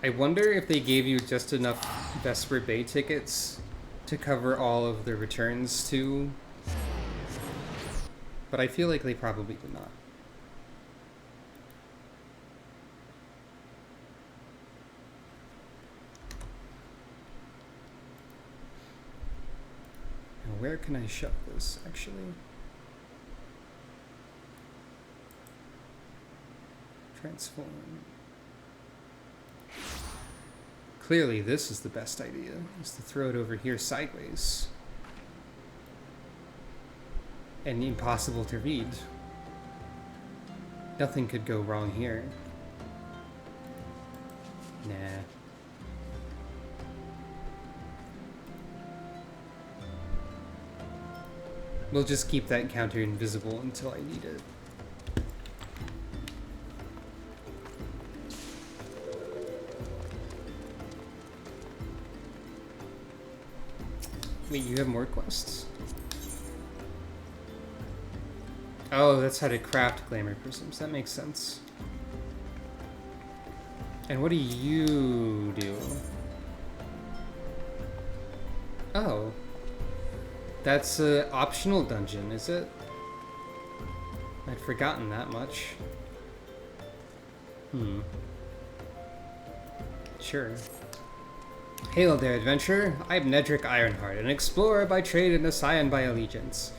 I wonder if they gave you just enough Vesper Bay tickets to cover all of the returns too. But I feel like they probably did not. Now where can I shove this, actually? Transform. Clearly this is the best idea, is to throw it over here sideways. And impossible to read. Nothing could go wrong here. Nah. We'll just keep that counter invisible until I need it. Wait, you have more quests? Oh, that's how to craft glamour prisms. That makes sense. And what do you do? Oh. That's an optional dungeon, is it? I'd forgotten that much. Sure. Hail there, adventurer. I'm Nedrick Ironheart, an explorer by trade and a scion by allegiance.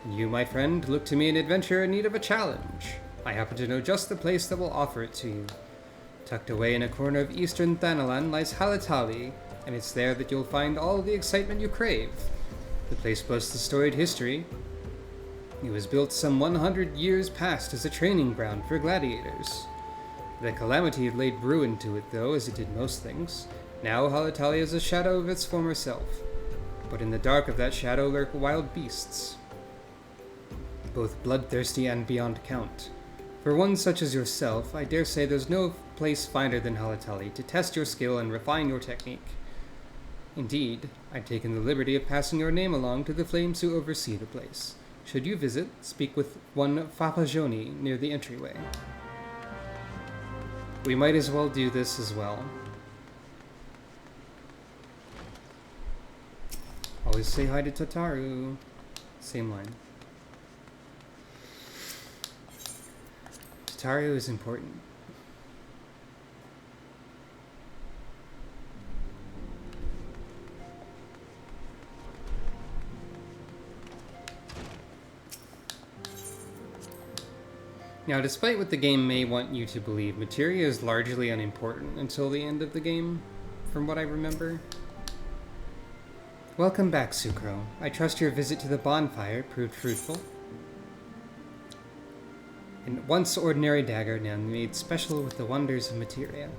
And you, my friend, look to me an adventurer in need of a challenge. I happen to know just the place that will offer it to you. Tucked away in a corner of eastern Thanalan lies Halatali, and it's there that you'll find all the excitement you crave. The place boasts a storied history. It was built some 100 years past as a training ground for gladiators. The calamity had laid ruin to it, though, as it did most things. Now Halatali is a shadow of its former self, but in the dark of that shadow lurk wild beasts, both bloodthirsty and beyond count. For one such as yourself, I dare say there's no place finer than Halatali to test your skill and refine your technique. Indeed, I've taken the liberty of passing your name along to the flames who oversee the place. Should you visit, speak with one Fapajoni near the entryway. We might as well do this as well. Always say hi to Tataru. Same line. Tataru is important. Now, despite what the game may want you to believe, materia is largely unimportant until the end of the game, from what I remember. Welcome back, Sucro. I trust your visit to the bonfire proved fruitful. An once ordinary dagger now made special with the wonders of materia.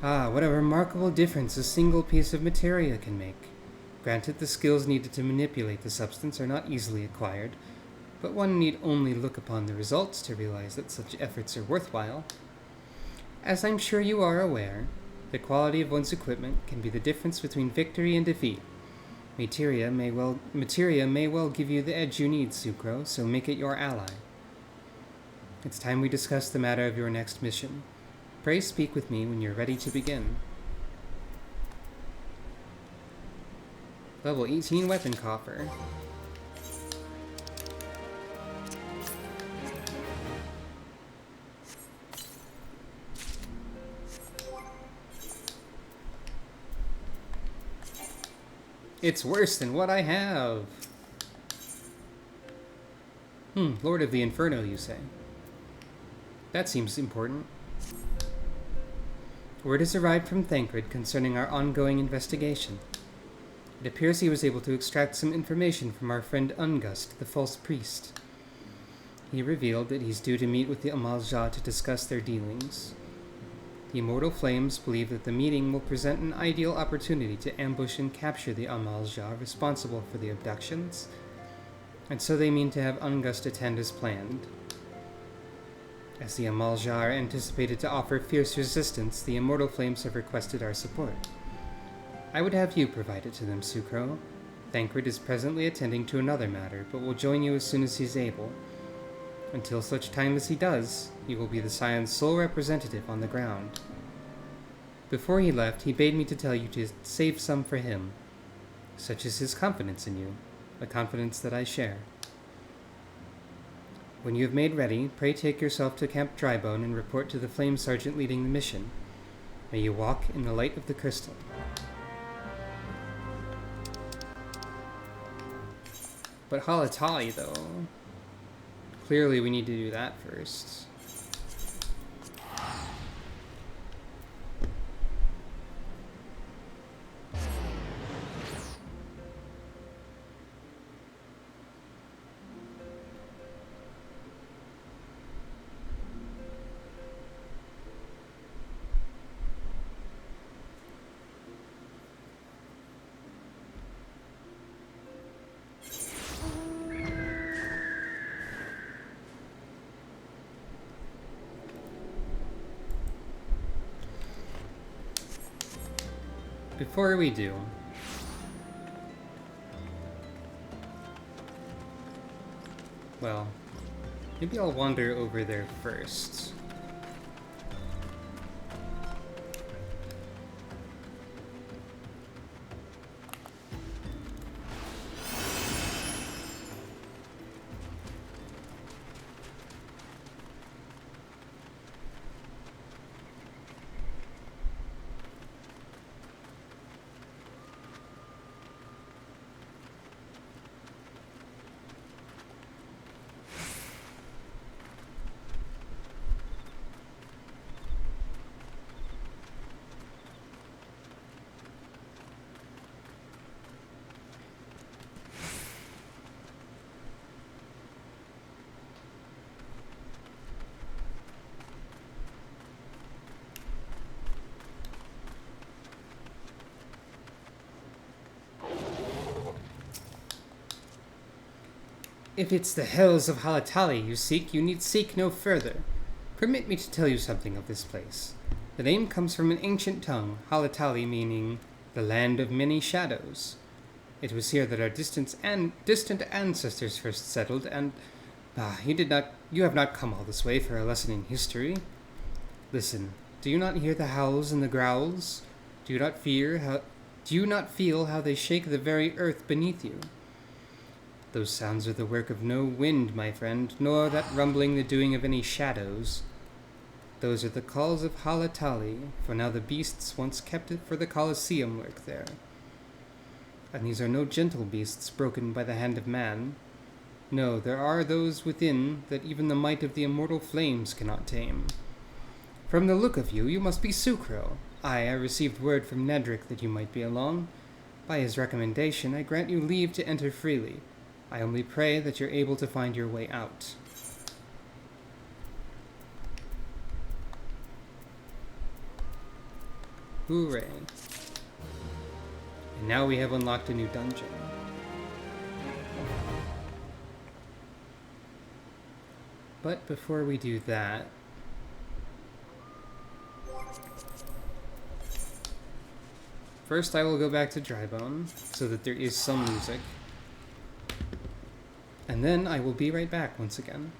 Ah, what a remarkable difference a single piece of materia can make. Granted, the skills needed to manipulate the substance are not easily acquired, but one need only look upon the results to realize that such efforts are worthwhile. As I'm sure you are aware, the quality of one's equipment can be the difference between victory and defeat. Materia may well give you the edge you need, Sucro, so make it your ally. It's time we discuss the matter of your next mission. Pray speak with me when you're ready to begin. Level 18 weapon coffer. It's worse than what I have. Lord of the Inferno, you say? That seems important. Word has arrived from Thancred concerning our ongoing investigation. It appears he was able to extract some information from our friend Ungust, the false priest. He revealed that he's due to meet with the Amalja to discuss their dealings. The Immortal Flames believe that the meeting will present an ideal opportunity to ambush and capture the Amalja responsible for the abductions, and so they mean to have Ungust attend as planned. As the Amalja are anticipated to offer fierce resistance, the Immortal Flames have requested our support. I would have you provide it to them, Sucro. Thancred is presently attending to another matter, but will join you as soon as he's able. Until such time as he does, he will be the Scion's sole representative on the ground. Before he left, he bade me to tell you to save some for him. Such is his confidence in you, a confidence that I share. When you have made ready, pray take yourself to Camp Drybone and report to the Flame Sergeant leading the mission. May you walk in the light of the crystal. But Halatali, though. Clearly we need to do that first. Before we do, well, maybe I'll wander over there first. If it's the hells of Halatali you seek, you need seek no further. Permit me to tell you something of this place. The name comes from an ancient tongue, Halatali meaning the land of many shadows. It was here that our distant ancestors first settled, and you have not come all this way for a lesson in history. Listen, do you not hear the howls and the growls? Do you not feel how they shake the very earth beneath you? Those sounds are the work of no wind, my friend, nor that rumbling the doing of any shadows. Those are the calls of Halatali, for now the beasts once kept it for the Colosseum lurk there. And these are no gentle beasts broken by the hand of man. No, there are those within that even the might of the immortal flames cannot tame. From the look of you, you must be Sucro. I received word from Nedric that you might be along. By his recommendation, I grant you leave to enter freely. I only pray that you're able to find your way out. Hooray. And now we have unlocked a new dungeon. But before we do that, first I will go back to Drybone, so that there is some music. And then I will be right back once again.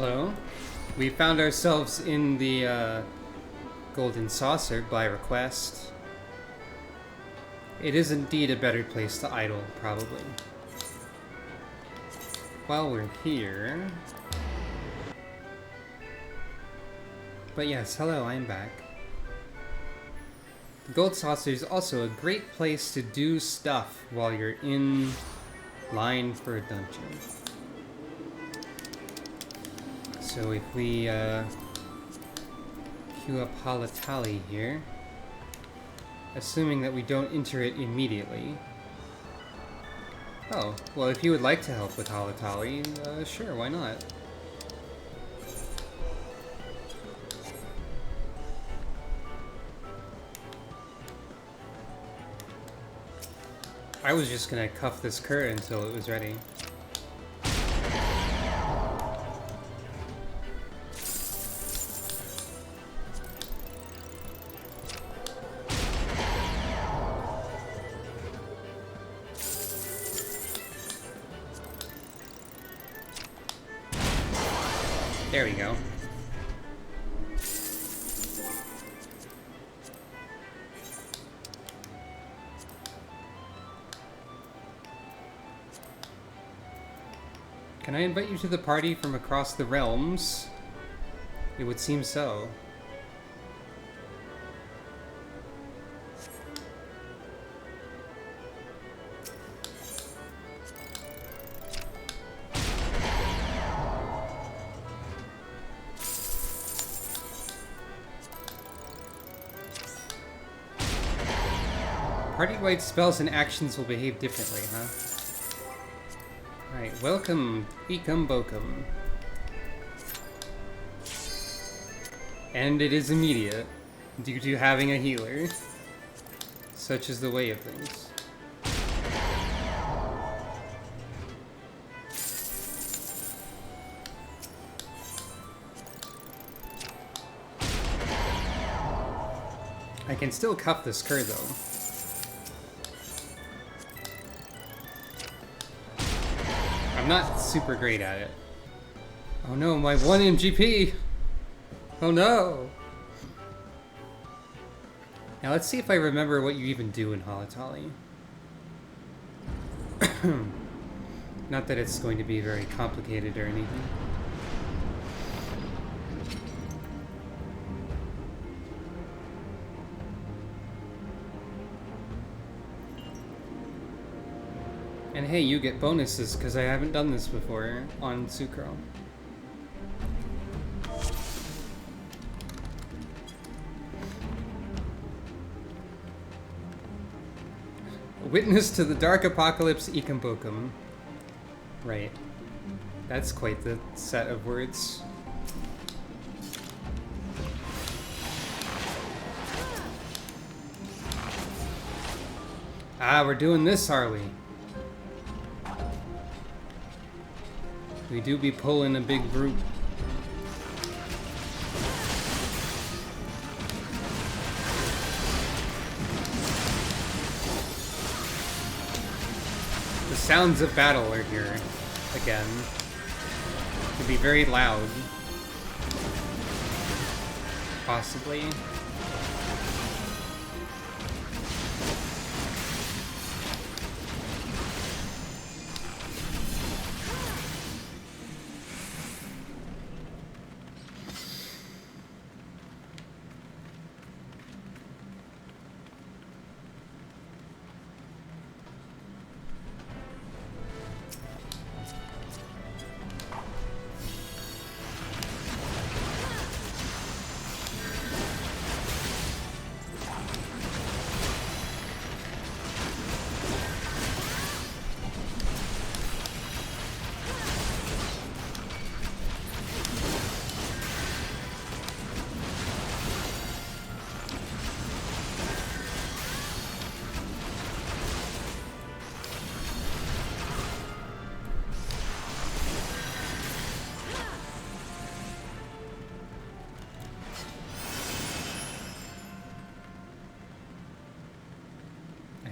Hello. We found ourselves in the Golden Saucer by request. It is indeed a better place to idle, probably. While we're here... But yes, hello, I'm back. The Gold Saucer is also a great place to do stuff while you're in line for a dungeon. So if we queue up Halatali here, assuming that we don't enter it immediately. Oh, well if you would like to help with Halatali, sure, why not? I was just gonna cuff this cur until it was ready. There we go. Can I invite you to the party from across the realms? It would seem so. Party-wide spells and actions will behave differently, huh? Alright, welcome, Ecum Bokum. And it is immediate, due to having a healer. Such is the way of things. I can still cuff this cur though. I'm not super great at it. Oh no, my 1 MGP! Oh no! Now let's see if I remember what you even do in Halatali. Not that it's going to be very complicated or anything. And hey, you get bonuses because I haven't done this before on Sucro. Witness to the Dark Apocalypse Ikambokum. Right. That's quite the set of words. Ah, we're doing this, are we? We do be pulling a big group. The sounds of battle are here again. It could be very loud. Possibly.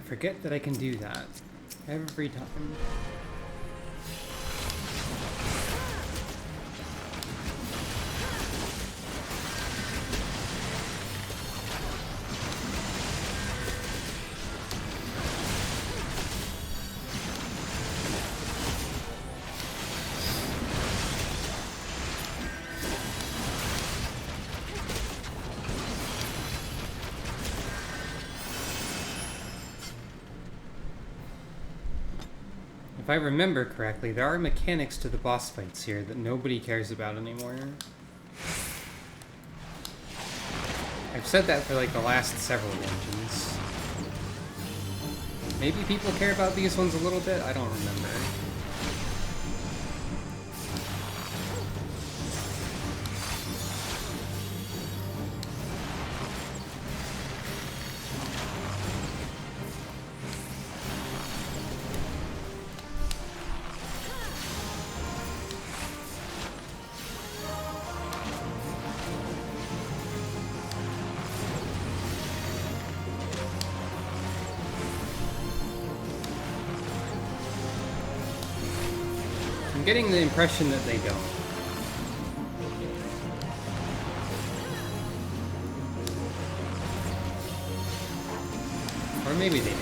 Forget that I can do that every time. If I remember correctly, there are mechanics to the boss fights here that nobody cares about anymore. I've said that for like the last several dungeons. Maybe people care about these ones a little bit, I don't remember. I'm getting the impression that they don't. Or maybe they do.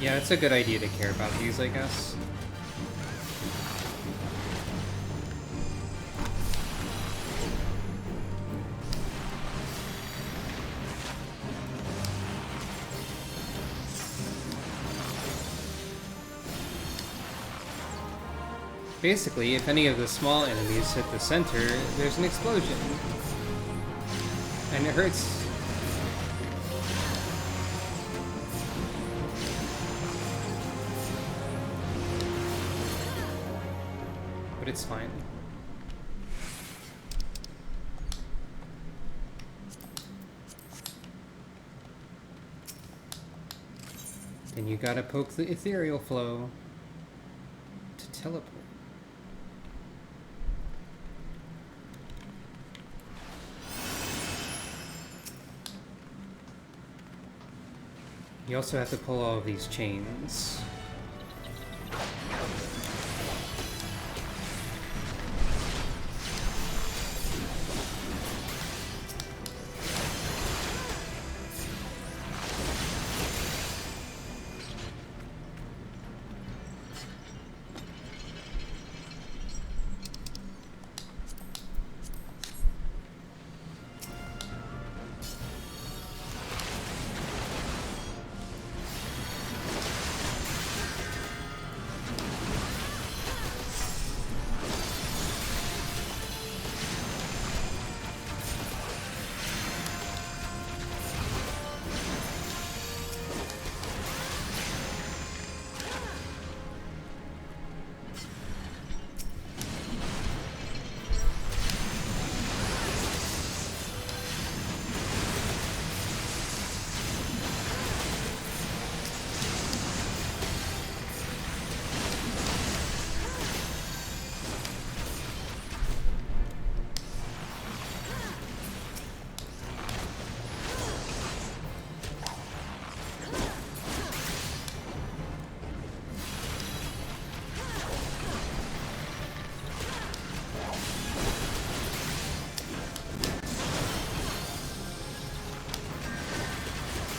Yeah, it's a good idea to care about these, I guess. Basically, if any of the small enemies hit the center, there's an explosion. And it hurts. But it's fine. Then you gotta poke the ethereal flow to teleport. You also have to pull all of these chains.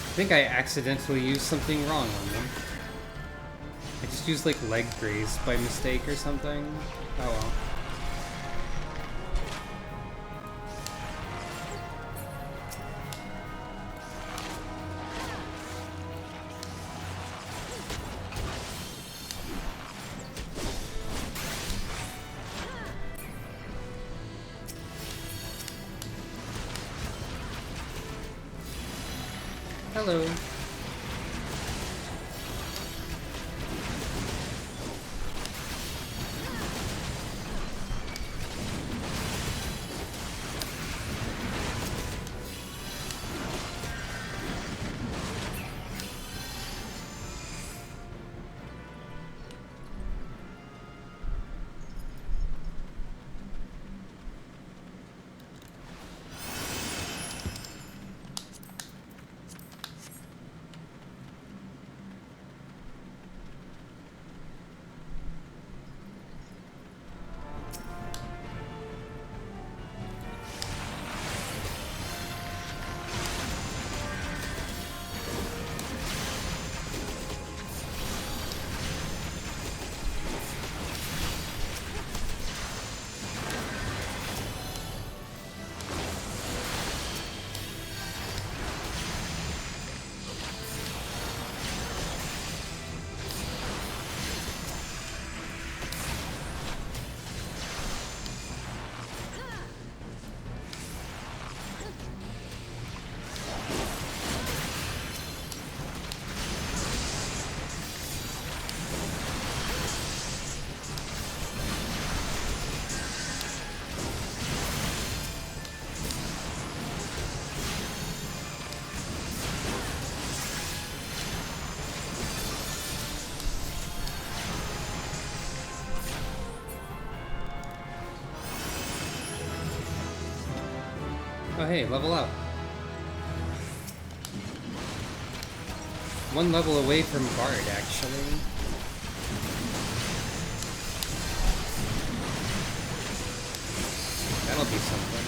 I think I accidentally used something wrong on them. I just used like leg graze by mistake or something. Oh well. Hello. Oh hey, level up. One level away from Bard, actually. That'll be something.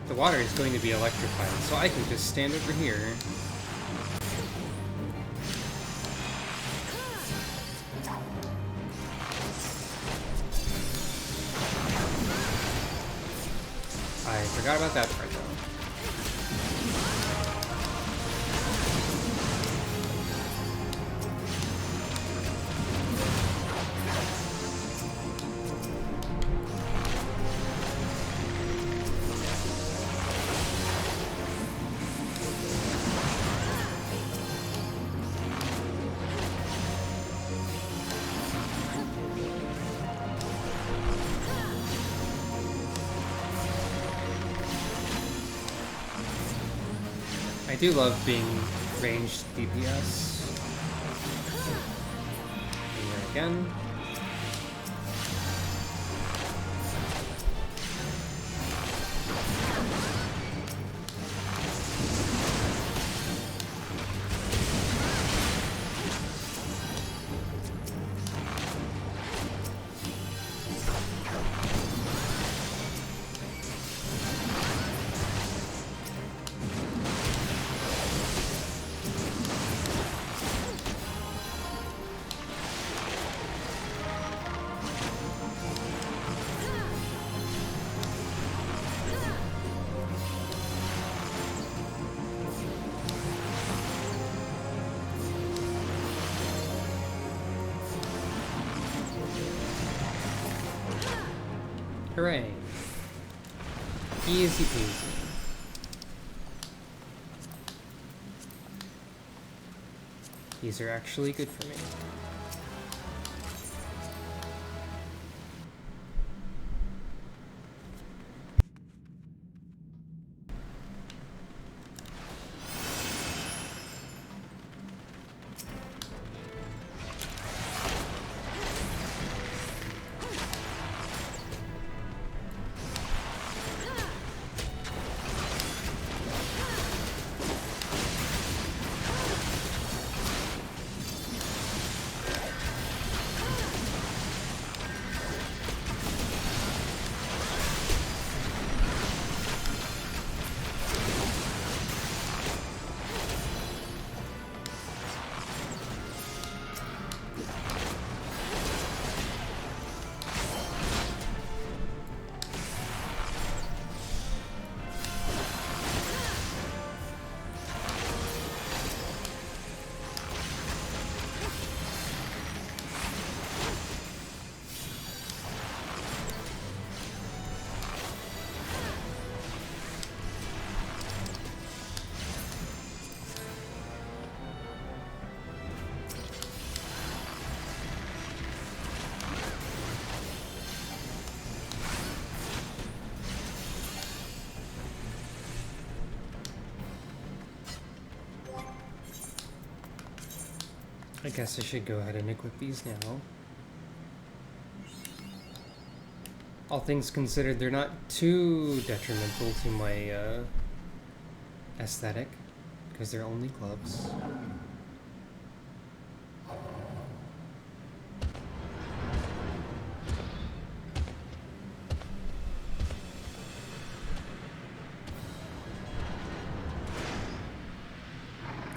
The water is going to be electrified, so I can just stand over here. I forgot about that part though. I do love being ranged DPS. Here again. Hooray. Easy peasy. These are actually good for me. I guess I should go ahead and equip these now. All things considered, they're not too detrimental to my aesthetic, because they're only gloves.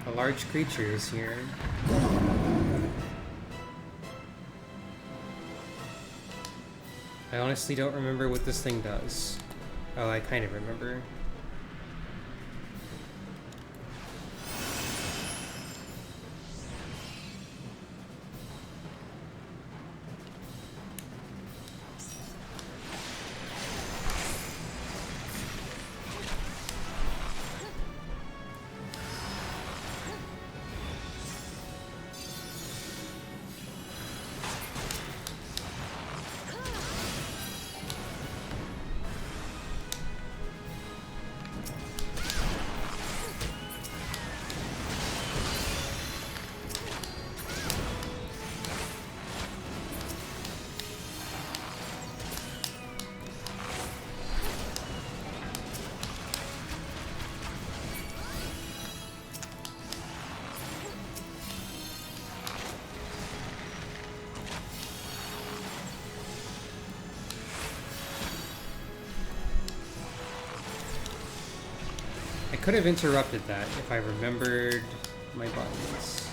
A large creature is here. I honestly don't remember what this thing does. Oh, I kind of remember. I could have interrupted that if I remembered my buttons.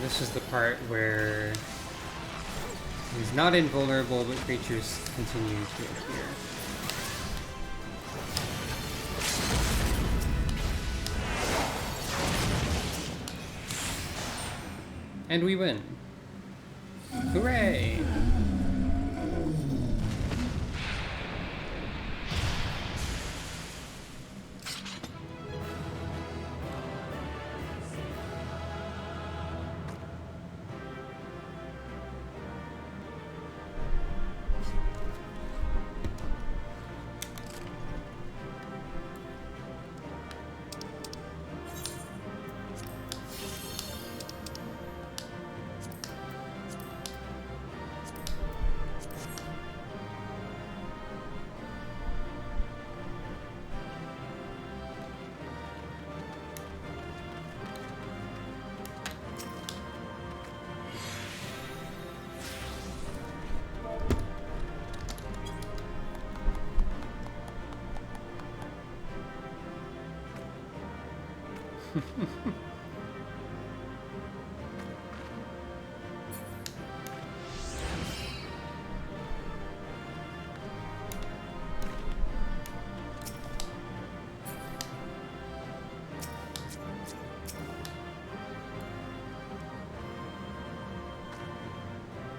This is the part where he's not invulnerable, but creatures continue to appear. And we win. Hooray!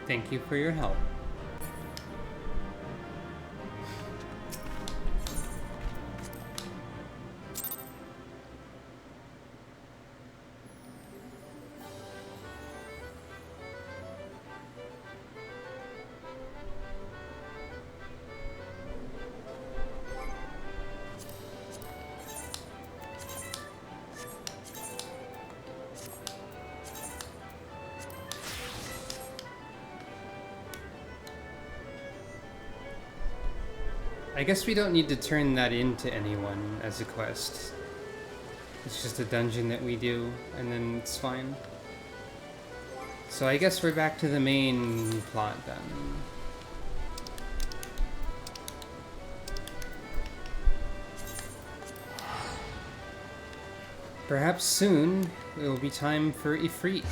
Thank you for your help. I guess we don't need to turn that into anyone as a quest. It's just a dungeon that we do, and then it's fine. So I guess we're back to the main plot then. Perhaps soon it will be time for Ifrit.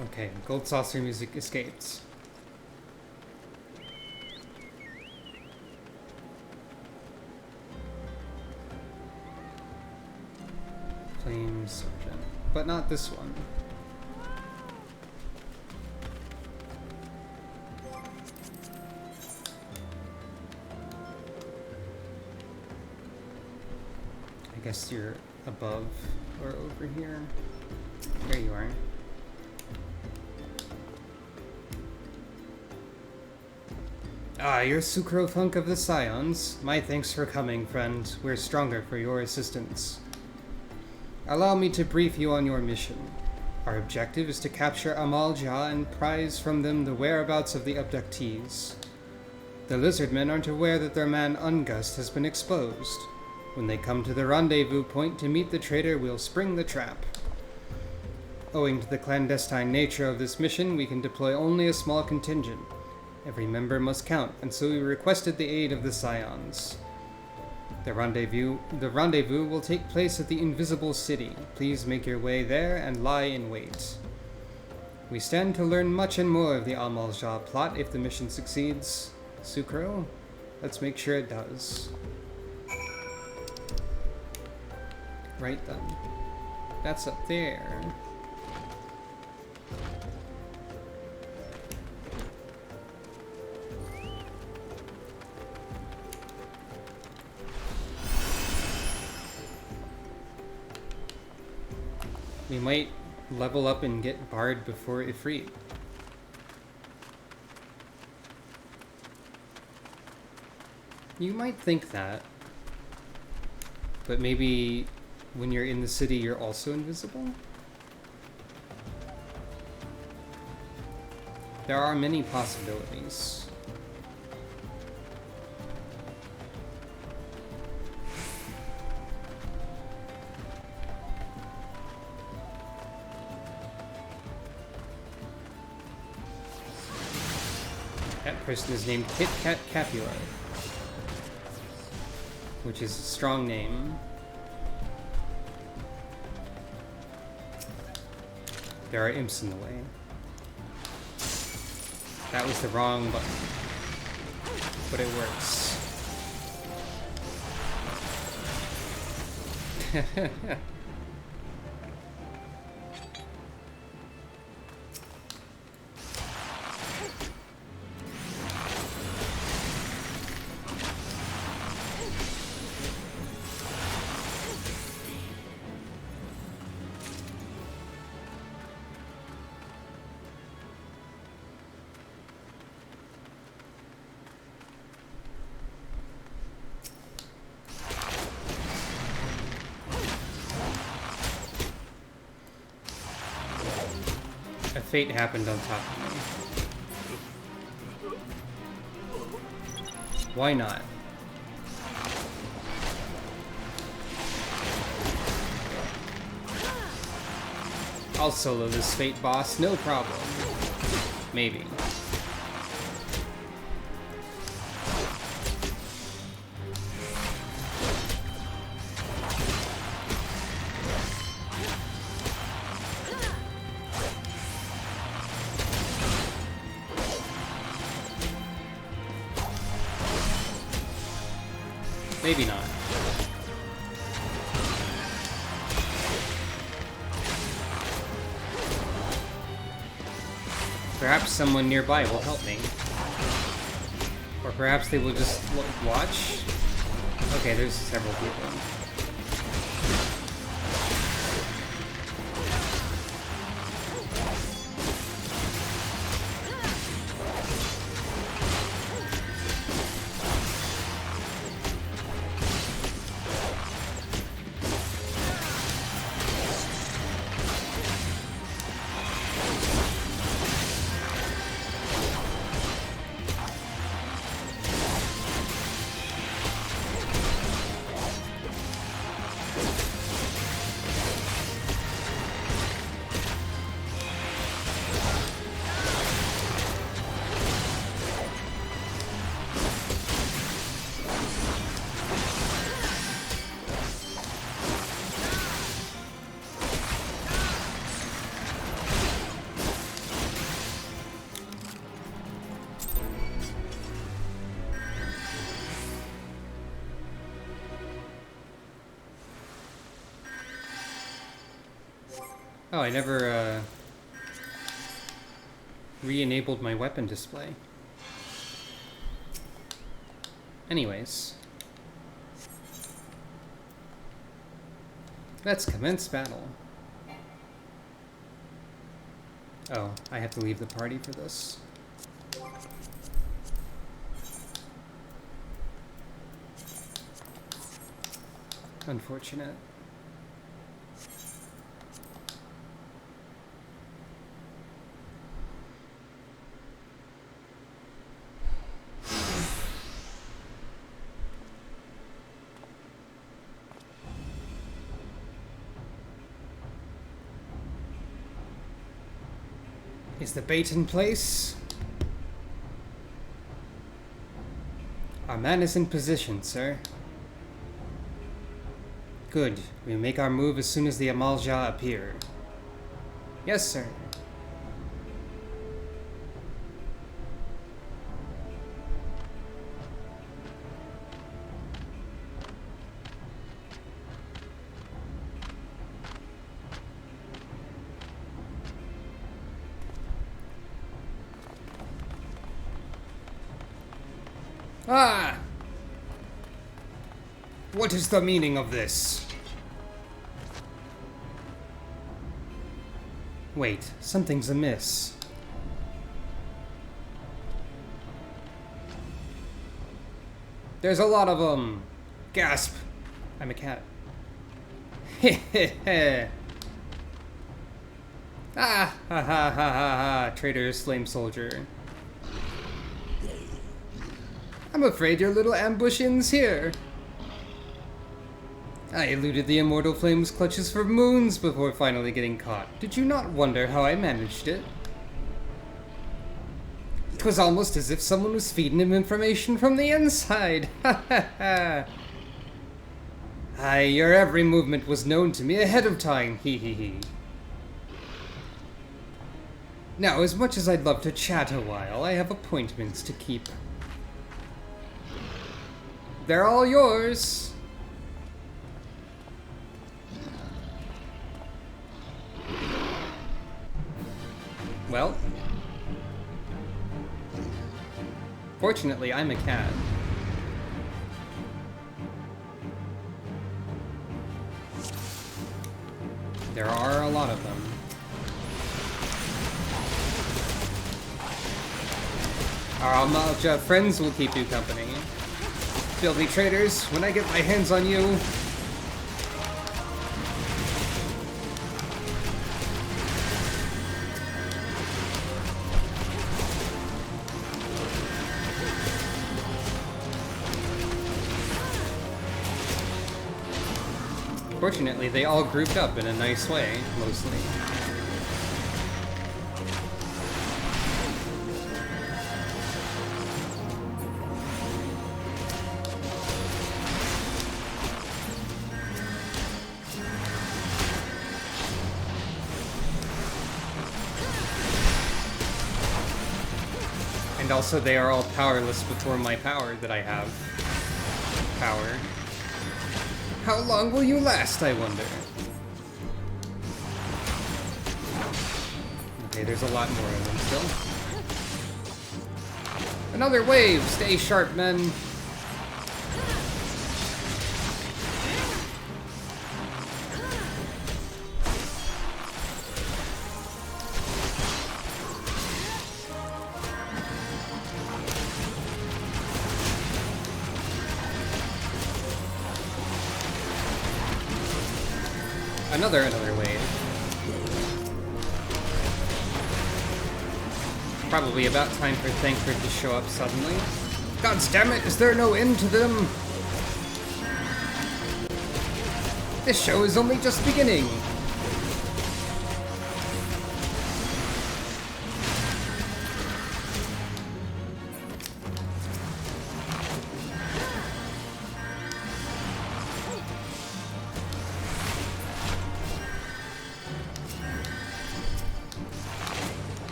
Okay, gold saucer music escaped. Flame Sergeant. But not this one. guess you're above or over here. There you are. Ah, you're Sucrofunk of the Scions. My thanks for coming, friend. We're stronger for your assistance. Allow me to brief you on your mission. Our objective is to capture Amal Jah and prize from them the whereabouts of the abductees. The Lizardmen aren't aware that their man Ungust has been exposed. When they come to the rendezvous point to meet the traitor, we'll spring the trap. Owing to the clandestine nature of this mission, we can deploy only a small contingent. Every member must count, and so we requested the aid of the Scions. The rendezvous will take place at the Invisible City. Please make your way there and lie in wait. We stand to learn much and more of the Amal Jah plot if the mission succeeds. Sucro? Let's make sure it does. Right then. That's up there. We might level up and get Bard before Ifrit. You might think that. But maybe when you're in the city, you're also invisible? There are many possibilities. That person is named Kit Kat Capula, which is a strong name. There are imps in the way. That was the wrong button, but it works. A fate happened on top of me. Why not? I'll solo this fate boss, no problem. Maybe. Maybe not. Perhaps someone nearby will help me. Or perhaps they will just watch. Okay, there's several people. Oh, I never, re-enabled my weapon display. Anyways. Let's commence battle. Oh, I have to leave the party for this. Unfortunate. Is the bait in place? Our man is in position, sir. Good. We make our move as soon as the Amalja appear. Yes, sir. Ah! What is the meaning of this? Wait, something's amiss. There's a lot of, gasp. I'm a cat. Hehehe. Ah, ha ha ha ha ha, traitor, slave soldier. I'm afraid your little ambush ends here. I eluded the immortal flame's clutches for moons before finally getting caught. Did you not wonder how I managed it? It was almost as if someone was feeding him information from the inside. Ha ha ha. Aye, your every movement was known to me ahead of time. Hee hee hee. Now, as much as I'd love to chat a while, I have appointments to keep. They're all yours. Well, fortunately, I'm a cat. There are a lot of them. Our Amalja friends will keep you company. Filthy traitors, when I get my hands on you... Fortunately, they all grouped up in a nice way, mostly. And also, they are all powerless before my power that I have. Power. How long will you last, I wonder? Okay, there's a lot more of them still. Another wave! Stay sharp, men! Another wave. Probably about time for Thancred to show up suddenly. God damn it, is there no end to them? This show is only just beginning.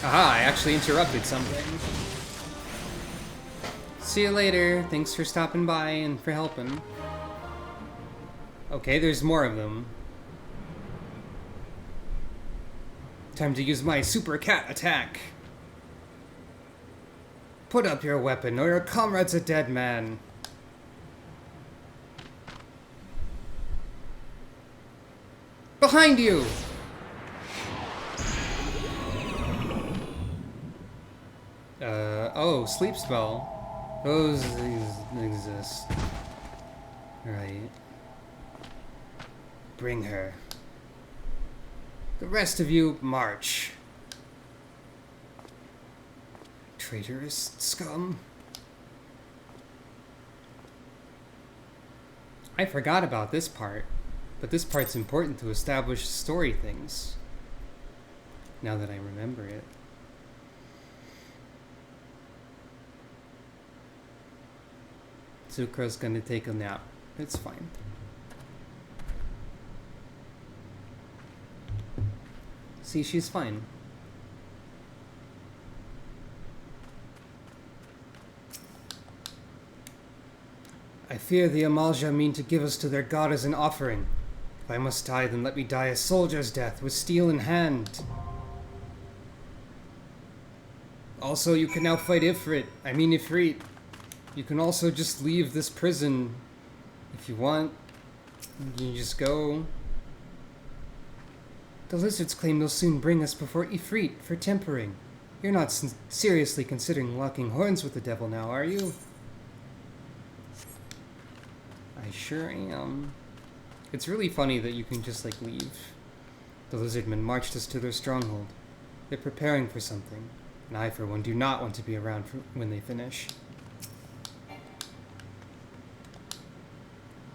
Aha, I actually interrupted something. See you later. Thanks for stopping by and for helping. Okay, there's more of them. Time to use my super cat attack. Put up your weapon, or your comrade's a dead man. Behind you! Oh, sleep spell. Those exist. Right. Bring her. The rest of you, march. Traitorous scum. I forgot about this part, but this part's important to establish story things. Now that I remember it. Sukra's gonna take a nap. It's fine. See, she's fine. I fear the Amalja mean to give us to their god as an offering. If I must die, then let me die a soldier's death, with steel in hand. Also, you can now fight Ifrit. You can also just leave this prison if you want. You can just go. The lizards claim they'll soon bring us before Ifrit for tempering. You're not seriously considering locking horns with the devil now, are you? I sure am. It's really funny that you can just, like, leave. The lizardmen marched us to their stronghold. They're preparing for something, and I, for one, do not want to be around when they finish.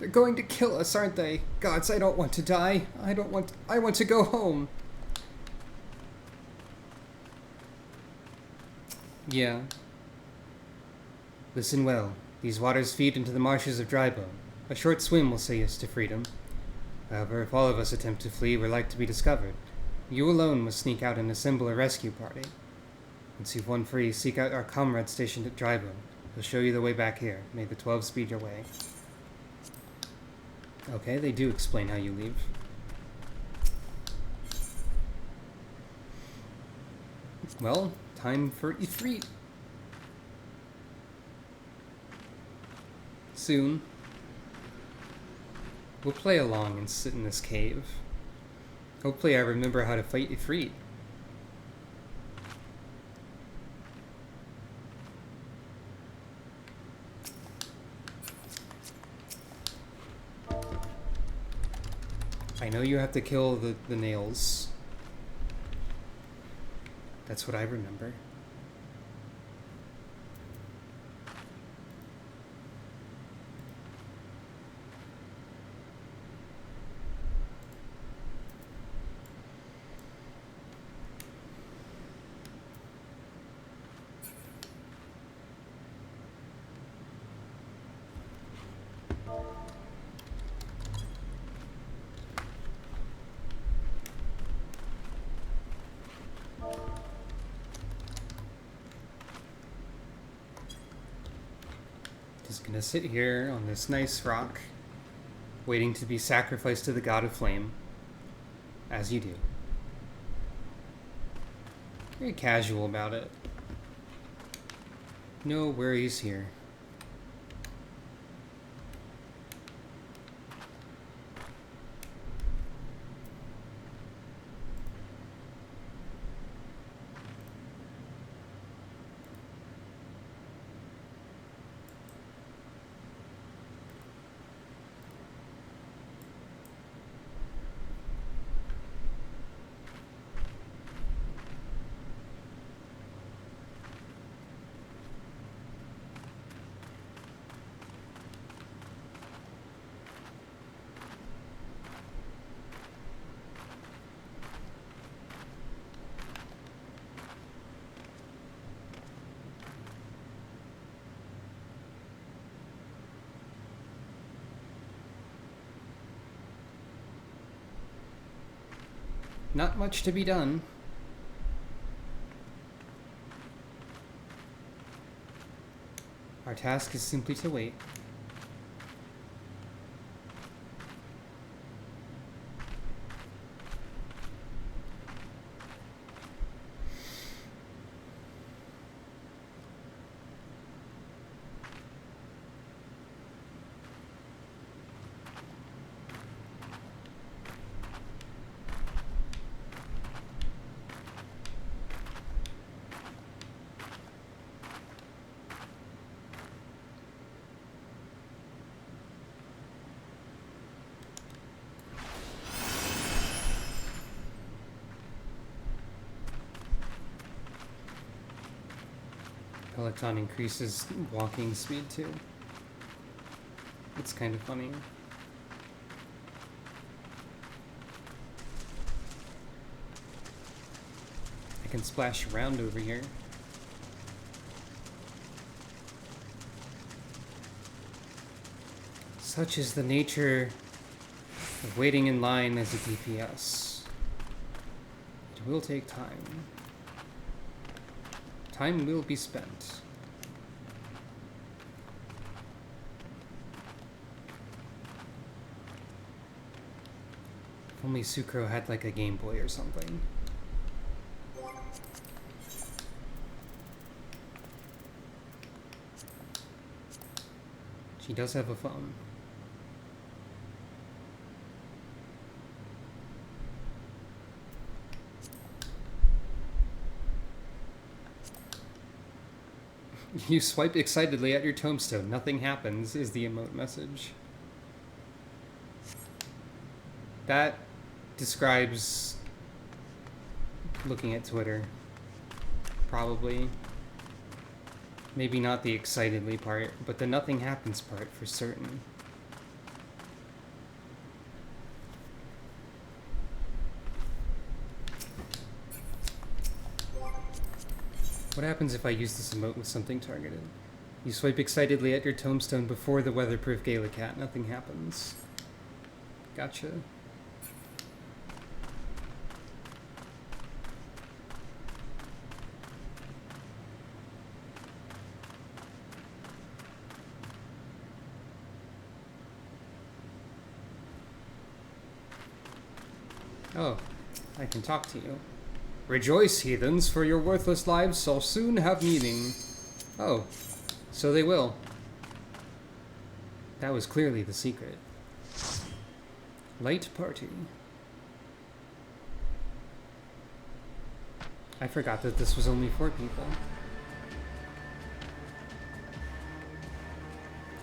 They're going to kill us, aren't they? Gods, I don't want to die. I want to go home. Yeah. Listen well. These waters feed into the marshes of Drybone. A short swim will see us to freedom. However, if all of us attempt to flee, we're like to be discovered. You alone must sneak out and assemble a rescue party. Once you've won free, seek out our comrades stationed at Drybone. They'll show you the way back here. May the 12 speed your way. Okay, they do explain how you leave. Well, time for Ifrit. Soon. We'll play along and sit in this cave. Hopefully I remember how to fight Ifrit. I know you have to kill the nails. That's what I remember. Just gonna sit here on this nice rock, waiting to be sacrificed to the god of flame, as you do. Very casual about it. No worries here. Not much to be done. Our task is simply to wait. Peloton increases walking speed too. It's kind of funny. I can splash around over here. Such is the nature of waiting in line as a DPS. It will take time. Time will be spent. If only Sucro had like a Game Boy or something. She does have a phone. You swipe excitedly at your tombstone. Nothing happens is the emote message. That describes looking at Twitter. Probably. Maybe not the excitedly part, but the nothing happens part for certain. What happens if I use this emote with something targeted? You swipe excitedly at your tombstone before the weatherproof Gala cat. Nothing happens. Gotcha. Oh, I can talk to you. Rejoice, heathens, for your worthless lives shall soon have meaning. Oh, so they will. That was clearly the secret. Light party. I forgot that this was only 4 people.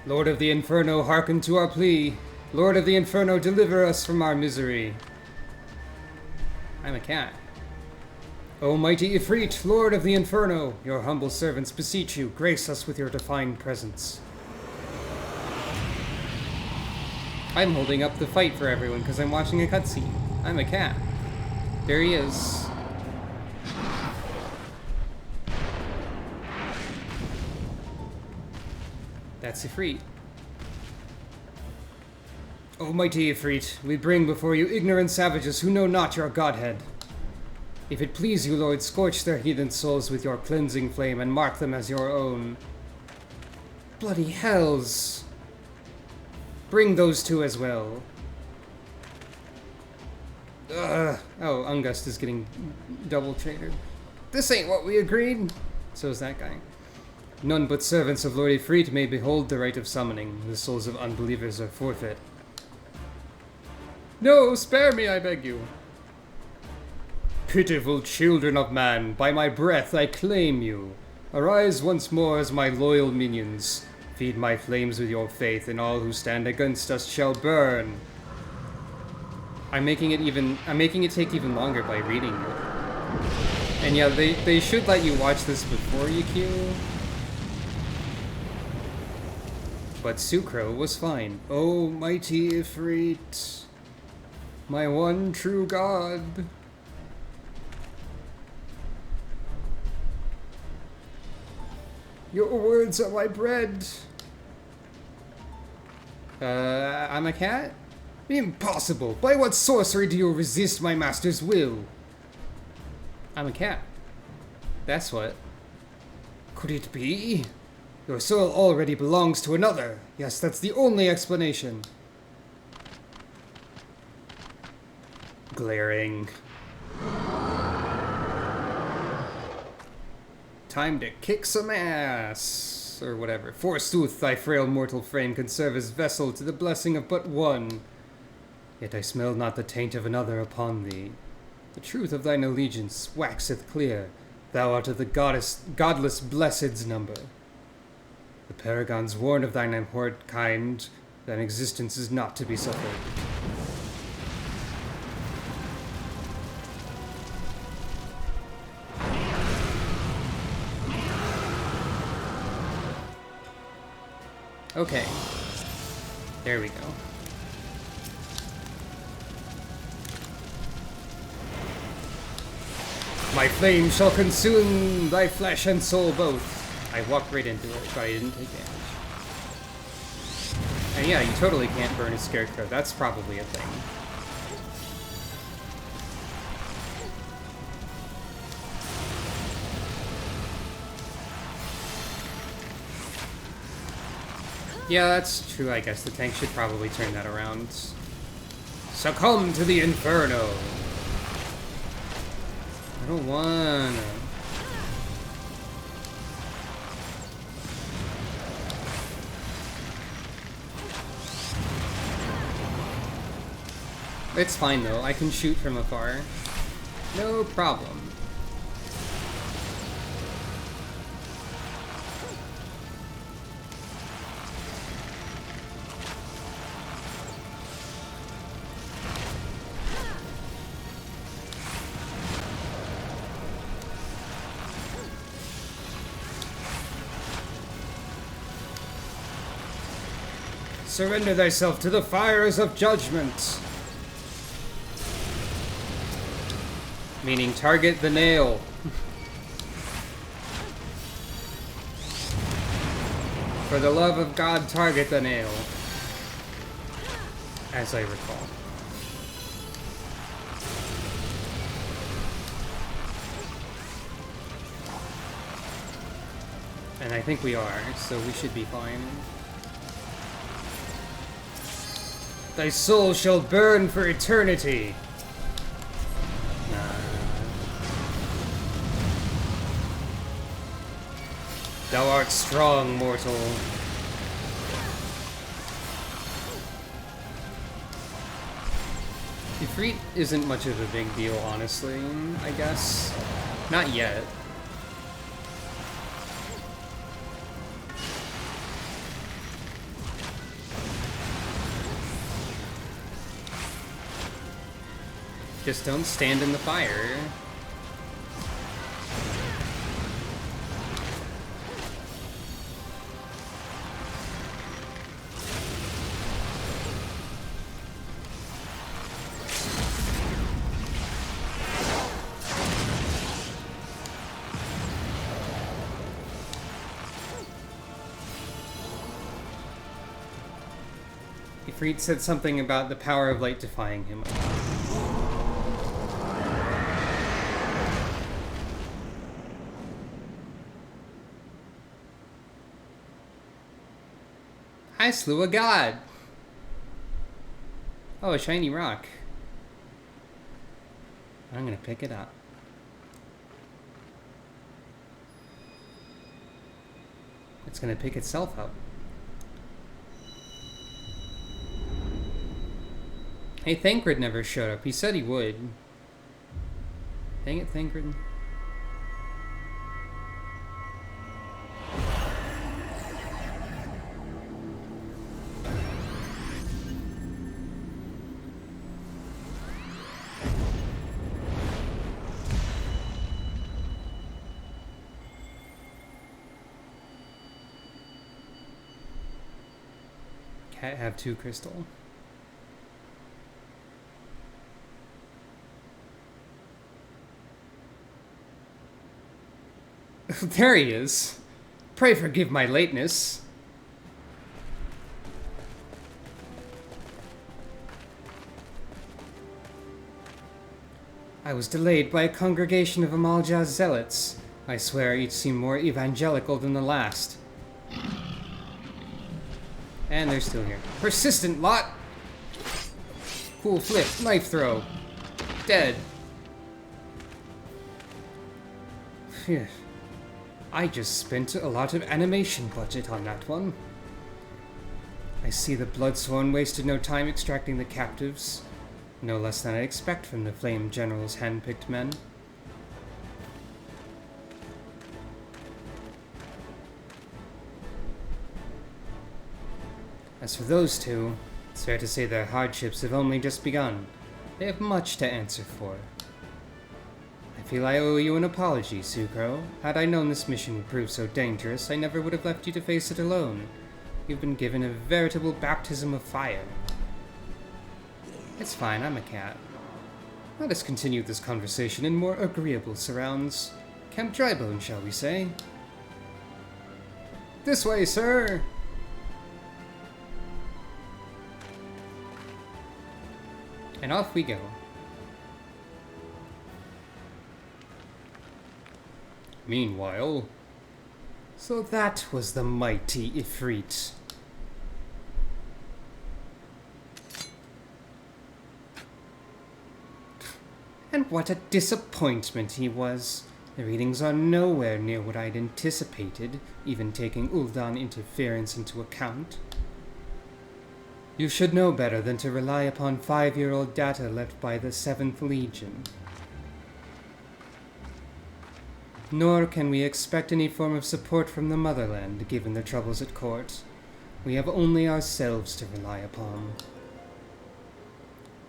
Lord of the Inferno, hearken to our plea. Lord of the Inferno, deliver us from our misery. I'm a cat. O mighty Ifrit, Lord of the Inferno, your humble servants beseech you, grace us with your divine presence. I'm holding up the fight for everyone because I'm watching a cutscene. I'm a cat. There he is. That's Ifrit. O mighty Ifrit, we bring before you ignorant savages who know not your godhead. If it please you, Lord, scorch their heathen souls with your cleansing flame and mark them as your own. Bloody hells! Bring those two as well. Oh, Ungust is getting double traded. This ain't what we agreed. So's that guy. None but servants of Lord Ifrit may behold the rite of summoning. The souls of unbelievers are forfeit. No, spare me, I beg you. Pitiful children of man, by my breath I claim you. Arise once more as my loyal minions. Feed my flames with your faith, and all who stand against us shall burn. I'm making it take even longer by reading it. And yeah, they should let you watch this before you queue. But Sucro was fine. Oh, mighty Ifrit, my one true god. Your words are my bread. I'm a cat? Impossible! By what sorcery do you resist my master's will? I'm a cat. That's what. Could it be? Your soul already belongs to another. Yes, that's the only explanation. Glaring. Time to kick some ass, or whatever. Forsooth, thy frail mortal frame can serve as vessel to the blessing of but one. Yet I smell not the taint of another upon thee. The truth of thine allegiance waxeth clear. Thou art of the godless blessed's number. The paragons warn of thine abhorred kind. Thine existence is not to be suffered. Okay. There we go. My flame shall consume thy flesh and soul both. I walked right into it, but I didn't take damage. And yeah, you totally can't burn a scarecrow. That's probably a thing. Yeah, that's true. I guess the tank should probably turn that around. Succumb to the inferno. I don't wanna. It's fine though. I can shoot from afar. No problem. Surrender thyself to the fires of judgment. Meaning target the nail. For the love of God, target the nail. As I recall. And I think we are, so we should be fine. Thy soul shall burn for eternity. Thou art strong, mortal. Ifrit isn't much of a big deal, honestly, I guess. Not yet. Just don't stand in the fire. Ifrit said something about the power of light defying him. I slew a god! Oh, a shiny rock. I'm gonna pick it up. It's gonna pick itself up. Hey, Thancred never showed up. He said he would. Dang it, Thancred. Can't have 2 crystal. There he is. Pray forgive my lateness. I was delayed by a congregation of Amaljaz zealots. I swear each seemed more evangelical than the last. And they're still here. Persistent lot! Cool flip, knife throw. Dead. Phew. I just spent a lot of animation budget on that one. I see the Bloodsworn wasted no time extracting the captives. No less than I expect from the Flame General's hand-picked men. As for those two, it's fair to say their hardships have only just begun. They have much to answer for. I feel I owe you an apology, Sucro. Had I known this mission would prove so dangerous, I never would have left you to face it alone. You've been given a veritable baptism of fire. It's fine, I'm a cat. Let us continue this conversation in more agreeable surrounds. Camp Drybone, shall we say? This way, sir! And off we go. Meanwhile... So that was the mighty Ifrit. And what a disappointment he was. The readings are nowhere near what I'd anticipated, even taking Ul'dan interference into account. You should know better than to rely upon 5-year-old data left by the 7th Legion. Nor can we expect any form of support from the motherland, given the troubles at court. We have only ourselves to rely upon.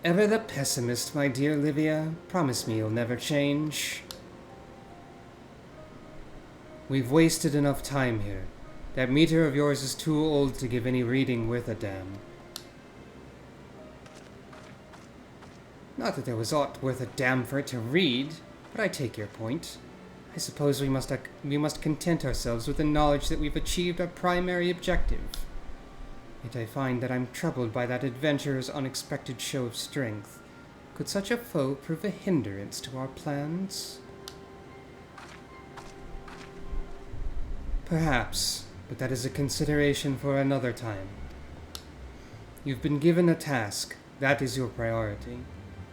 Ever the pessimist, my dear Livia. Promise me you'll never change. We've wasted enough time here. That meter of yours is too old to give any reading worth a damn. Not that there was aught worth a damn for it to read, but I take your point. I suppose we must content ourselves with the knowledge that we've achieved our primary objective. Yet I find that I'm troubled by that adventurer's unexpected show of strength. Could such a foe prove a hindrance to our plans? Perhaps, but that is a consideration for another time. You've been given a task. That is your priority.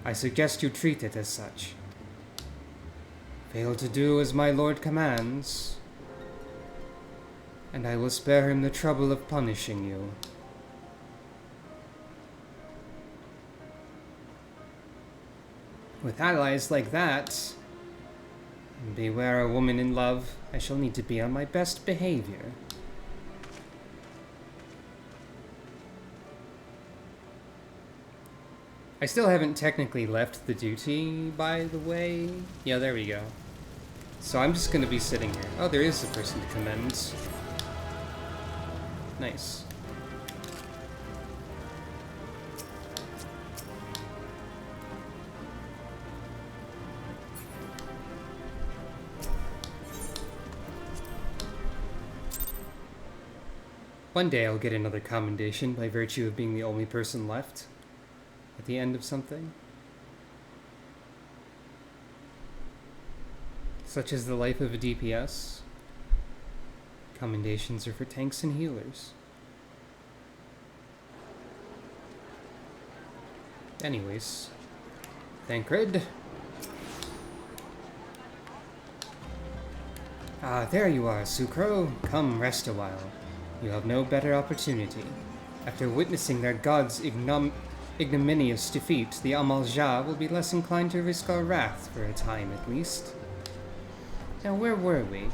I suggest you treat it as such. Fail to do as my lord commands, and I will spare him the trouble of punishing you. With allies like that, and beware a woman in love, I shall need to be on my best behavior. I still haven't technically left the duty, by the way. Yeah, there we go. So I'm just gonna be sitting here. Oh, there is a person to commend. Nice. One day I'll get another commendation by virtue of being the only person left at the end of something. Such as the life of a DPS. Commendations are for tanks and healers. Anyways, Thancred. Ah, there you are, Sucro. Come, rest a while. You have no better opportunity. After witnessing their god's ignominious defeat, the Amalja will be less inclined to risk our wrath, for a time at least. Now, where were we?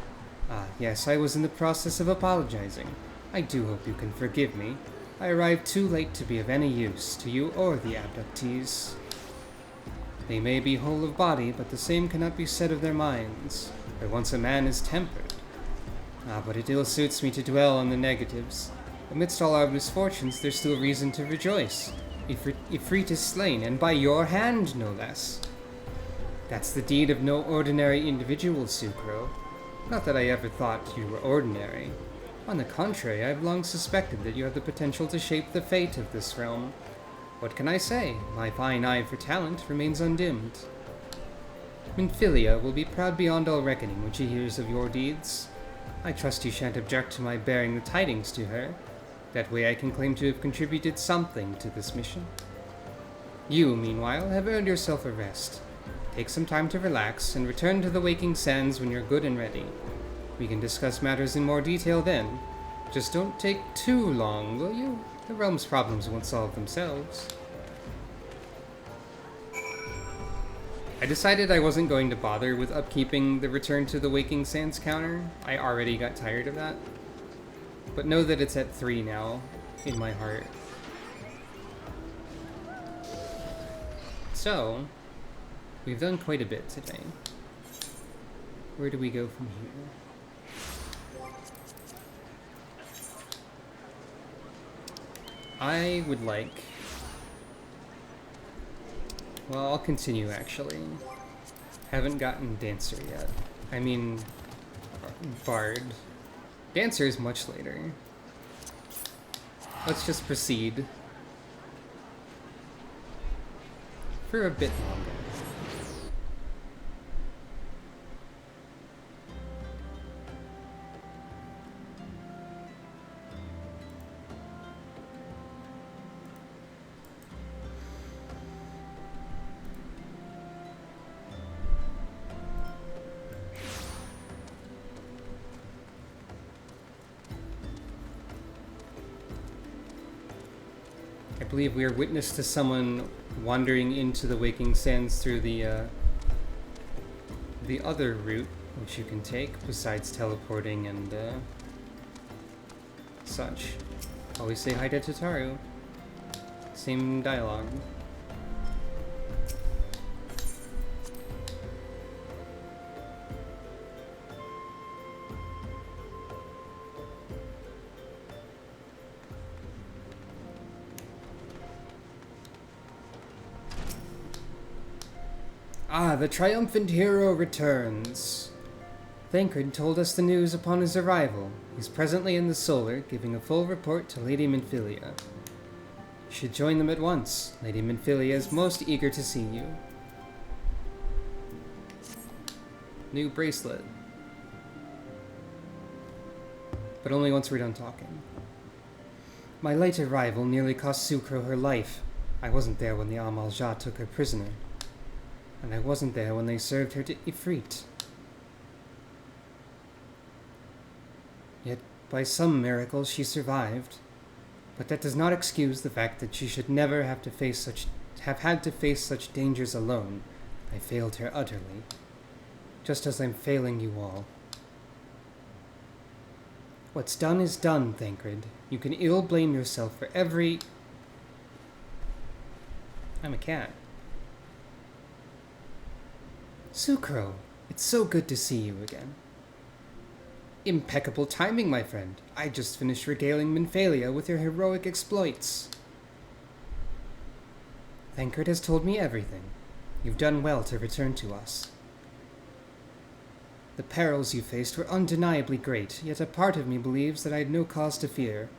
Ah, yes, I was in the process of apologizing. I do hope you can forgive me. I arrived too late to be of any use to you or the abductees. They may be whole of body, but the same cannot be said of their minds, for once a man is tempered. Ah, but it ill suits me to dwell on the negatives. Amidst all our misfortunes, there's still reason to rejoice. Ifrit is slain, and by your hand, no less. That's the deed of no ordinary individual, Sucro. Not that I ever thought you were ordinary. On the contrary, I've long suspected that you have the potential to shape the fate of this realm. What can I say? My fine eye for talent remains undimmed. Minfilia will be proud beyond all reckoning when she hears of your deeds. I trust you shan't object to my bearing the tidings to her. That way I can claim to have contributed something to this mission. You, meanwhile, have earned yourself a rest. Take some time to relax, and return to the Waking Sands when you're good and ready. We can discuss matters in more detail then. Just don't take too long, will you? The realm's problems won't solve themselves. I decided I wasn't going to bother with upkeeping the Return to the Waking Sands counter. I already got tired of that. But know that it's at 3 now, in my heart. So, we've done quite a bit today. Where do we go from here? I would like... Well, I'll continue, actually. Haven't gotten Dancer yet. I mean... Bard. Dancer is much later. Let's just proceed. For a bit longer. I believe we are witness to someone wandering into the Waking Sands through the other route, which you can take, besides teleporting and such. Always say hi to Tataru. Same dialogue. Ah, the triumphant hero returns. Thancred told us the news upon his arrival. He's presently in the Solar, giving a full report to Lady Minfilia. You should join them at once. Lady Minfilia is most eager to see you. New bracelet. But only once we're done talking. My late arrival nearly cost Sucro her life. I wasn't there when the Amal-Ja took her prisoner. And I wasn't there when they served her to Ifrit. Yet, by some miracle, she survived. But that does not excuse the fact that she should never have had to face such dangers alone. I failed her utterly. Just as I'm failing you all. What's done is done, Thancred. You can ill blame yourself for every... I'm a cat. Sucro, it's so good to see you again. Impeccable timing, my friend. I just finished regaling Minfilia with your heroic exploits. Thancred has told me everything. You've done well to return to us. The perils you faced were undeniably great, yet a part of me believes that I had no cause to fear,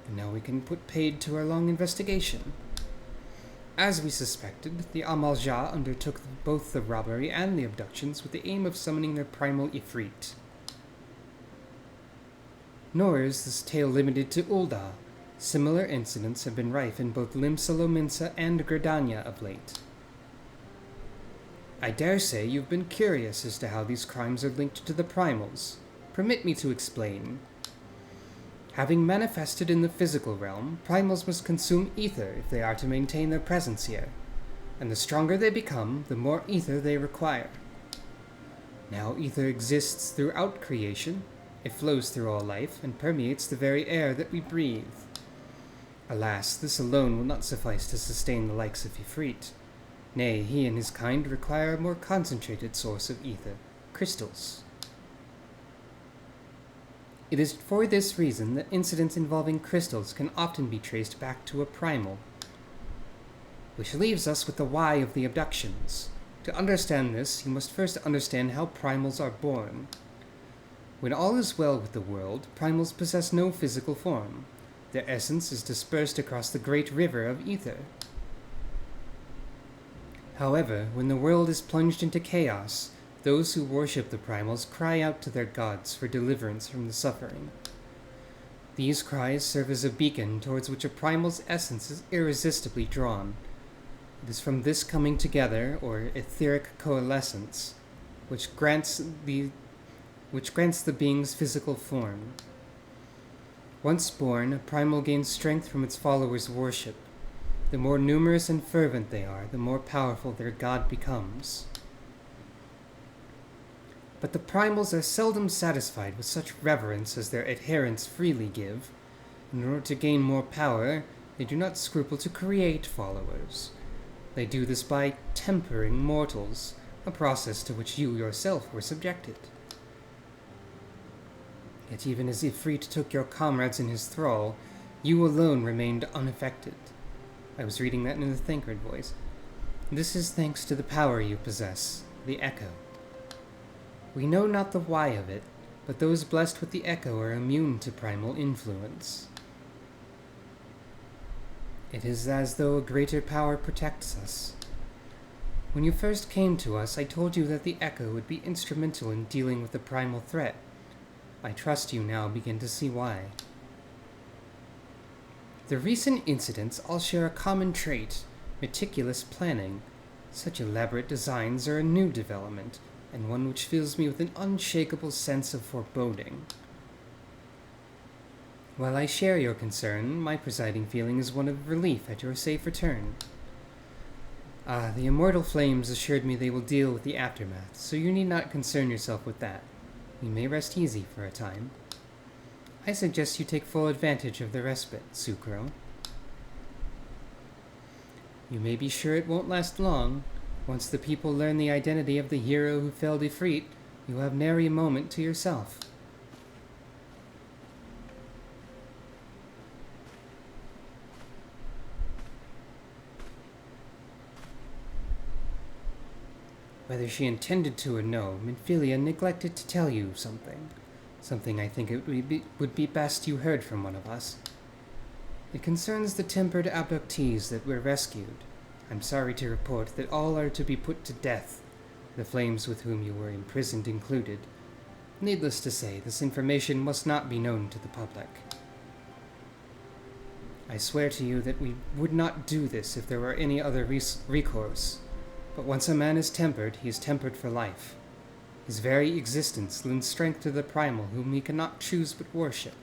and now we can put paid to our long investigation. As we suspected, the Amal-Ja undertook both the robbery and the abductions with the aim of summoning their primal ifrit. Nor is this tale limited to Ul'dah. Similar incidents have been rife in both Limsa-Lominsa and Gridania of late. I dare say you've been curious as to how these crimes are linked to the primals. Permit me to explain. Having manifested in the physical realm, primals must consume ether if they are to maintain their presence here, and the stronger they become, the more ether they require. Now ether exists throughout creation, it flows through all life, and permeates the very air that we breathe. Alas, this alone will not suffice to sustain the likes of Ifrit. Nay, he and his kind require a more concentrated source of ether, crystals. It is for this reason that incidents involving crystals can often be traced back to a primal. Which leaves us with the why of the abductions. To understand this, you must first understand how primals are born. When all is well with the world, primals possess no physical form. Their essence is dispersed across the great river of ether. However, when the world is plunged into chaos, those who worship the primals cry out to their gods for deliverance from the suffering. These cries serve as a beacon towards which a primal's essence is irresistibly drawn. It is from this coming together, or etheric coalescence, which grants the being's physical form. Once born, a primal gains strength from its followers' worship. The more numerous and fervent they are, the more powerful their god becomes. But the primals are seldom satisfied with such reverence as their adherents freely give. In order to gain more power, they do not scruple to create followers. They do this by tempering mortals, a process to which you yourself were subjected. Yet even as Ifrit took your comrades in his thrall, You alone remained unaffected. I was reading that in the Thancred voice. This is thanks to the power you possess, the Echo. We know not the why of it, but those blessed with the Echo are immune to primal influence. It is as though a greater power protects us. When you first came to us, I told you that the Echo would be instrumental in dealing with the primal threat. I trust you now begin to see why. The recent incidents all share a common trait, meticulous planning. Such elaborate designs are a new development, and one which fills me with an unshakable sense of foreboding. While I share your concern, my presiding feeling is one of relief at your safe return. The immortal flames assured me they will deal with the aftermath, so you need not concern yourself with that. You may rest easy for a time. I suggest you take full advantage of the respite, Sucro. You may be sure it won't last long. Once the people learn the identity of the hero who felled Ifrit, you'll have nary a moment to yourself. Whether she intended to or no, Minfilia neglected to tell you something. Something I think it would be best you heard from one of us. It concerns the tempered abductees that were rescued. I'm sorry to report that all are to be put to death, the flames with whom you were imprisoned included. Needless to say, this information must not be known to the public. I swear to you that we would not do this if there were any other recourse. But once a man is tempered, he is tempered for life. His very existence lends strength to the primal whom he cannot choose but worship.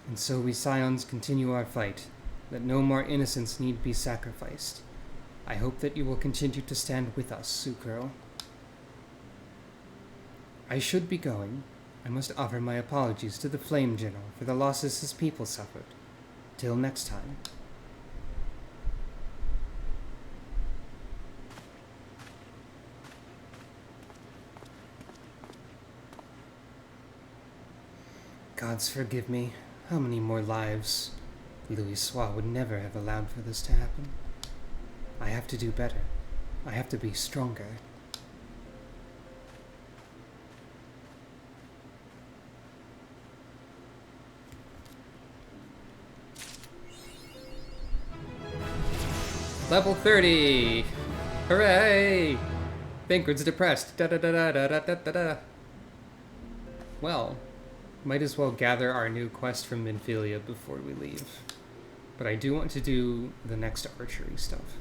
And so we Scions continue our fight, that no more innocents need be sacrificed. I hope that you will continue to stand with us, Sucro. I should be going. I must offer my apologies to the Flame General for the losses his people suffered. Till next time. Gods forgive me. How many more lives? Louis Sois would never have allowed for this to happen. I have to do better. I have to be stronger. Level 30! Hooray! Thancred's depressed. Da da da da da da da da. Well, might as well gather our new quest from Minfilia before we leave. But I do want to do the next archery stuff.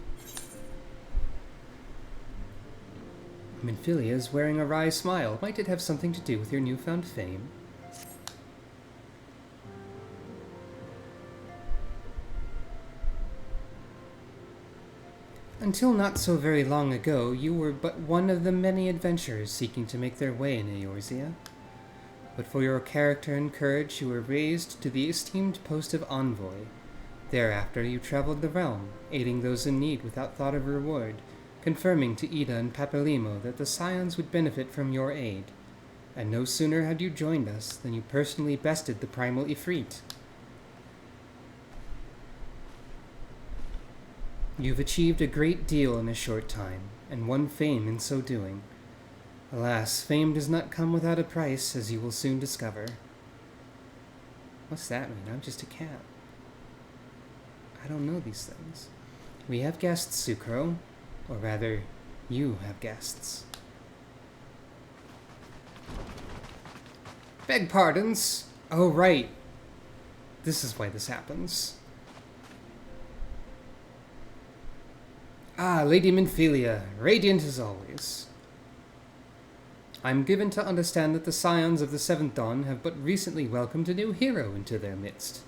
Minfilia is wearing a wry smile. Might it have something to do with your newfound fame? Until not so very long ago, you were but one of the many adventurers seeking to make their way in Eorzea. But for your character and courage, you were raised to the esteemed post of envoy. Thereafter, you traveled the realm, aiding those in need without thought of reward, confirming to Ida and Papalimo that the Scions would benefit from your aid. And no sooner had you joined us than you personally bested the primal Ifrit. You've achieved a great deal in a short time, and won fame in so doing. Alas, fame does not come without a price, as you will soon discover. What's that mean? I'm just a cat. I don't know these things. We have guests, Sucro. Or rather, you have guests. Beg pardons. Oh, right. This is why this happens. Ah, Lady Minfilia, radiant as always. I'm given to understand that the Scions of the Seventh Dawn have but recently welcomed a new hero into their midst.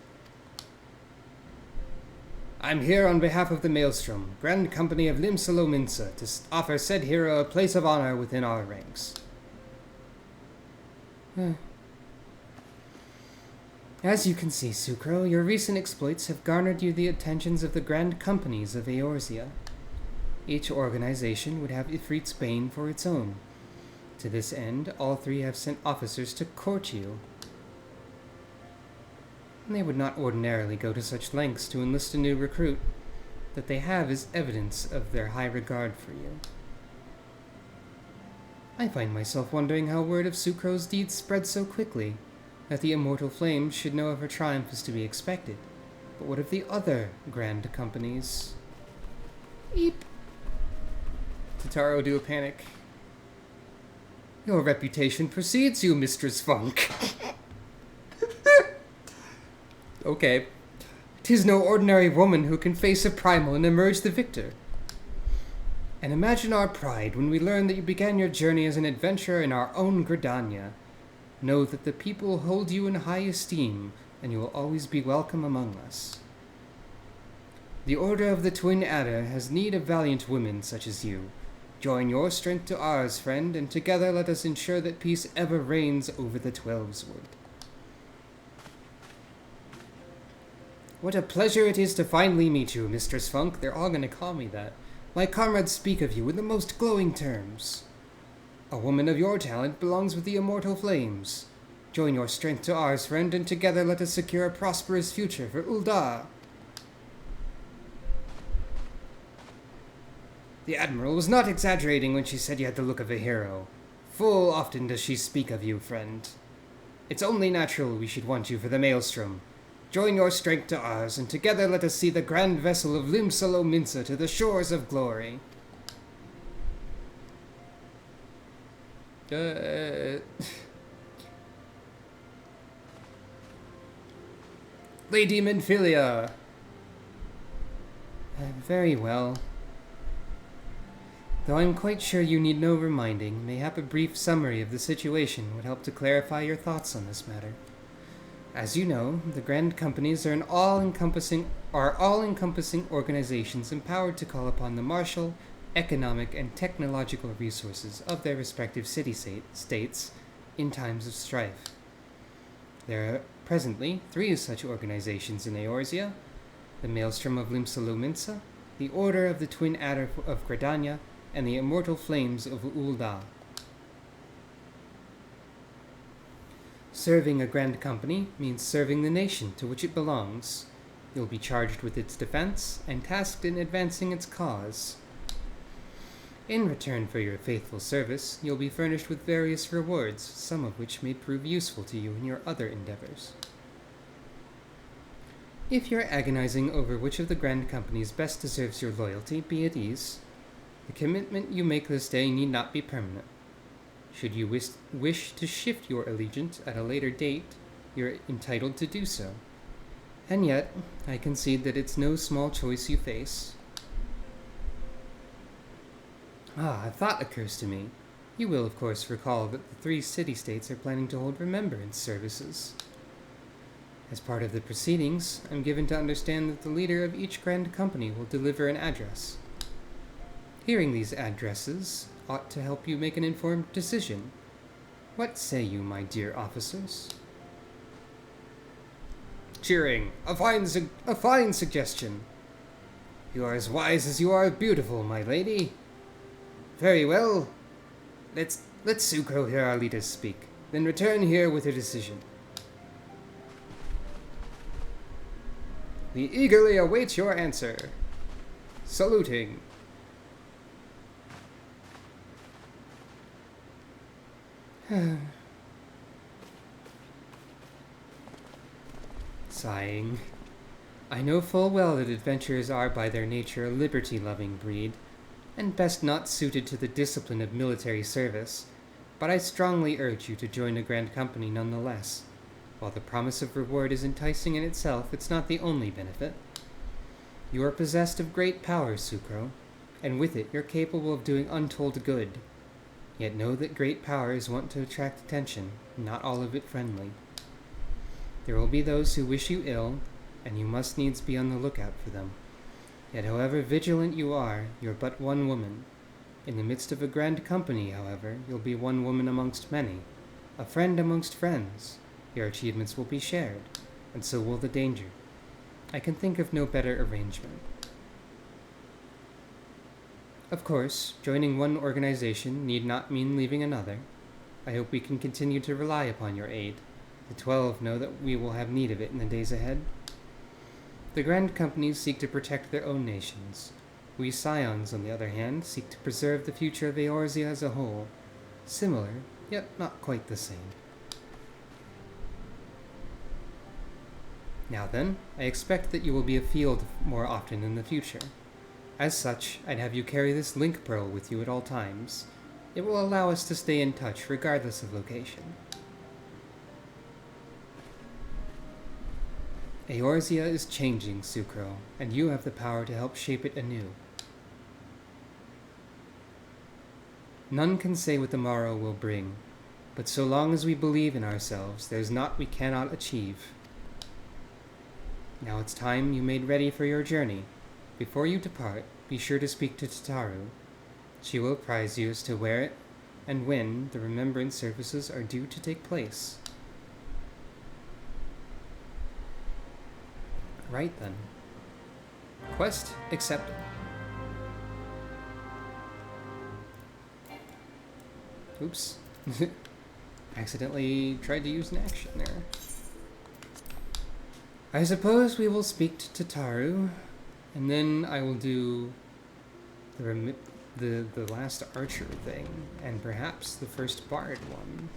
I'm here on behalf of the Maelstrom, Grand Company of Limsalo Minsa, to offer said hero a place of honor within our ranks. As you can see, Sucro, your recent exploits have garnered you the attentions of the Grand Companies of Eorzea. Each organization would have Ifrit's bane for its own. To this end, all three have sent officers to court you. They would not ordinarily go to such lengths to enlist a new recruit. That they have is evidence of their high regard for you. I find myself wondering how word of Sucro's deeds spread so quickly, that the immortal flames should know of her triumph is to be expected. But what of the other grand companies? Eep! Totaro do a panic. Your reputation precedes you, Mistress Funk. Okay. 'Tis no ordinary woman who can face a primal and emerge the victor. And imagine our pride when we learn that you began your journey as an adventurer in our own Gridania. Know that the people hold you in high esteem, and you will always be welcome among us. The Order of the Twin Adder has need of valiant women such as you. Join your strength to ours, friend, and together let us ensure that peace ever reigns over the Twelveswood. What a pleasure it is to finally meet you, Mistress Funk. They're all going to call me that. My comrades speak of you in the most glowing terms. A woman of your talent belongs with the immortal flames. Join your strength to ours, friend, and together let us secure a prosperous future for Ul'dah. The Admiral was not exaggerating when she said you had the look of a hero. Full often does she speak of you, friend. It's only natural we should want you for the Maelstrom. Join your strength to ours, and together let us see the grand vessel of Limsalominsa to the shores of glory. Lady Minfilia. Very well. Though I'm quite sure you need no reminding, mayhap a brief summary of the situation would help to clarify your thoughts on this matter. As you know, the Grand Companies are all-encompassing organizations empowered to call upon the martial, economic, and technological resources of their respective city-states in times of strife. There are presently 3 such organizations in Eorzea: the Maelstrom of Limsalominsa, the Order of the Twin Adder of Gridania, and the Immortal Flames of Ul'dah. Serving a Grand Company means serving the nation to which it belongs. You'll be charged with its defense and tasked in advancing its cause. In return for your faithful service, you'll be furnished with various rewards, some of which may prove useful to you in your other endeavors. If you're agonizing over which of the Grand Companies best deserves your loyalty, be at ease. The commitment you make this day need not be permanent. Should you wish to shift your allegiance at a later date, you're entitled to do so. And yet, I concede that it's no small choice you face. A thought occurs to me. You will, of course, recall that the 3 city-states are planning to hold remembrance services. As part of the proceedings, I'm given to understand that the leader of each Grand Company will deliver an address. Hearing these addresses ought to help you make an informed decision. What say you, my dear officers? Cheering. A fine suggestion. You are as wise as you are beautiful, my lady. Very well. Let Sucro hear our leaders speak, then return here with a decision. We eagerly await your answer. Saluting. Sighing. I know full well that adventurers are by their nature a liberty-loving breed, and best not suited to the discipline of military service, but I strongly urge you to join a Grand Company nonetheless. While the promise of reward is enticing in itself, it's not the only benefit. You are possessed of great power, Sucro, and with it you're capable of doing untold good. Yet know that great power is wont to attract attention, not all of it friendly. There will be those who wish you ill, and you must needs be on the lookout for them. Yet however vigilant you are, you're but one woman. In the midst of a Grand Company, however, you'll be one woman amongst many, a friend amongst friends. Your achievements will be shared, and so will the danger. I can think of no better arrangement. Of course, joining one organization need not mean leaving another. I hope we can continue to rely upon your aid. The 12 know that we will have need of it in the days ahead. The Grand Companies seek to protect their own nations. We Scions, on the other hand, seek to preserve the future of Eorzea as a whole. Similar, yet not quite the same. Now then, I expect that you will be afield more often in the future. As such, I'd have you carry this link pearl with you at all times. It will allow us to stay in touch regardless of location. Eorzea is changing, Sucro, and you have the power to help shape it anew. None can say what the morrow will bring, but so long as we believe in ourselves, there's naught we cannot achieve. Now it's time you made ready for your journey. Before you depart, be sure to speak to Tataru. She will apprise you as to where and when the remembrance services are due to take place. Right then. Quest accepted. Oops. Accidentally tried to use an action there. I suppose we will speak to Tataru, and then I will do the last archer thing, and perhaps the first bard one.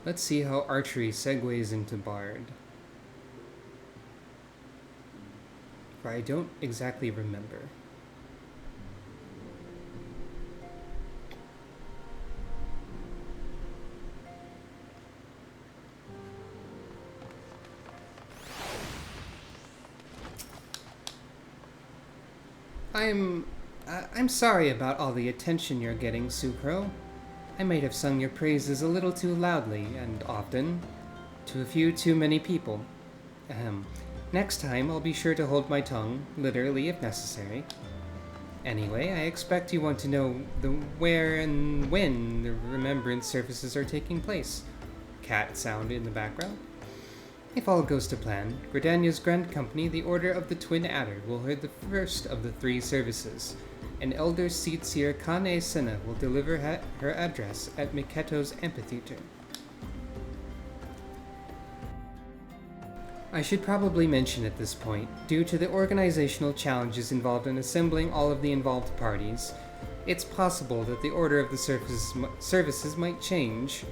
Let's see how archery segues into bard. For I don't exactly remember. I'm sorry about all the attention you're getting, Sucro. I might have sung your praises a little too loudly, and often, to a few too many people. Next time I'll be sure to hold my tongue, literally if necessary. Anyway, I expect you want to know the where and when the remembrance services are taking place. Cat sound in the background. If all goes to plan, Gridania's Grand Company, the Order of the Twin Adder, will hold the first of the 3 services. An elder seat seer Kane Senna will deliver her address at Miketo's amphitheater. I should probably mention at this point, due to the organizational challenges involved in assembling all of the involved parties, it's possible that the order of the services might change.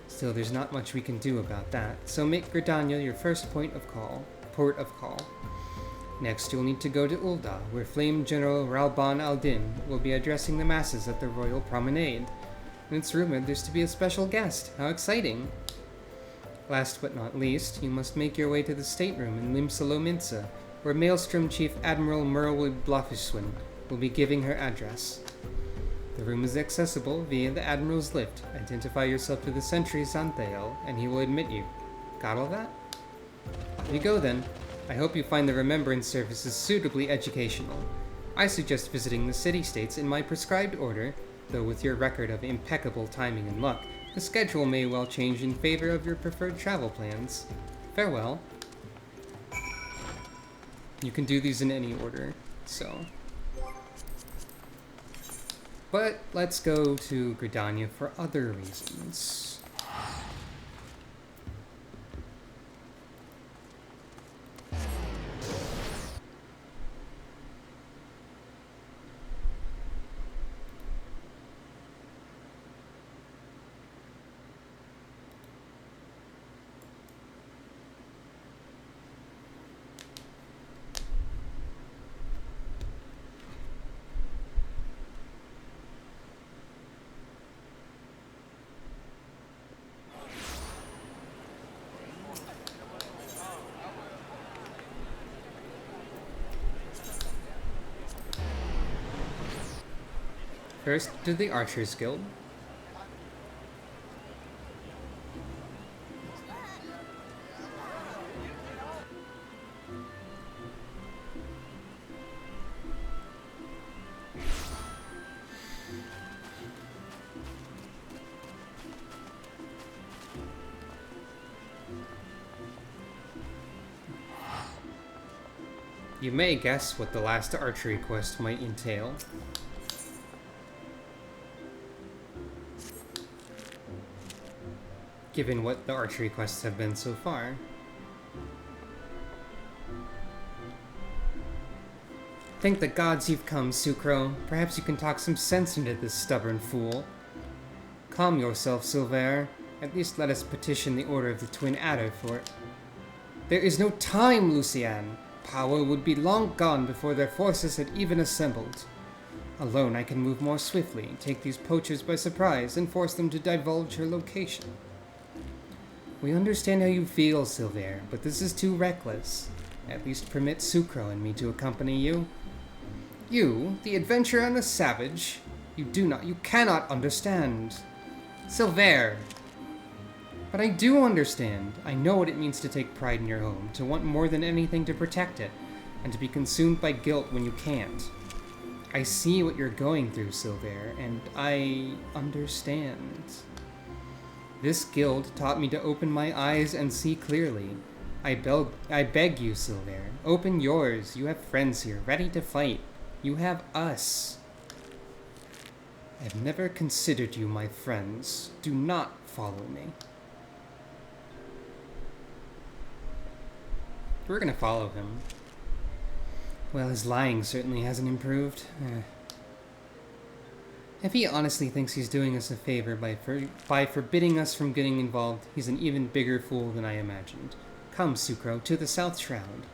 Still, there's not much we can do about that, so make Gridania your first port of call. Next, you'll need to go to Ul'dah, where Flame General Ralban al-Din will be addressing the masses at the Royal Promenade. And it's rumored there's to be a special guest. How exciting! Last but not least, you must make your way to the stateroom in Limsalominsa, where Maelstrom Chief Admiral Merwood Blofishwin will be giving her address. The room is accessible via the Admiral's lift. Identify yourself to the Sentry Zantheil, and he will admit you. Got all that? Off you go then. I hope you find the remembrance services suitably educational. I suggest visiting the city-states in my prescribed order, though with your record of impeccable timing and luck, the schedule may well change in favor of your preferred travel plans. Farewell. You can do these in any order, so... But let's go to Gridania for other reasons. First, to the Archers Guild. You may guess what the last archery quest might entail. given what the archery quests have been so far. Thank the gods you've come, Sucro. Perhaps you can talk some sense into this stubborn fool. Calm yourself, Silver. At least let us petition the Order of the Twin Adder for it. There is no time, Lucian. Power would be long gone before their forces had even assembled. Alone I can move more swiftly, take these poachers by surprise, and force them to divulge her location. We understand how you feel, Silver, but this is too reckless. At least permit Sucro and me to accompany you. You, the adventurer and the savage, you cannot understand. Silver! But I do understand. I know what it means to take pride in your home, to want more than anything to protect it, and to be consumed by guilt when you can't. I see what you're going through, Silver, and I understand. This guild taught me to open my eyes and see clearly. I beg you, Silver, open yours. You have friends here, ready to fight. You have us. I've never considered you my friends. Do not follow me. We're gonna follow him. Well, his lying certainly hasn't improved. If he honestly thinks he's doing us a favor by forbidding us from getting involved, he's an even bigger fool than I imagined. Come, Sucro, to the South Shroud.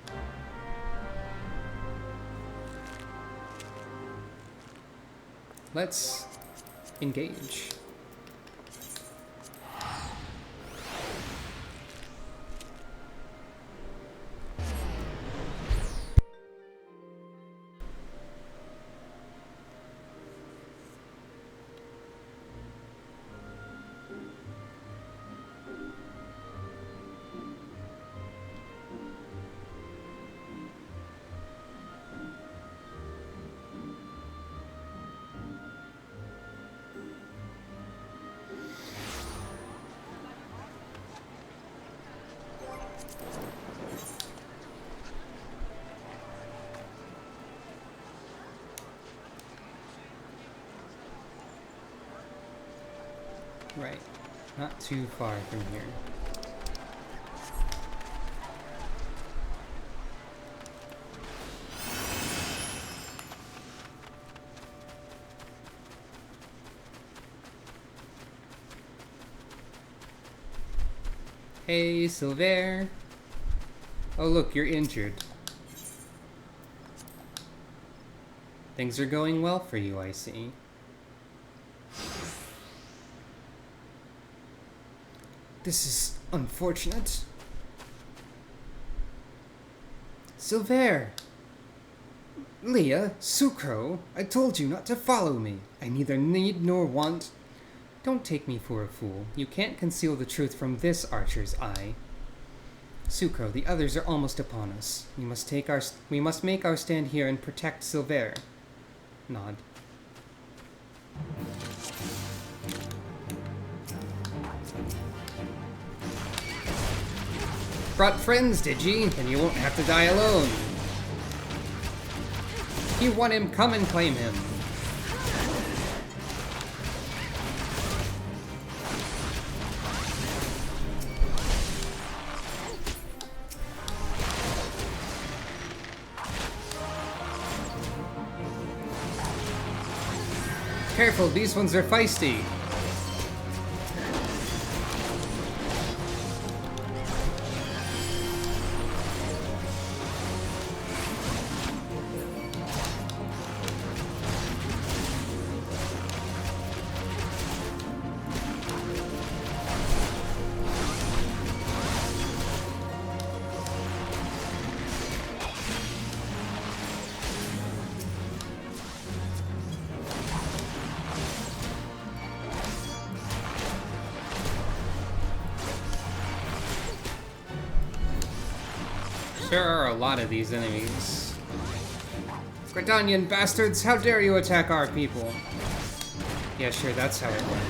Let's engage. Right, not too far from here. Hey, Silver. Oh look, you're injured. Things are going well for you, I see. This is unfortunate. Silver! Leah, Sucro, I told you not to follow me. I neither need nor want. Don't take me for a fool. You can't conceal the truth from this archer's eye. Sucro, the others are almost upon us. We must make our stand here and protect Silver. Nod. Brought friends, did ye? Then you won't have to die alone. If you want him, come and claim him. Careful, these ones are feisty. There are a lot of these enemies. Gridanian bastards, how dare you attack our people? Yeah, sure, that's how it went.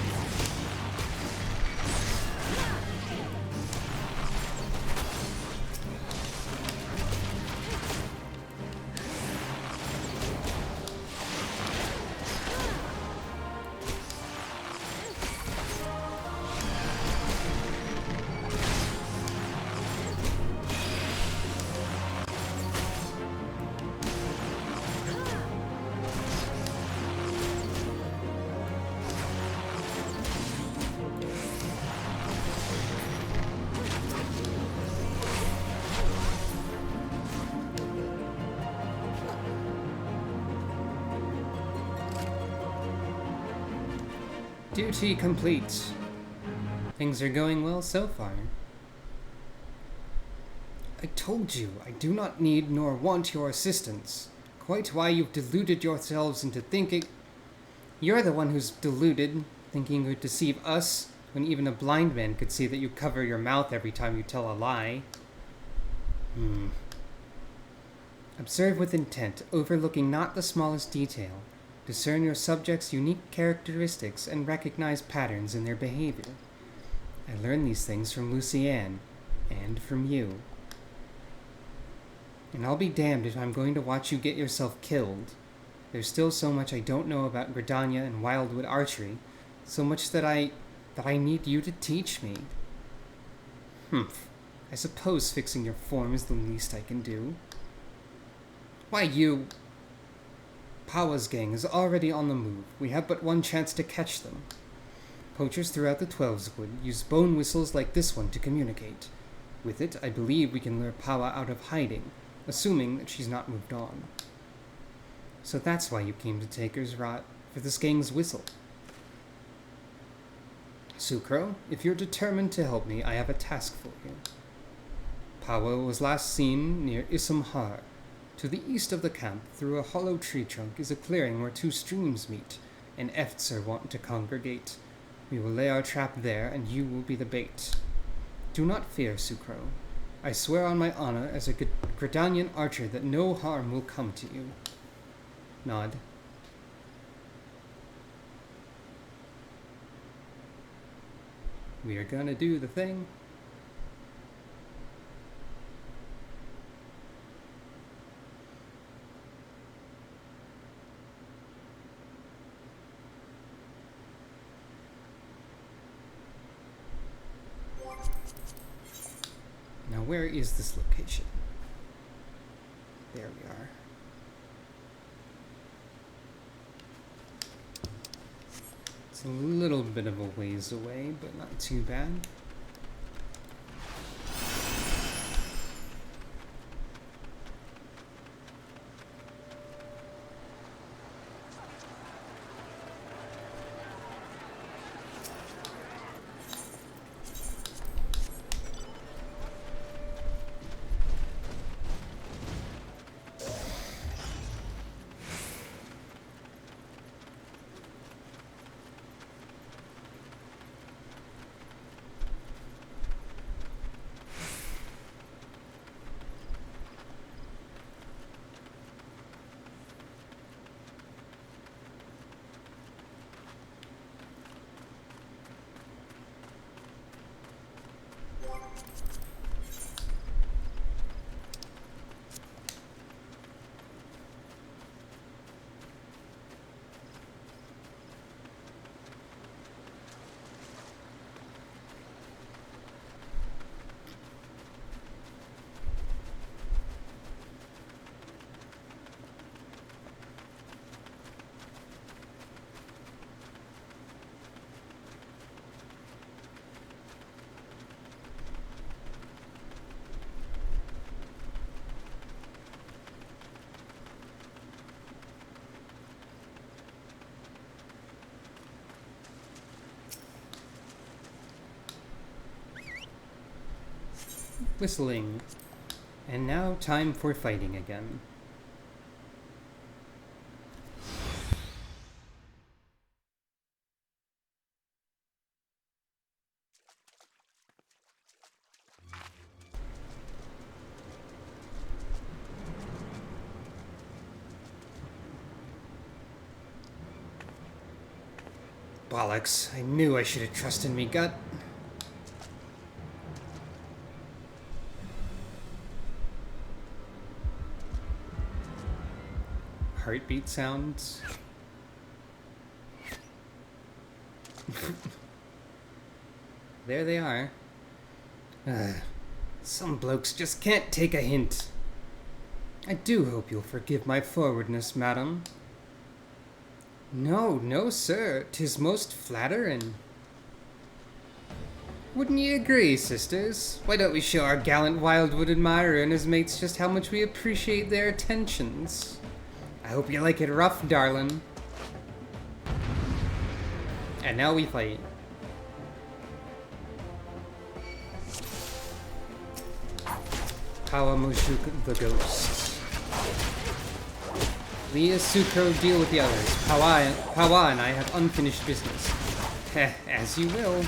Duty complete. Things are going well so far. I told you, I do not need nor want your assistance. Quite why you've deluded yourselves into thinking... You're the one who's deluded, thinking you'd deceive us, when even a blind man could see that you cover your mouth every time you tell a lie. Observe with intent, overlooking not the smallest detail. Discern your subjects' unique characteristics and recognize patterns in their behavior. I learned these things from Lucienne, and from you. And I'll be damned if I'm going to watch you get yourself killed. There's still so much I don't know about Gridania and Wildwood archery, so much that I need you to teach me. I suppose fixing your form is the least I can do. Why, you... Pawa's gang is already on the move. We have but one chance to catch them. Poachers throughout the Twelveswood use bone whistles like this one to communicate. With it, I believe we can lure Pawa out of hiding, assuming that she's not moved on. So that's why you came to Taker's Rot, for this gang's whistle. Sucro, if you're determined to help me, I have a task for you. Pawa was last seen near Issamhar. To the east of the camp, through a hollow tree trunk, is a clearing where two streams meet, and efts are wont to congregate. We will lay our trap there, and you will be the bait. Do not fear, Sucro. I swear on my honor as a Gridanian archer that no harm will come to you. Nod. We are gonna do the thing. Now, where is this location? There we are. It's a little bit of a ways away, but not too bad. Whistling. And now time for fighting again. Bollocks, I knew I should have trusted me gut. Heartbeat sounds. There they are. Some blokes just can't take a hint. I do hope you'll forgive my forwardness, madam. No, no, sir. 'Tis most flattering. Wouldn't ye agree, sisters? Why don't we show our gallant Wildwood admirer and his mates just how much we appreciate their attentions? I hope you like it rough, darling. And now we fight. Kawamushu the Ghost. Leah, Sukro, deal with the others. Pawa and I have unfinished business. Heh, as you will.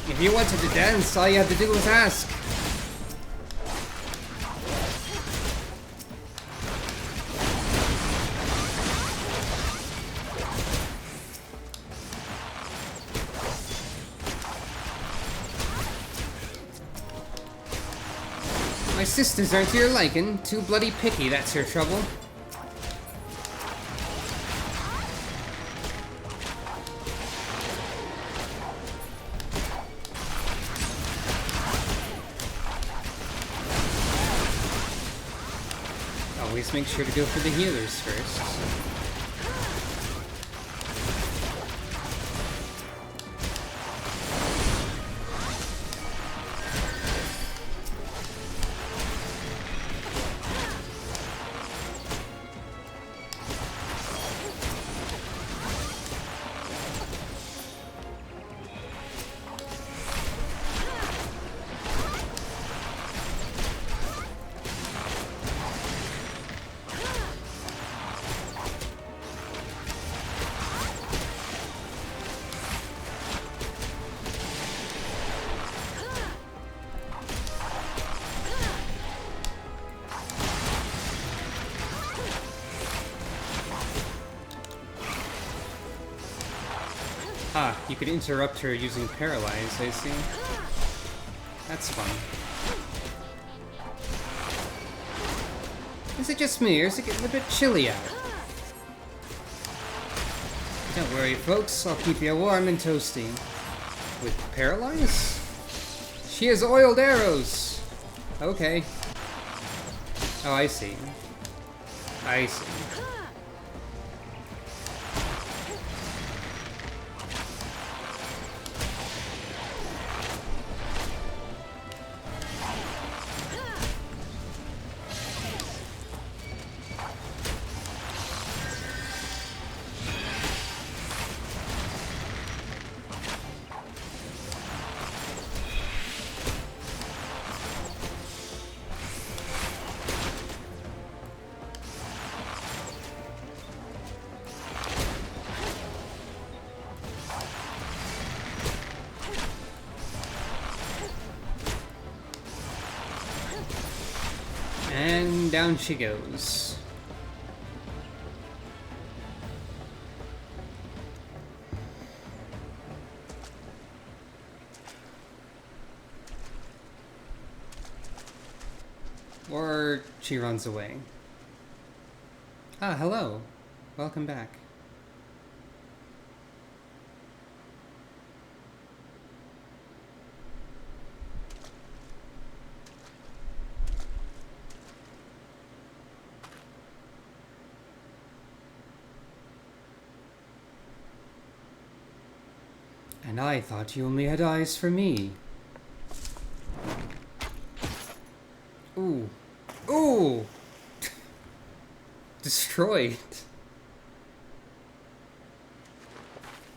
If you wanted to dance, all you had to do was ask. My sisters aren't to your liking. Too bloody picky, that's your trouble. Always make sure to go for the healers first. Ah, you could interrupt her using Paralyze, I see. That's fun. Is it just me, or is it getting a bit chilly out? Don't worry, folks. I'll keep you warm and toasty. With Paralyze? She has oiled arrows! Okay. Oh, I see. I see. And down she goes. Or she runs away. Ah, hello. Welcome back. And I thought you only had eyes for me. Ooh. Ooh! Destroyed.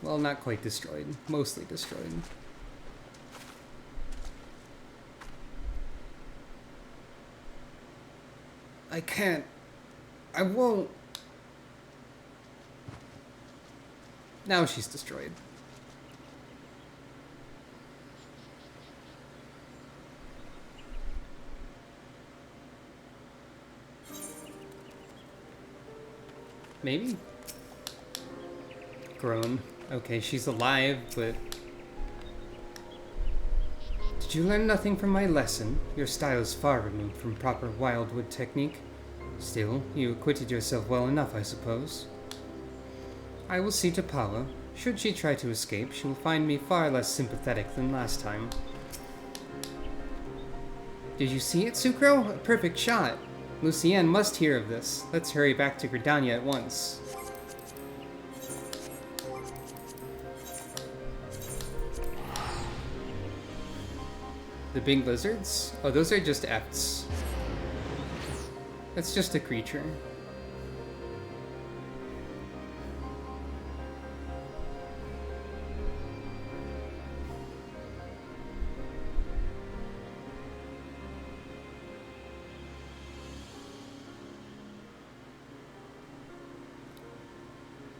Well, not quite destroyed. Mostly destroyed. I can't. I won't. Now she's destroyed. Maybe? Grown. Okay, she's alive, but... Did you learn nothing from my lesson? Your style is far removed from proper wildwood technique. Still, you acquitted yourself well enough, I suppose. I will see to Paula. Should she try to escape, she will find me far less sympathetic than last time. Did you see it, Sukro? A perfect shot! Lucienne must hear of this. Let's hurry back to Gridania at once. The big lizards? Oh, those are just efts. That's just a creature.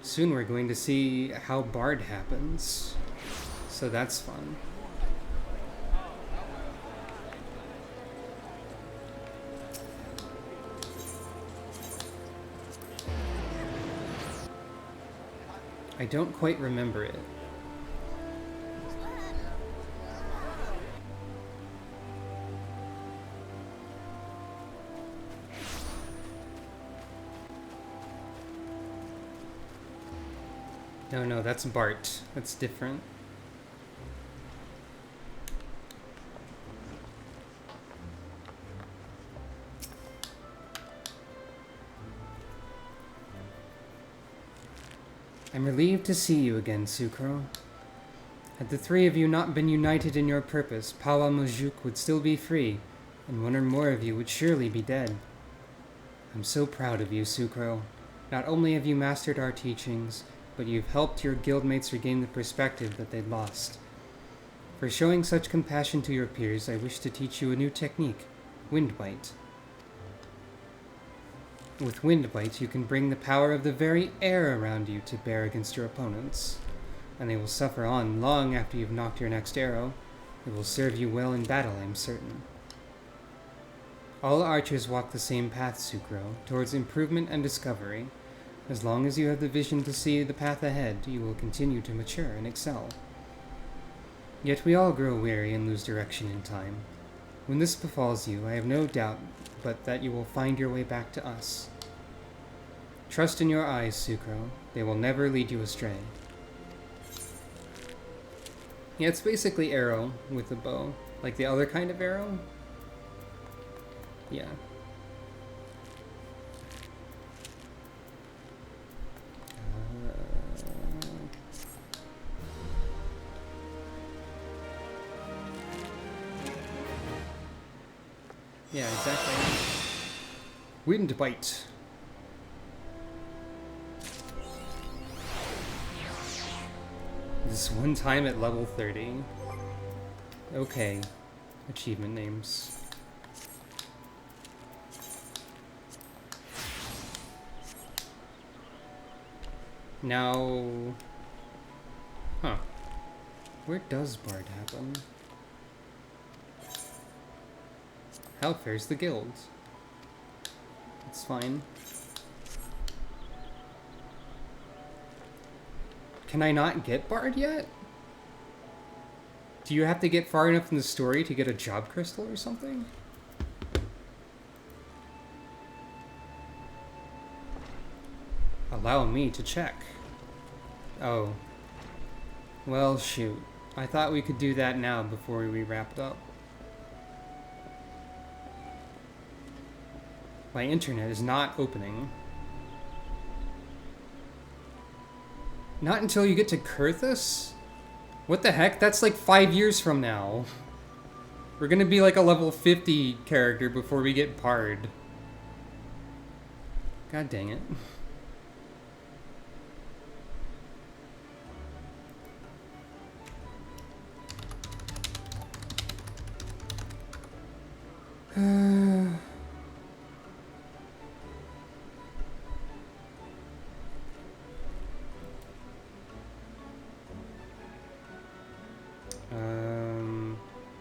Soon we're going to see how Bard happens. So that's fun. I don't quite remember it. No, that's Bart. That's different. I'm relieved to see you again, Sucro. Had the three of you not been united in your purpose, Pawa Mojuk would still be free, and one or more of you would surely be dead. I'm so proud of you, Sucro. Not only have you mastered our teachings, but you've helped your guildmates regain the perspective that they'd lost. For showing such compassion to your peers, I wish to teach you a new technique, Windbite. With Windbite, you can bring the power of the very air around you to bear against your opponents, and they will suffer on long after you've knocked your next arrow. It will serve you well in battle, I'm certain. All archers walk the same path, Sucro, towards improvement and discovery. As long as you have the vision to see the path ahead, you will continue to mature and excel. Yet we all grow weary and lose direction in time. When this befalls you, I have no doubt but that you will find your way back to us. Trust in your eyes, Sucro. They will never lead you astray. Yeah, it's basically arrow with a bow. Like the other kind of arrow? Yeah. Yeah, exactly. Windbite. This one time at level 30. Okay. Achievement names. Now... Huh. Where does Bard happen? How fares the guild? It's fine. Can I not get Bard yet? Do you have to get far enough in the story to get a job crystal or something? Allow me to check. Oh. Well, shoot. I thought we could do that now before we wrapped up. My internet is not opening. Not until you get to Kurthus? What the heck? That's like 5 years from now. We're gonna be like a level 50 character before we get Bard. God dang it.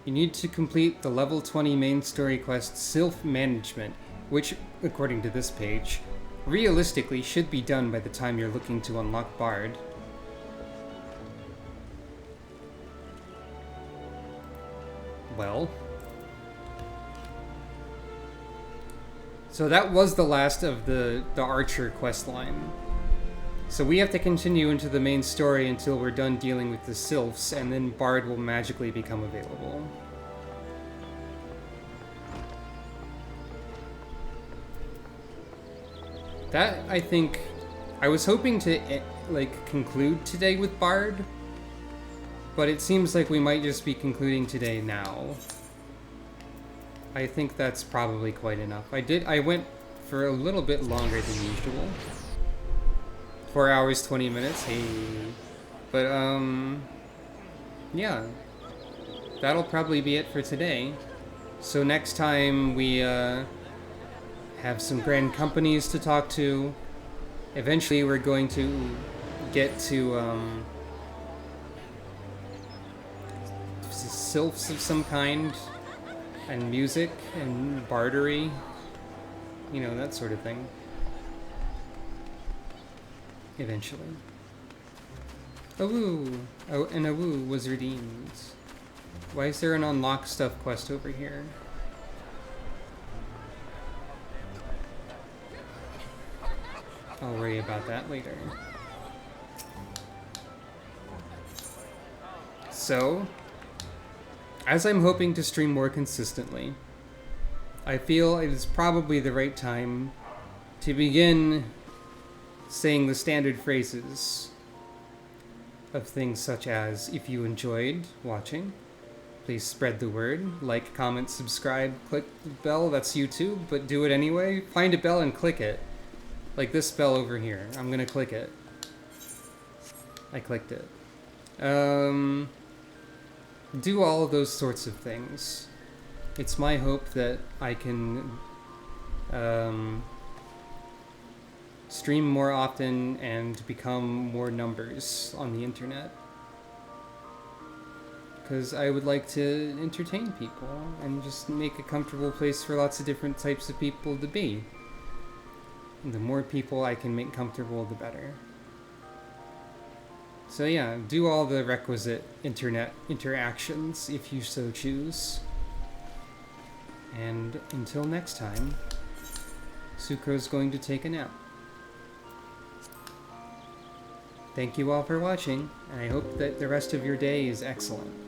You need to complete the level 20 main story quest Sylph Management, which, according to this page, realistically should be done by the time you're looking to unlock Bard. Well. So that was the last of the Archer quest line. So we have to continue into the main story until we're done dealing with the Sylphs, and then Bard will magically become available. That, I think... I was hoping to, like, conclude today with Bard, but it seems like we might just be concluding today now. I think that's probably quite enough. I went for a little bit longer than usual. 4 hours, 20 minutes, hey. But, yeah. That'll probably be it for today. So next time we, have some grand companies to talk to. Eventually we're going to get to sylphs of some kind, and music and bartery, you know, that sort of thing. Eventually. Awoo! Oh, and Awoo was redeemed. Why is there an unlock stuff quest over here? I'll worry about that later. So, as I'm hoping to stream more consistently, I feel it is probably the right time to begin saying the standard phrases of things such as, if you enjoyed watching, please spread the word, like, comment, subscribe, click the bell, that's YouTube, but do it anyway. Find a bell and click it. Like this bell over here. I'm gonna click it. I clicked it. Do all of those sorts of things. It's my hope that I can stream more often and become more numbers on the internet. Because I would like to entertain people and just make a comfortable place for lots of different types of people to be. And the more people I can make comfortable, the better. So yeah, do all the requisite internet interactions if you so choose. And until next time, Sucro's going to take a nap. Thank you all for watching, and I hope that the rest of your day is excellent.